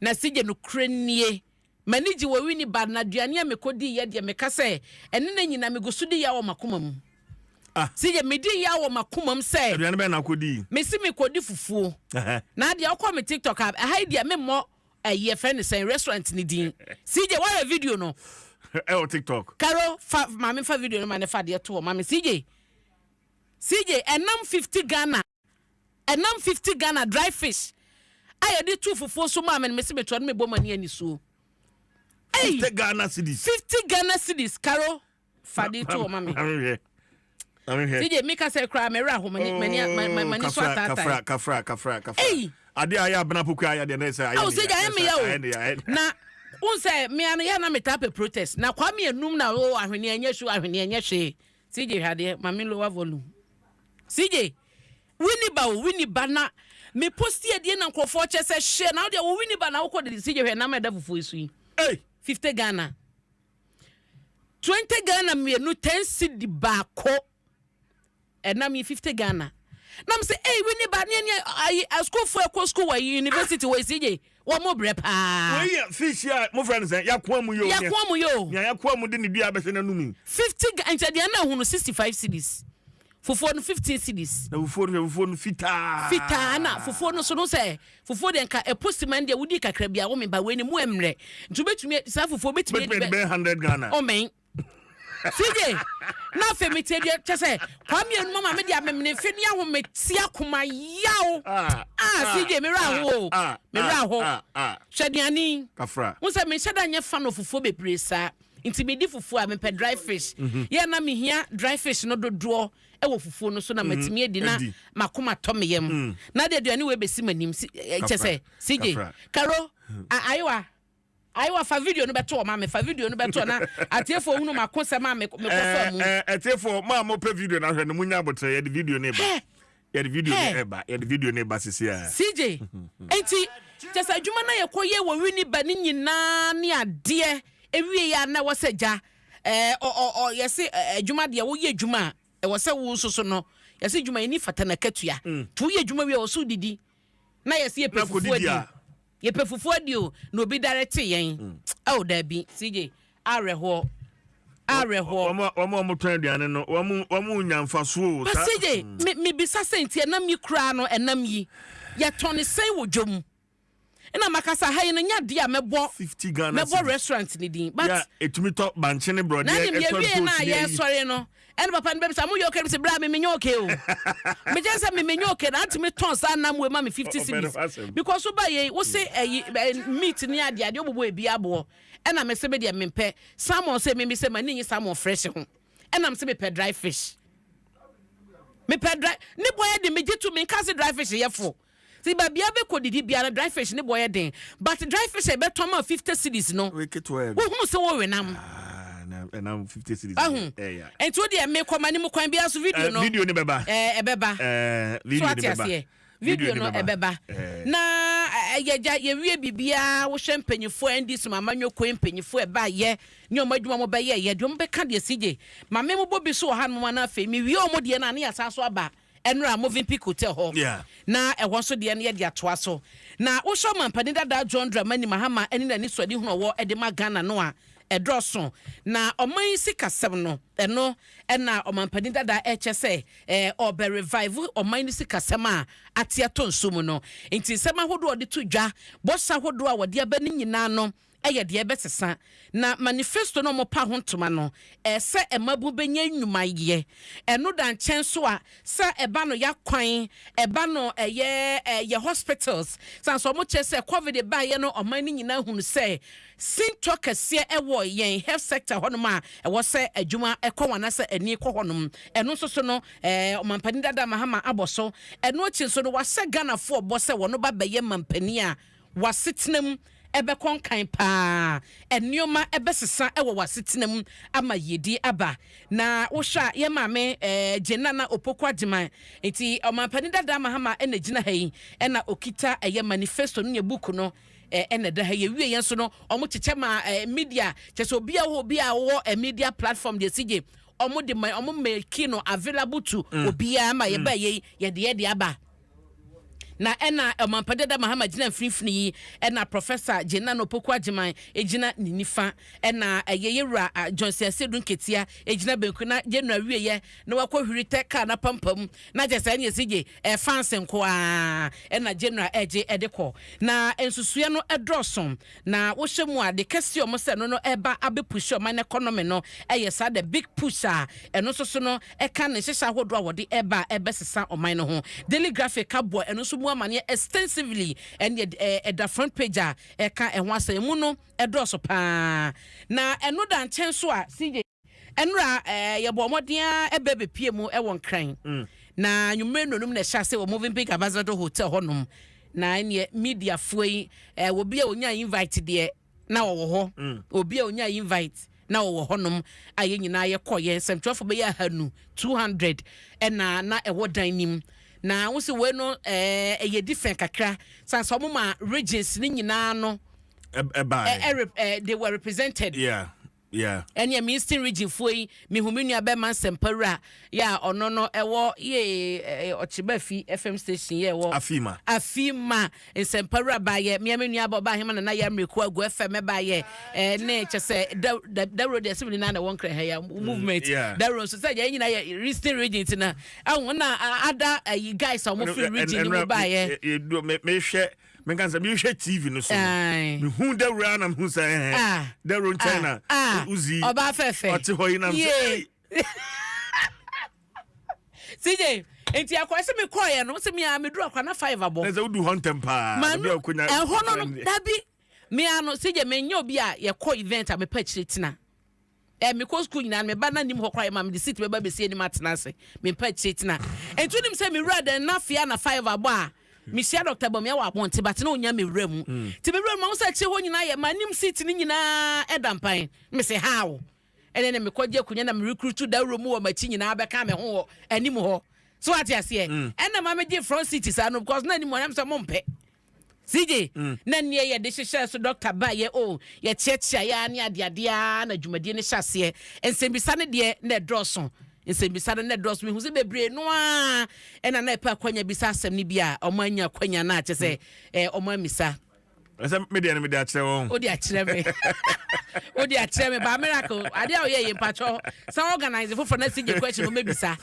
na sije no kranie maniji wo wini ba na duane me kodi ye de me kase ene na nyina me gusudi ya wo makoma mu sije medi ya wo makoma mu se aduane be na kodi me si me kodi fufuo na de akọ me TikTok ha dia me mo ye friend say restaurant ni din sije wa video no TikTok. Caro, mami fa video no man fa de to mami CJ enam 50 Ghana. Enam 50 Ghana dry fish. Aye de two fufo so mami me se me to no me bo mani ani so. 50 Ghana cedis. 50 Ghana cedis Caro fa de to mami. I'm here. CJ make us cry me ra ho mani so atata. Kafra. Ade aya bana poku aya de na say aya. Oh CJ I me ya o. Na unse me an ya na metape protest na kwame enum na o ahwene anya hwe CJ hade mami lower volume CJ wini ba na me posti ade na nkofo che se hye na de wini ba na wo de CJ hwe na meda fufu isu yi 50 Ghana 20 Ghana me no 10 cedi ba ko na me 50 Ghana nam say wini ba ne school for school wa university wa CJ wo mo bre pa we fish ya mo friend say yakwa mu yo yakwa mu de ne dua be se na numi 50 anja de na hunu 65 cedis fufuo no 15 cedis na fufuo no fita na fufuo no so no say fufuo de nka postman de wudi kakra bia wo me ba we ni mu emre ntu betumi sa fufuo betumi be 100 Ghana o men CJ na femite de chese kwame enu mama me dia memne feni aho metia koma yawo CJ me ra ho hwediani kafra unse me hyeda nya fa no fufuo bebresa nti me di fufuo a me pe dry fish ye na me hia dry fish no dodo ewo fufuo no so na matimi edi na makoma to me yam na de aduane we besi manim chese CJ Caro Ayiwa fa video no beto ma me fa video no beto na atiefo hunu makose ma me ko fa mu atiefo ma mo pe video na hwe no munya botre ye de video ne ba ye de video ne ba sisi a CJ enti just adwuma na ye koye wo wini ba ni nyina ne ade ewie ya na wo seja yesi adwuma de wo ye adwuma e wo se wo soso no yesi adwuma ni fata na katua tu ye adwuma wie wo so didi na yesi ye pefufu adi ye pefufu adi o no bi direct yen da bi CJ areho omo twan aduane no omo nyamfa so ta CJ me bisa senti enam yi kura no enam yi ye tone sen wo dwom ina makasa hayi no nya de a mebo 50 Ghana mebo restaurant ni din but yeah etumi to banche ne brode e to na ye sori no en papa ne be say mu yo okay say bra me menyo okay o me just say me menyo okay na atimi ton sa nam we ma me 50 cedis because so ba ye wo say meat ni ade obobo e bi abo ena me se be de mempe salmon say me say mani salmon fresh ho ena me se be pe dry fish me pe dry ni boy de me jitu me kan say dry fish ye fo see baby be ko didi bia dry fish ni boy den but dry fish e be toma 50 cedis no we ketwa wo hu se wo we nam and I'm 50 cedis yeah enti wo de me ko mani mu kwan bia so video no video ni beba video ni beba video no ebeba na ye wie bibia wo hwe mpanyifo andi so mamanyo ko mpanyifo eba ye ni omadwuma mo be ye dwom be ka de CJ mame mo bobi so ha no na afa mi wie omo de na ya sa so aba enra moving pick hotel ho na ehwo so de na ye de atoa so na wo hwe mampani dada John Dramani Mahama eni na ni so de hu wo de ma Ghana no a edroso na oman sika sem no eno na omampani dada se obe revive oman sika sem a atia tonsum no nti sem ahodo de to dwa bosa hodo a wode aba ni nyina no eye de ebesesa na manifesto no mo pa ho ntoma no se emabu benya nnwumaye eno da nchen so a se eba no yakwan eba no ye hospitals sanso mo che se covid ba ye no oman ni nyina hunu se sinto kase ewo yen health sector honom a ewo se adwuma ekwana se ani kɔ honom eno so no omampani dada Mahama aboso eno chi so no wase Ghana fo obo se wono ba beye mampani a wasetenam ebe konkan pa enioma ebe sesa ewo wasetenam ama yedi aba na wo hwa ye maame jenana opokwa dima enti omampani dada Mahama ena gina hayi ena okita eye manifesto no book no ena da hayi wie yen so no omo cheche ma media cheche obi a wo media platform de CJ omo de omo make no available to obi a ma ye ba ye de aba na ena omampade Mahama gina mfimfini ena professor Jenana Opokwa Jiman ejina ninifa ena yeyewura Johnson Sedun Ketia ejina benku na January wiye na wakɔ hwirite ka na pampam na jesa nye CJ fans nko a ena January eje edekɔ na ensusue no edrosom na wo hwemu a de kase omo se no eba abepush o man economy no sa the big push a eno so no eka ne hyehya hodo a wode eba ebesesa oman no ho daily graphic abo eno so amane extensively and the front page eka ehwo asemu no edroso pa na eno da nchen so a CJ enra yebo moden ebebe pie mu ewon kran na nwumre nonum na hya se wo moving pick abazado hotel honom na ene media foi obi a onya invite de na wo ho obi a onya invite na wo honom aye nyina ye koye nsɛmtwafo be ya hanu 200 na ewo dan nim na wo se we no ye different kakra sanso mo ma regions ni nyina no they were represented yeah and your Eastern region foi me huminu abema sempara ya ono no ewo ye ochibafi FM station ye wo afima sempara ba ye me amenu aba hema na ya mreku agu FM ba ye ne chese da road ya 79 na won kra ha ya movement that road so say ya nyina ya Eastern region tina na other you guys are more free region no ba ye me hwe me kan say me hwe TV no so me hu da road na hu say da road China uzi oba fefe oti hoyi na say CJ enti akwase me koye no se me a me duru akwana 5 abo na say udu hontem pa bi akunya hono no dabi me ano CJ me nya obi a ye ko event a me pa chire tina me ko school nyina me ba na nim ho kwaye ma me seat be ba be sie ni matena se me pa chire tina enti nim se me rada na fia na 5 abo a Misia Dr. Bomia wa bonte but no nya me wremu. Ti me wremu say che ho nyina ye manim seat ni nyina edampan. Me say how? Ene me kwaje kunya na me recruit da room wo machi nyina abeka me ho anim ho. So what you say? Ene ma me give front seat sa no because na anim am say mompe. CJ na nie ye de hyehyɛ so Dr. Ba ye o ye chiachia ya ne adeadea na dwumadie ne hyase ensembisa ne de na droso nsembisa ne droso me hu se bebre no a ɛna na epa kwanya bisa asɛm ne bia ɔmanya kwanya na akyɛ sɛ ɔmamisa Esa me de me de akyerɛ won. O de akyerɛ me. O de akyerɛ me ba miracle. Ade a ye mpacho. Some organize for na CJ question no mebisa.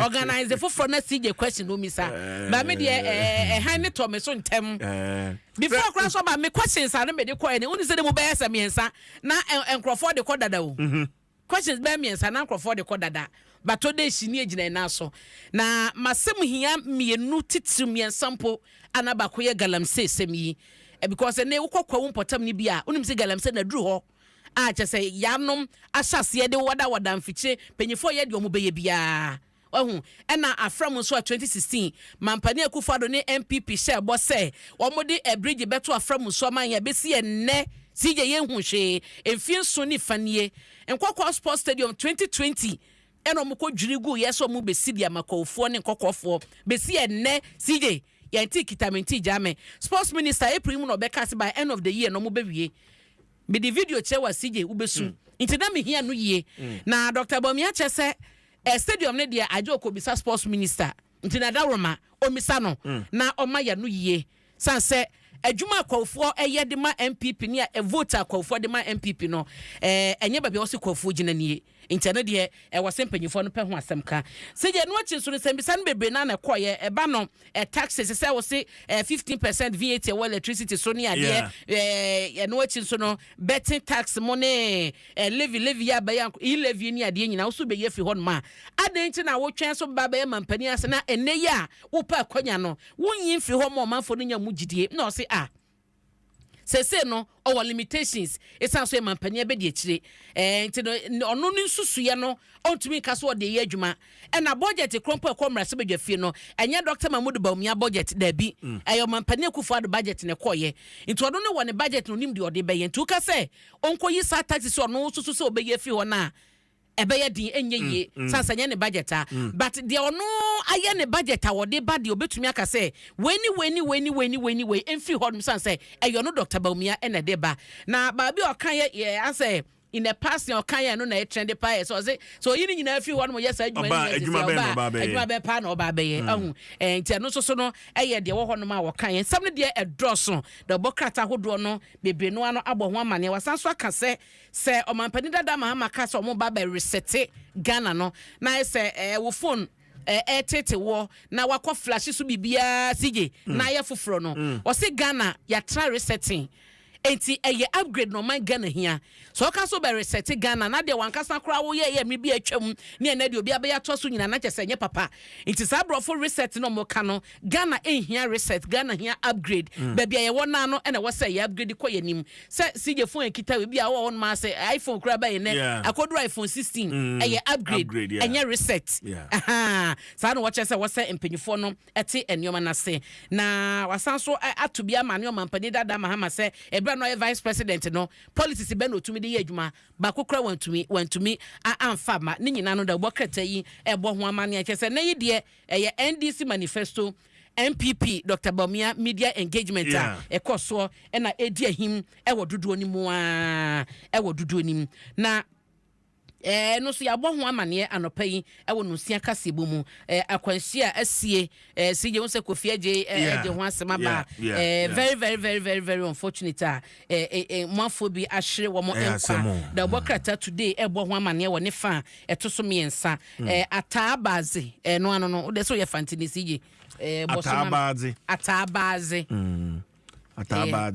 Organize for na CJ question no misa. Ba me de han ne to me so ntem. Before crash about me questions are me de call any. Uni say dem be esa miensa na enkrofo de kɔ dada o. Questions be miensa na enkrofo de kɔ dada. But today she ni agina na so. Na masem hia mienu titiri miensa mpo anabako ye galamse semi. Because ne ukokwa wumpotam ni bia unim se galamse na duru ho a che se yanom ahyase de wada mfiche penyifo ye de omubeye bia ohu ena afram so 2016 mampani akufado ne MPP share bo se omode a bridge beto afram so man ya besi enne CJ ye hu hwe emfie so ni fanie enkokwa sports stadium 2020 eno mko dwirigu yeso mu besi dia makofo ne nkokofo besi enne CJ yanti kitamenti jame sports minister April mu no bekase by end of the year no mo bewie be the video che wa CJ ubesu nti na me hia no yie na Dr. Bomia che se stadium ne dia ajo ko bisa sports minister nti na dawroma omisa no na omaya no yie sanse adwuma kwofo eye de ma MPP ne a vote kwofo de ma MPP no enye ba bi o se kwofo gina nie internet de wase mpanyifo no pe ho asemka seje no achi so no sembisa no bebre na na koye eba no taxes se wo se 15% VAT or electricity so ne ade no achi so no betting tax money levy ya ba ya levy ni ade nyina wo so be ye fi ho no ma ade nti na wo twen so ba ba ya mampani ase na enne ya wo pa akonya no wonyin fi ho mo manfo no nya mu gidie na o se say no our limitations it's also mampani be de akire nti no ono ni nsusuye no ontumi kaso de ye adwuma na budget krompo ekomra se bedwafie no enye Dr. Mahmoud Bawumia budget da bi ayo mampani akufo ado budget ne koye nti ono no wone budget no nim de ode be ye nti uka se onkoyi sa taxes ono susu se obeye fi ho na ebeye din enye ye sansanya ne budget but the ono aye ne budget awode ba de obetumi aka say weni enfi ho sanse eyo no Dr. Bawumia ene de ba na ba bi okan ye ase in the past your kan no na trend pa so say so yini nyina afi ho no yes adwuma be pa na oba be ye nti no so no eye de wo ho no ma wo kan sam ne de edroso the bokrata hodo no bebre no ano abo ho amane wasanso aka se omampani dada mahama ka so mo ba be reset Ghana no na se wo phone tete wo na wakọ flash so bibia CJ na ye foforo no o se Ghana ya try resetting enti eye upgrade no man Ghana hia so ka so be reset Ghana na de wankasa kra wo ye mi bi atwam ne na de obi abeya to so nyina na kyese nye papa enti sa brofo reset no mo ka no Ghana hia reset Ghana hia upgrade baby ye wona no na wo say ye upgrade ko yanim se CJ phone kita we bi a wo ma say iPhone kra ba ye ne akodo iPhone 16 eye upgrade enye reset aha sa no wo kyese wo say empenyfo no ete enoma na se na wasanso atubia mane o mampani dada mahama se no vice president no policies be no tumi de ye adwuma ba kokora wantumi amfa ma ne nyina no da bokata yi ebo ho amane akese na yi de NDC manifesto MPP Dr. Bawumia media engagement ekoso na edi ahim ewododo ni mu ewododo ni na no so ya bo ho amane anopa yi ewo no sia kasebo mu akwanhia asie CJ won se Kofi Aje ho asema ba very unfortunate mafo bi ahre wo mo enkwa da bokrata today ebo ho amane wo ne fa etoso miensa atabaze no ano no de so ye fantini CJ atabaze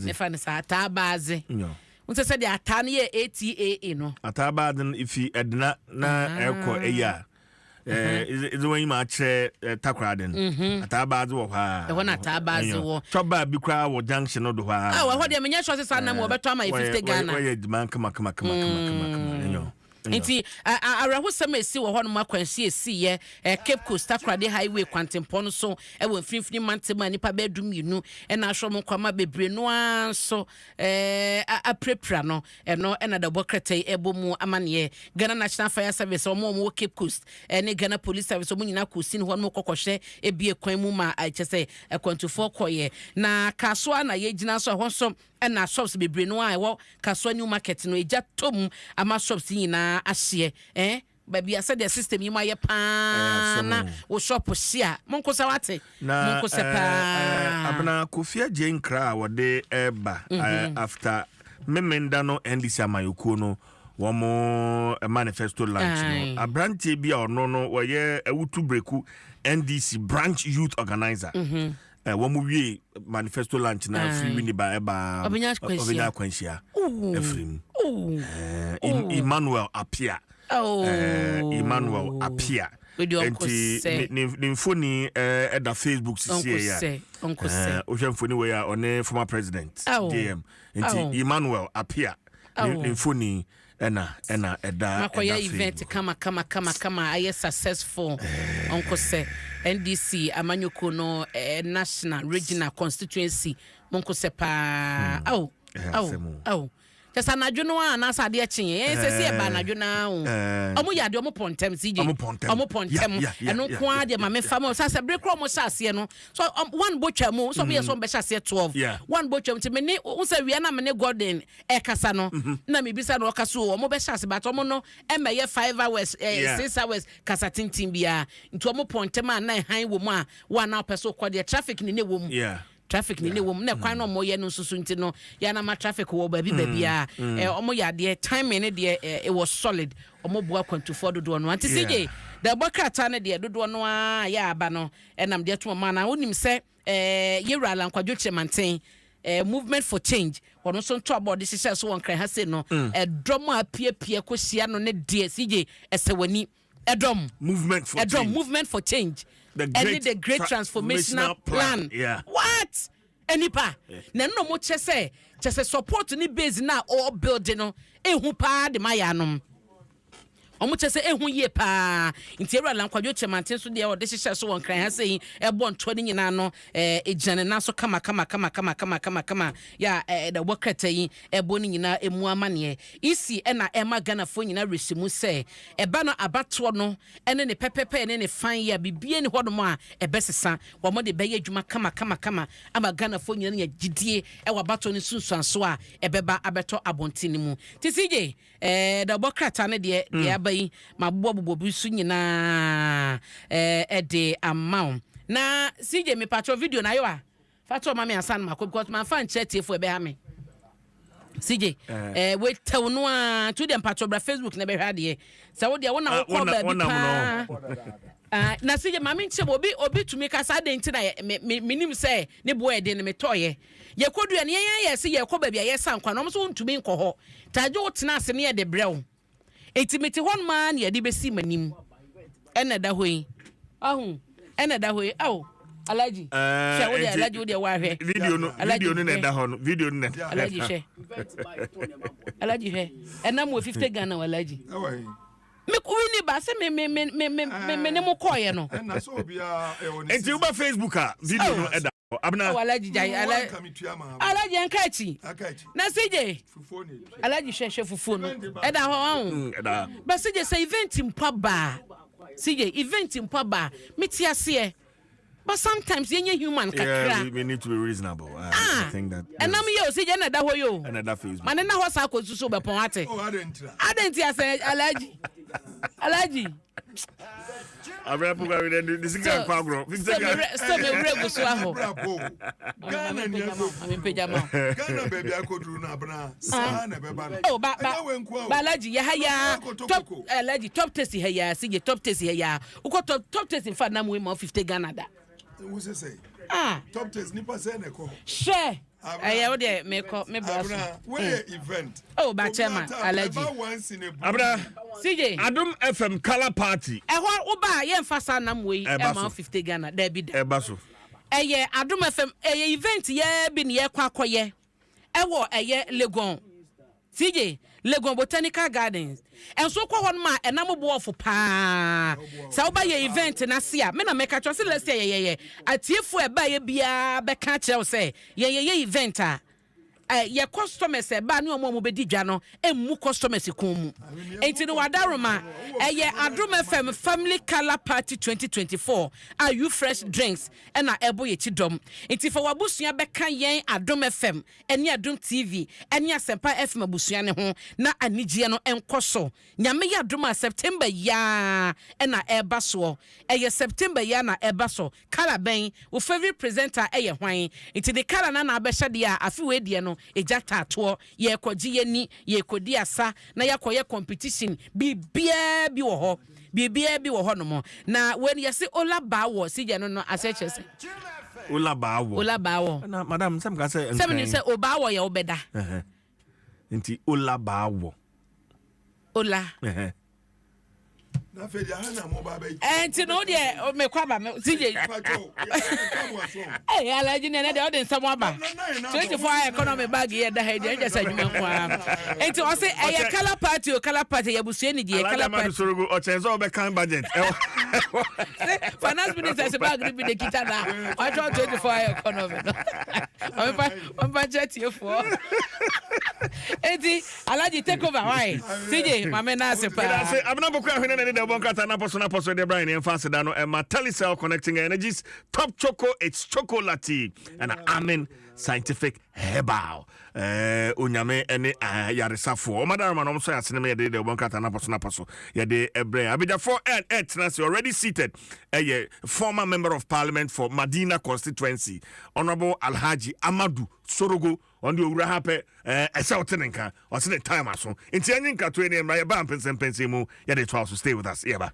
ne fa ne sa atabaze unse said ya tani ye ATA no atabaden ifi edna na eko eya is when you match takraden atabaze wo ha e wona atabaze wo choba bi kra wo junction no do ha wo ho de menya short sa na mo beto ama 50 Ghana we demand kama Nti araho sama esi wo hono makwansi esi ye Cape Coast Akrade Highway kwantempo no so e wo mfimfini mantema nipa bedum yinu e na ahwo mo kwama bebre no anso aprepra no eno e na da bokratai ebomu amane Ghana National Fire Service omo Cape Coast ne Ghana Police Service omo nyina kosin ho no kokohwe ebie kwan mu ma chese kwantufo koye na kasoa na ye gina so ho so na shops bebre no a wo kasoa new market no eja tom ama shops nyina ahye baby I said the system you my pa na wo shop share monko sa wate monko se pa abna Kofia Jane Kra wode eba after memenda no ndc amayoko no womo manifesto launch no abrantie bia ono no woye awutu breku NDC branch youth organizer womo wie manifesto launch na free win ba eba obenya kwansia efrim Emmanuel Apia Emmanuel Apia Nimfoni at the Facebook CCA. Uncle say. Ojemfoni we are on former president. JM. Emmanuel Apia. Nimfoni ena eda. Makoya event kama aye successful. Uncle say NDC Amanyoko no national regional constituency. Monko se pa. Just anadwo no na sade akye se e ba anadwo na omo yade omo pontem CJ omo pontem eno ko ade ma me fam so se break omo hyase no so one bocha mu so be so be hyase 12 one bocha mu me ne unsa wi na me ne Gordon e kasa no na me bisa no kasa omo be hyase but omo no e me ye 5 hours 6 hours kasa tintin bia nti omo pontem na han wo mu a one na person ko de traffic ni ne wo mu traffic ni wom na kwan no mo ye no susu nti no ya na ma traffic wo baby a omo ya de time ne de it was solid omo bua kwantufor dodo no anti CJ the bokrata ne de dodo no a ya aba no enam de to ma na onim se yewra lan kwadwo chemanten movement for change ono so to about this is so won kran ha se no drum a pie ko sia no ne de CJ esewani Adom movement for change the great transformational plan. What? Enipa. Na no mo chese support ni base na all building no ehu pa de mayanom. Omo chese ehu ye pa. Interior lan kwadwo chemanten so de o de hye so won kran ha sei e bon to ni nyina no ejane na so kama ya the worketa yi e bon nyina emu amane isi e na ema Ghana fo nyina resimu se e ba no abato no ene ne pepepe ene ne fan ya bibie ni hodo mo a e besesa wo mo de be ye adwuma kama ama Ghana fo nyina nya gidie e wa abato ni sunsuanso a e beba abeto abontini mu ti CJ the worketa ne de abai mabobo bisu nyina de amount na CJ me patro video na yo a fato mama asan mako because man fan chat for e be ha me CJ we tell no a to dem patro bra Facebook na be hwa de se wo de wona wo call ba bi pa na CJ mama nche obi to me kasa de nti na minim se ne boy de ne me toye ye kodua ne ye se ye ko ba bia ye san kwa no so ntumi nko ho taje wo tena ase ne ye de brew etimiti hon man ye de besi manim ena da hoyi ena da hoyi Alaji she wo de Alaji wo de wa hwe video no na da hon video no na Alaji she Alaji he ena mo 50 Ghana Alaji me wini ba se me ne mo koye no na so bia enti uba Facebook a video no eda abna Alaji jai Alaji enkachi na CJ Alaji she fufu no eda ho eda ba CJ say event mpa ba CJ event mpa ba metiase but sometimes you're human kakra we need to be reasonable. I think that and I'm you CJ na da ho yo and that Facebook man na ho sa ko susu be pon ate adenti ase Alaji Abra program this is going kwagro. So me regu so aho. Ghana ni Ghana baby akodru na abna sa na beba. Oh ba Alaji ya haya top Alaji top test haya CJ top test haya. Uko top test in fact na mo 50 Ghana da. Who say? Top test nipa say na ko. Share. Aya wo de me boss. Where event? Oh ba chairman Alaji. Abra CJ Adom FM color party. Ho wo ba ye mfasa na mo yi e ma 50 Ghana da bi da. E ba so. Eye Adom FM event ye bi ne ye kwakoye. E wo eye Legon. CJ Legon Botanical Gardens. And so kwa hon ma enamo bo for pa. Sa oba ye event na sia. Me na meka cho se let's say ye. Atiefo e ba ye bia be ka che say ye event a. Your customers ba ni omo bedi dwa no emu customers kon mu enti no wadaroma Adom FM family color party 2024 are you fresh drinks na ebo ye chidom enti for wabusua beka yen Adom FM ene Adom TV ene Asempa FM abusua ne ho na anigye no enkoso nyame ya Adom September ya na eba so September ya na eba so color ben wo favorite presenter hwan enti the color na abehye de afi we de no eja tato ye kwaji ye ni ye kodi asa na yakoye competition bibia bi wo ho no mo na when you say ola ba wo si je no aseche se ola ba wo na madam sam ka say sem ni say oba wo ye obeda nti ola ba wo ola na fe ya na mo ba be enti no de me kwa ba me tije alaji ne de odin samo ba 24 economy bag ye da he de just adwuma kwa enti o say color party ya busue ni de color party sorogo o chenzo be kan budget finance minister se bag bi de kita na o 24 economy on budget ye for enti alaji take over why tije mame na se pa say abna bokwa hwene ne de bonkata na poso de Brian en fast da no Telecel connecting energies top choco it's chocolate and amen scientific herbal onyame ene yaresafo o madam no so yasene me de bonkata na poso ye de ebre abija for etness already seated former member of parliament for Madina constituency honorable Alhaji Amadu Sorogo on the owura hape eseltenenka o se time aso enti anyi nka to ene mra ye ba mpense mu ye de to stay with us yeba